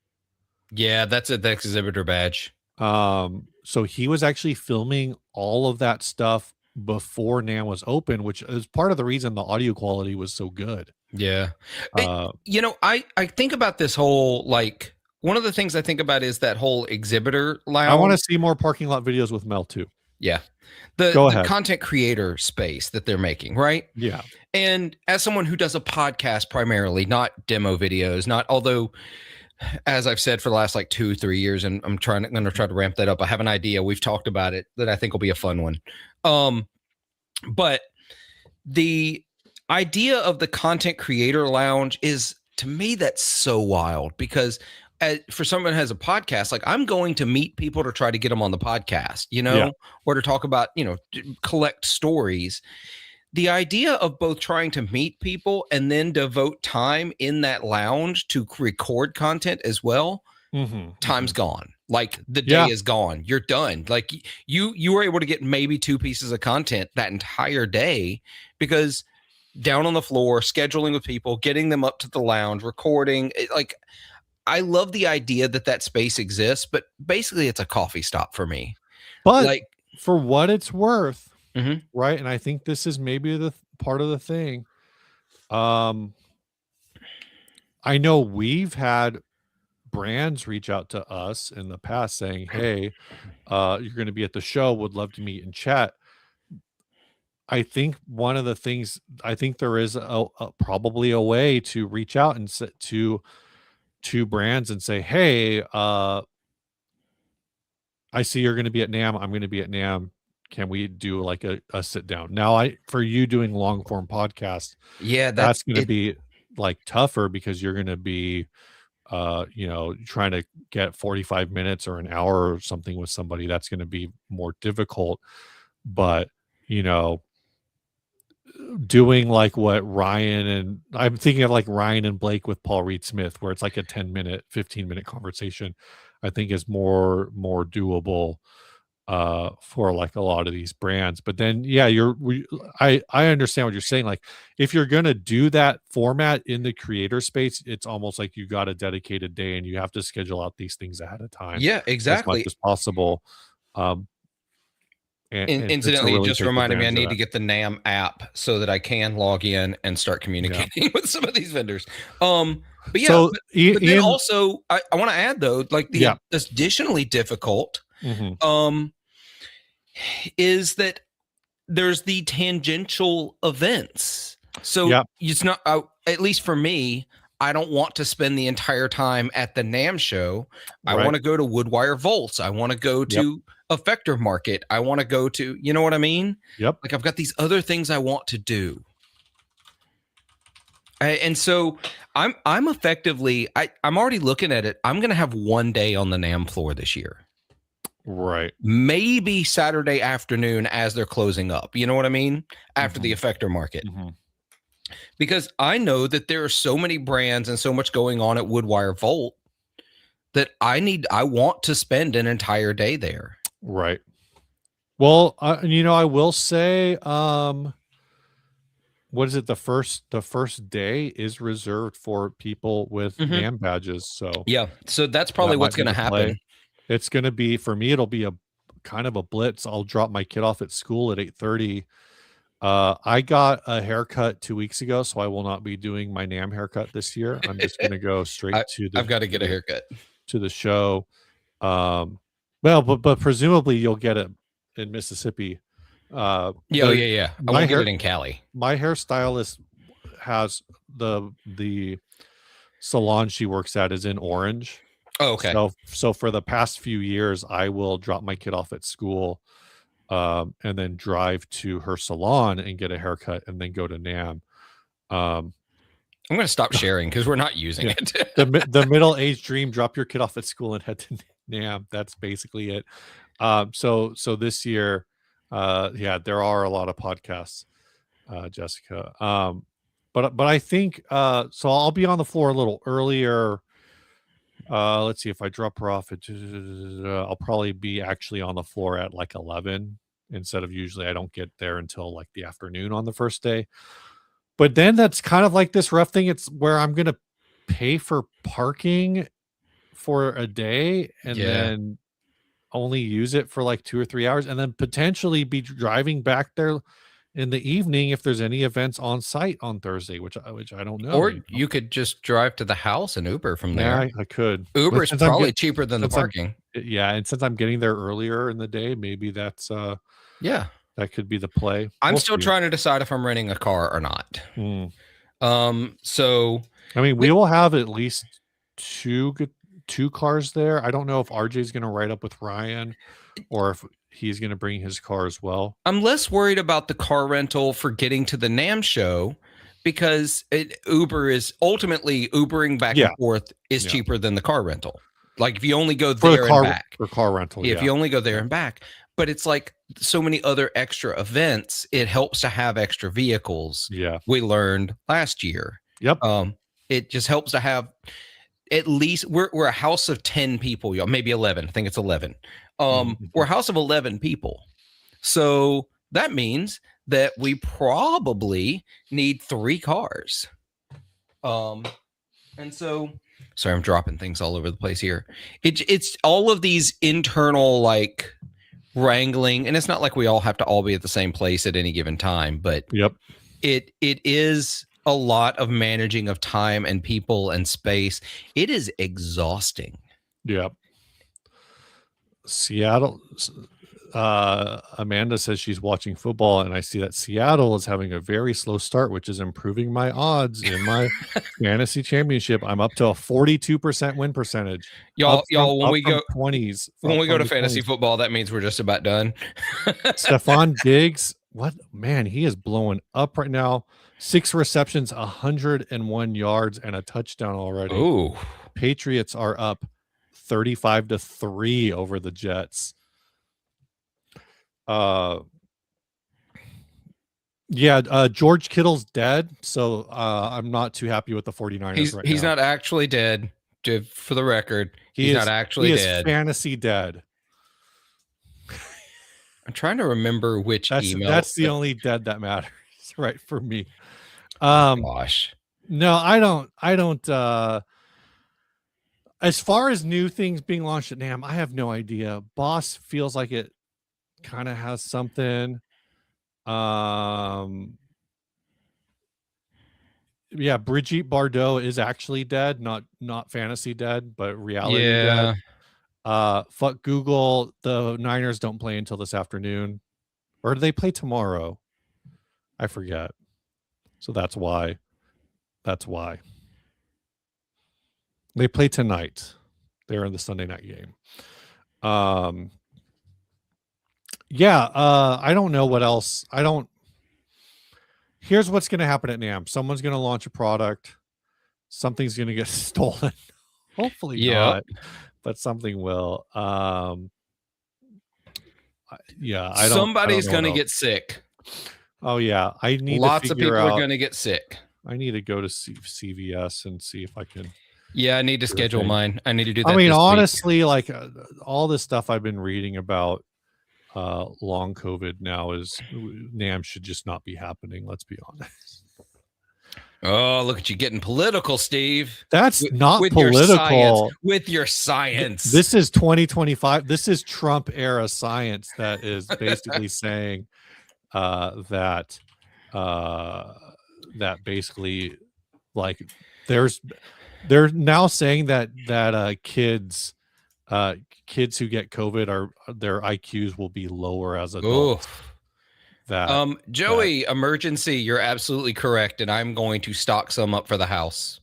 Yeah, that's the exhibitor badge. So he was actually filming all of that stuff before NAMM was open, which is part of the reason the audio quality was so good. Yeah. Uh, You know, I think about this whole, like, one of the things I think about is that whole exhibitor I want to lounge. see more parking lot videos with Mel too. Yeah. Go The ahead. content creator space that they're making, right? Yeah. And as someone who does a podcast primarily, not demo videos, not, although as I've said for the last like 2-3 years, and I'm going to try to ramp that up. I have an idea. We've talked about it that I think will be a fun one. But the idea of the content creator lounge is, to me, that's so wild, because for someone who has a podcast, like, I'm going to meet people to try to get them on the podcast, you know, Yeah. or to talk about, you know, collect stories. The idea of both trying to meet people and then devote time in that lounge to record content as well, time's gone. Like, the day is gone. You're done. Like, you were able to get maybe 2 pieces of content that entire day, because down on the floor, scheduling with people, getting them up to the lounge, recording. Like, I love the idea that that space exists, but basically it's a coffee stop for me. But Like, for what it's worth, Mhm. right? And I think this is maybe the part of the thing. I know we've had brands reach out to us in the past saying, "Hey, you're going to be at the show. Would love to meet and chat." I think one of the things, I think there is probably a way to reach out and to brands and say, "Hey, I see you're going to be at NAMM. I'm going to be at NAMM. Can we do like a sit down?" Now, for you doing long form podcasts, yeah, that's going to be like tougher because you're going to be, you know, trying to get 45 minutes or an hour or something with somebody. That's going to be more difficult. But, you know, doing like what Ryan, and I'm thinking of like Ryan and Blake with Paul Reed Smith, where it's like a 10-minute, 15-minute conversation, I think is more doable for like a lot of these brands. But then yeah, I understand what you're saying. Like, if you're gonna do that format in the creator space, it's almost like you got a dedicated day and you have to schedule out these things ahead of time. Yeah, As much exactly. as possible. And Incidentally, it really just take reminded me I advantage of need to that. get the NAMM app so that I can log in and start communicating with some of these vendors. But yeah, So but then Ian, also I want to add, though, like, the additionally difficult is that there's the tangential events. So it's not, at least for me, I don't want to spend the entire time at the NAMM show. I want to go to Woodwire Volts. I want to go to Effector Market. I want to go to, you know what I mean? Like, I've got these other things I want to do. And so I'm effectively, I'm already looking at it. I'm going to have one day on the NAMM floor this year. Right. Maybe Saturday afternoon as they're closing up. You know what I mean? After the Effector Market. Because I know that there are so many brands and so much going on at Woodwire Volt that I want to spend an entire day there. Right. Well, you know, I will say, what is it? The first day is reserved for people with NAMM badges. So yeah, so that's probably what's going to happen. It's going to be, for me, it'll be a kind of a blitz. I'll drop my kid off at school at 8:30. I got a haircut 2 weeks ago, so I will not be doing my NAMM haircut this year. I'm just going to go straight to I've got to get a haircut to the show. Well, but presumably you'll get it in Mississippi. Yeah. I won't get it in Cali. My hairstylist has the salon she works at is in Orange. Oh, okay. So for the past few years, I will drop my kid off at school and then drive to her salon and get a haircut and then go to NAMM. I'm going to stop sharing because we're not using Yeah. it. The middle-aged dream: drop your kid off at school and head to NAMM. That's basically it. So this year, there are a lot of podcasts, Jessica. But I think so. I'll be on the floor a little earlier. Let's see if I drop her off at. I'll probably be actually on the floor at like 11 instead of usually I don't get there until like the afternoon on the first day. But then that's kind of like this rough thing. It's where I'm gonna pay for parking for a day and then only use it for like 2 or 3 hours, and then potentially be driving back there in the evening if there's any events on site on Thursday, which I don't know. Or you could just drive to the house and Uber from there. Yeah, I could. Uber is probably cheaper than the parking. Yeah, and since I'm getting there earlier in the day, maybe that's that could be the play. I'm still trying to decide if I'm renting a car or not. So I mean, we will have at least two cars there. I don't know if RJ's going to ride up with Ryan or if he's going to bring his car as well. I'm less worried about the car rental for getting to the NAMM show because Uber is ultimately Ubering back and forth is cheaper than the car rental. Like if you only go there and back for car rental, if you only go there and back. But it's like so many other extra events. It helps to have extra vehicles. Yeah, we learned last year. Yep. It just helps to have at least we're a house of 10 people, y'all. Maybe 11. I think it's 11. We're a house of 11 people, so that means that we probably need 3 cars. And so, sorry, I'm dropping things all over the place here. It's all of these internal like wrangling, and it's not like we all have to all be at the same place at any given time, but it is a lot of managing of time and people and space. It is exhausting. Yep. Seattle, Amanda says she's watching football, and I see that Seattle is having a very slow start, which is improving my odds in my fantasy championship. I'm up to a 42% win percentage. Y'all, when we go 20s, when we go to fantasy football, that means we're just about done. Stephon Diggs, what man, he is blowing up right now. 6 receptions, 101 yards, and a touchdown already. Ooh. Patriots are up 35-3 over the Jets. George Kittle's dead, so I'm not too happy with the 49ers he's not actually dead, for the record. He's not actually dead. Fantasy dead. I'm trying to remember which email. That's the only dead that matters, right, for me. Gosh. No, I don't as far as new things being launched at NAMM, I have no idea. Boss feels like it kind of has something. Brigitte Bardot is actually dead, not fantasy dead, but reality dead. Fuck Google. The Niners don't play until this afternoon, or do they play tomorrow? I forget. So that's why they play tonight. They're in the Sunday night game. I don't know what else. Here's what's going to happen at NAMM. Someone's going to launch a product. Something's going to get stolen. Hopefully not, but something will. Somebody's going to get sick. Oh yeah, I need lots to of people out, are going to get sick. I need to go to CVS and see if I can. Yeah, I need to schedule mine. I need to do that. I mean, honestly, like all this stuff I've been reading about long COVID now is NAMM should just not be happening. Let's be honest. Oh, look at you getting political, Steve. That's not political. With your science. This is 2025. This is Trump era science that is basically saying that basically like they're now saying that kids who get COVID their IQs will be lower as adults. Joey, emergency, you're absolutely correct, and I'm going to stock some up for the house.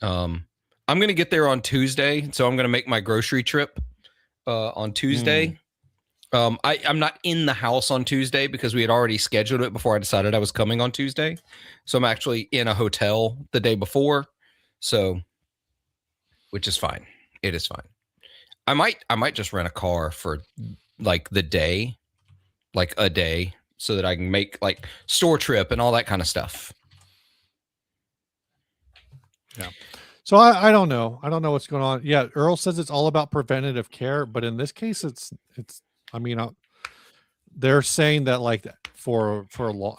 I'm going to get there on Tuesday, so I'm going to make my grocery trip on Tuesday. I'm not in the house on Tuesday because we had already scheduled it before I decided I was coming on Tuesday. So I'm actually in a hotel the day before. So, which is fine. It is fine. I might just rent a car for like the day, like a day, so that I can make like store trip and all that kind of stuff. Yeah. So I don't know. I don't know what's going on. Yeah, Earl says it's all about preventative care, but in this case, it's. I mean, they're saying that like for a long,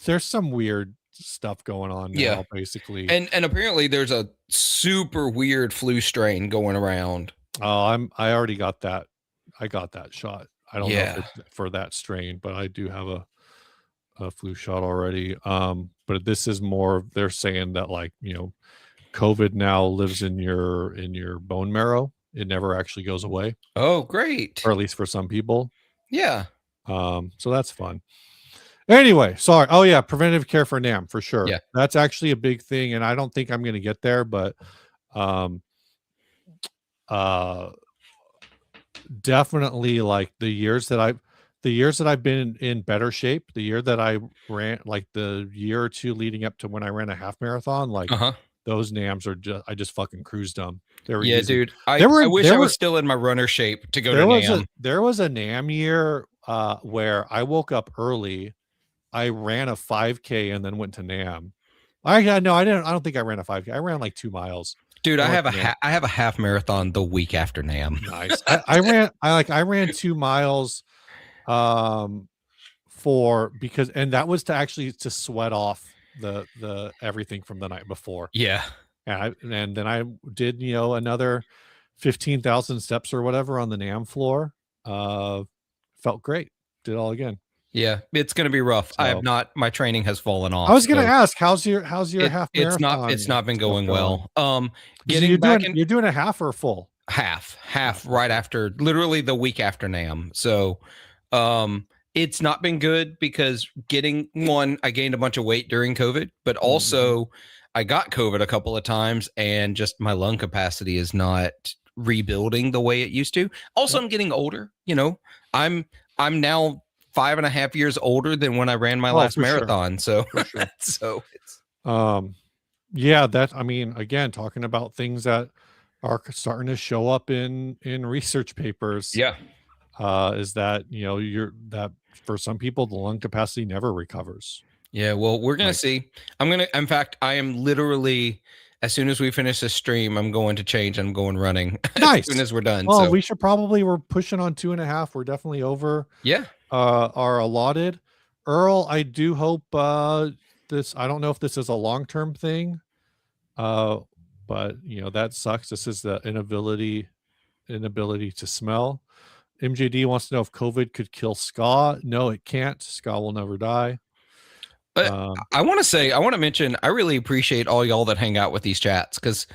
there's some weird stuff going on now. Yeah. Basically, And apparently there's a super weird flu strain going around. oh, I already got that. I got that shot. I don't know Yeah. if it's for that strain, but I do have a flu shot already. But this is more. They're saying that like COVID now lives in your bone marrow. It never actually goes away, Oh, great. or at least for some people. Yeah. So that's fun. Anyway, sorry. Oh yeah, preventative care for NAM for sure. Yeah. That's actually a big thing, and I don't think I'm going to get there, but definitely like the years that I've been in better shape, the year that I ran, like the year or two leading up to when I ran a half marathon, like those NAMs are just, I just fucking cruised them. They were easy. Dude. I wish I was still in my runner shape to go to NAM. There was a NAM year where I woke up early. I ran a 5K and then went to NAM. I don't think I ran a 5K. I ran like 2 miles. Dude, I have a half marathon the week after NAM. Nice. I ran 2 miles and that was to sweat off the everything from the night before. Yeah. And then I did, another 15,000 steps or whatever on the NAM floor. Felt great. Did it all again. Yeah, it's going to be rough. So, I have not. My training has fallen off. I was going to ask, how's your half marathon? It's not been going well. You're doing a half or a full? Half right after, literally the week after NAM. So, it's not been good because I gained a bunch of weight during COVID, but also I got COVID a couple of times, and just my lung capacity is not rebuilding the way it used to. Also, I'm getting older. I'm now 5.5 years older than when I ran my last marathon. Sure. So it's again, talking about things that are starting to show up in research papers. Yeah. Is that that for some people the lung capacity never recovers. Yeah, well, we're gonna see. In fact, I am literally, as soon as we finish this stream, I'm going to change. I'm going running. Nice. As soon as we're done. Well, we should we're pushing on 2.5. We're definitely over. Yeah. Are allotted. Earl, I do hope this. I don't know if this is a long-term thing, but that sucks. This is the inability to smell. MJD wants to know if COVID could kill Ska. No, it can't. Ska will never die. But I want to mention, I really appreciate all y'all that hang out with these chats because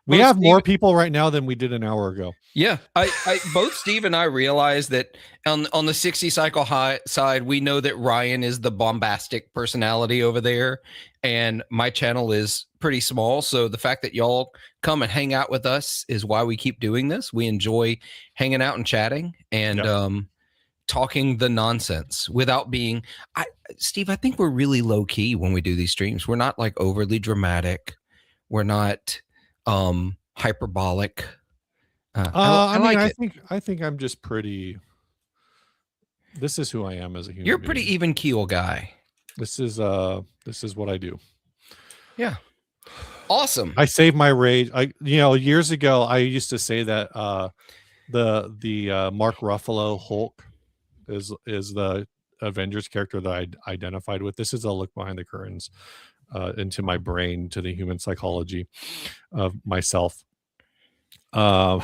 we have more people right now than we did an hour ago. Yeah, I both Steve and I realize that on the 60 cycle high side, we know that Ryan is the bombastic personality over there, and my channel is pretty small. So the fact that y'all come and hang out with us is why we keep doing this. We enjoy hanging out and chatting and talking the nonsense without being. Steve, I think we're really low key when we do these streams. We're not like overly dramatic. We're not hyperbolic. I think I'm just pretty. This is who I am as a human. You're a pretty even keel guy. This is what I do. Yeah. Awesome. I save my rage. Years ago I used to say that the Mark Ruffalo Hulk is the Avengers character that I identified with. This is a look behind the curtains into my brain, to the human psychology of myself. Why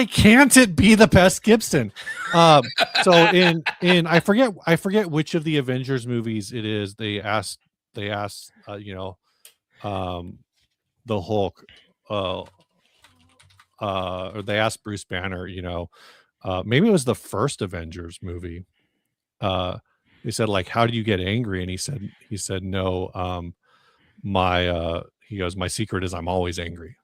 can't it be the Best Gibson? So in I forget which of the Avengers movies it is. They asked the Hulk or they asked Bruce Banner, maybe it was the first Avengers movie. They said, like, how do you get angry? And he said no, my secret is I'm always angry.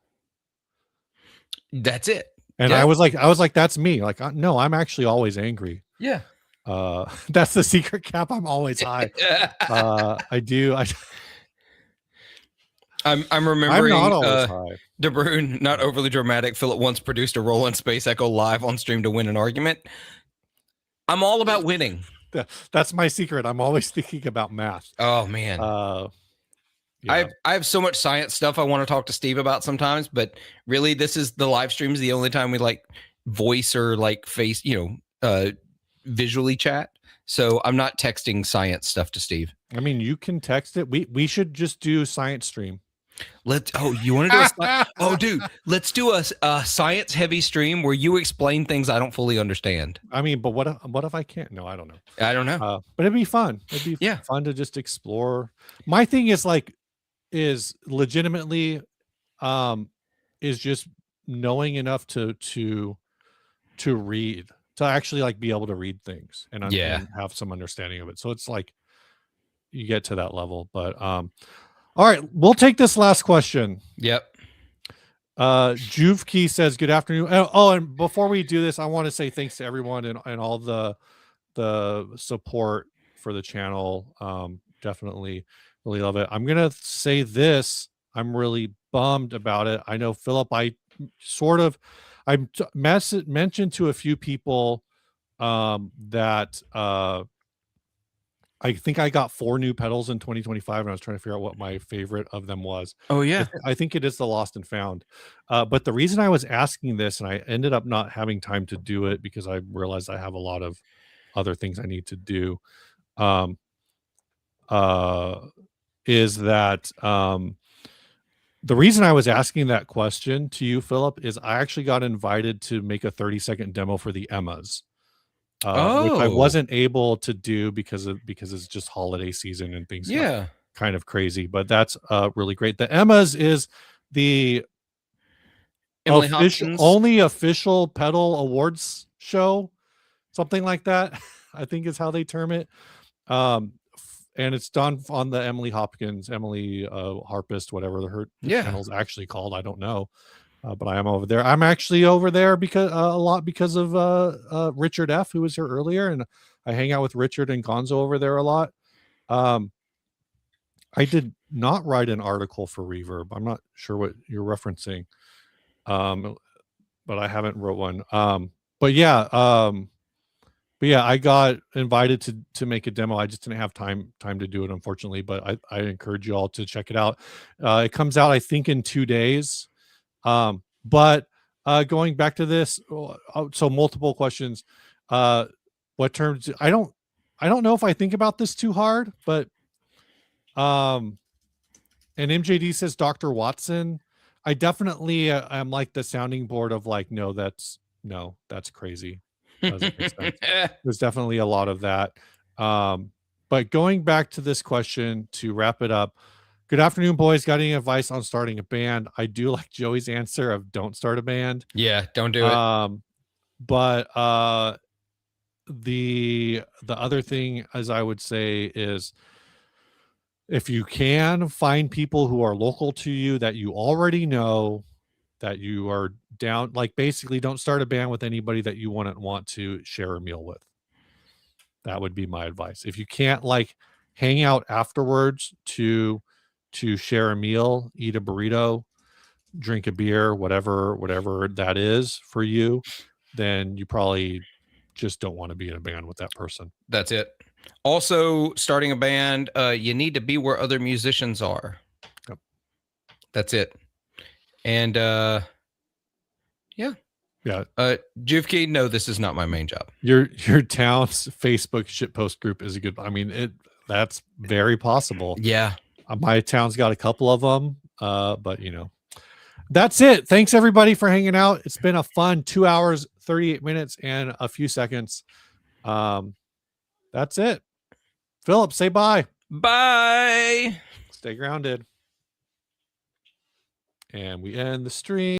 That's it. And Yeah. I was like, that's me. Like, no, I'm actually always angry. Yeah. That's the secret cap. I'm always high. I do. I'm I'm remembering not always high. DeBrune, not overly dramatic. Philip once produced a Roland Space Echo live on stream to win an argument. I'm all about winning. That's my secret. I'm always thinking about math. Oh man. Yeah. I have so much science stuff I want to talk to Steve about sometimes, but really this is the live streams the only time we like voice or like face, visually chat. So I'm not texting science stuff to Steve. I mean, you can text it. We should just do science stream. You want to do dude, let's do a science heavy stream where you explain things I don't fully understand. I mean, but what if I can't? No, I don't know. I don't know. But it'd be fun. It'd be fun to just explore. My thing is legitimately is just knowing enough to read, to actually like be able to read things and have some understanding of it. So it's like you get to that level. But all right, we'll take this last question. Yep. Juvkey says, good afternoon. Oh, and before we do this, I want to say thanks to everyone and all the support for the channel. Definitely really love it. I'm gonna say this. I'm really bummed about it. I know, Philip, I mentioned to a few people that I think I got 4 new pedals in 2025, and I was trying to figure out what my favorite of them was. Oh yeah. I think it is the Lost and Found. But the reason I was asking this, and I ended up not having time to do it because I realized I have a lot of other things I need to do, is that the reason I was asking that question to you, Philip, is I actually got invited to make a 30-second demo for the Emmas. Which I wasn't able to do because it's just holiday season and things kind of crazy, but that's really great. The Emmas is the only official pedal awards show, something like that. I think is how they term it. And it's done on the Emily Harpist, whatever her channel's actually called. I don't know. But I am over there. I'm actually over there because of Richard F, who was here earlier, and I hang out with Richard and Gonzo over there a lot. I did not write an article for Reverb. I'm not sure what you're referencing, but I haven't wrote one. But yeah, I got invited to make a demo. I just didn't have time to do it, unfortunately. But I encourage you all to check it out. It comes out, I think, in 2 days. But going back to this, so multiple questions. What terms? I don't know if I think about this too hard, but and MJD says Dr. Watson. I definitely am like the sounding board of like, no, that's crazy. Doesn't make sense. There's definitely a lot of that. But going back to this question to wrap it up. Good afternoon, boys. Got any advice on starting a band? I do like Joey's answer of don't start a band. Yeah, don't do it. But the other thing, as I would say, is if you can find people who are local to you that you already know, that you are down, like basically don't start a band with anybody that you wouldn't want to share a meal with. That would be my advice. If you can't like hang out afterwards to share a meal, eat a burrito, drink a beer, whatever that is for you, then you probably just don't want to be in a band with that person. That's it. Also, starting a band, you need to be where other musicians are. Yep. That's it. And Juvkey, no, this is not my main job. Your town's Facebook shitpost group is a good. I mean, that's very possible. Yeah. My town's got a couple of them, but that's it. Thanks everybody for hanging out. It's been a fun 2 hours, 38 minutes, and a few seconds. That's it. Philip, say bye. Bye. Stay grounded. And we end the stream.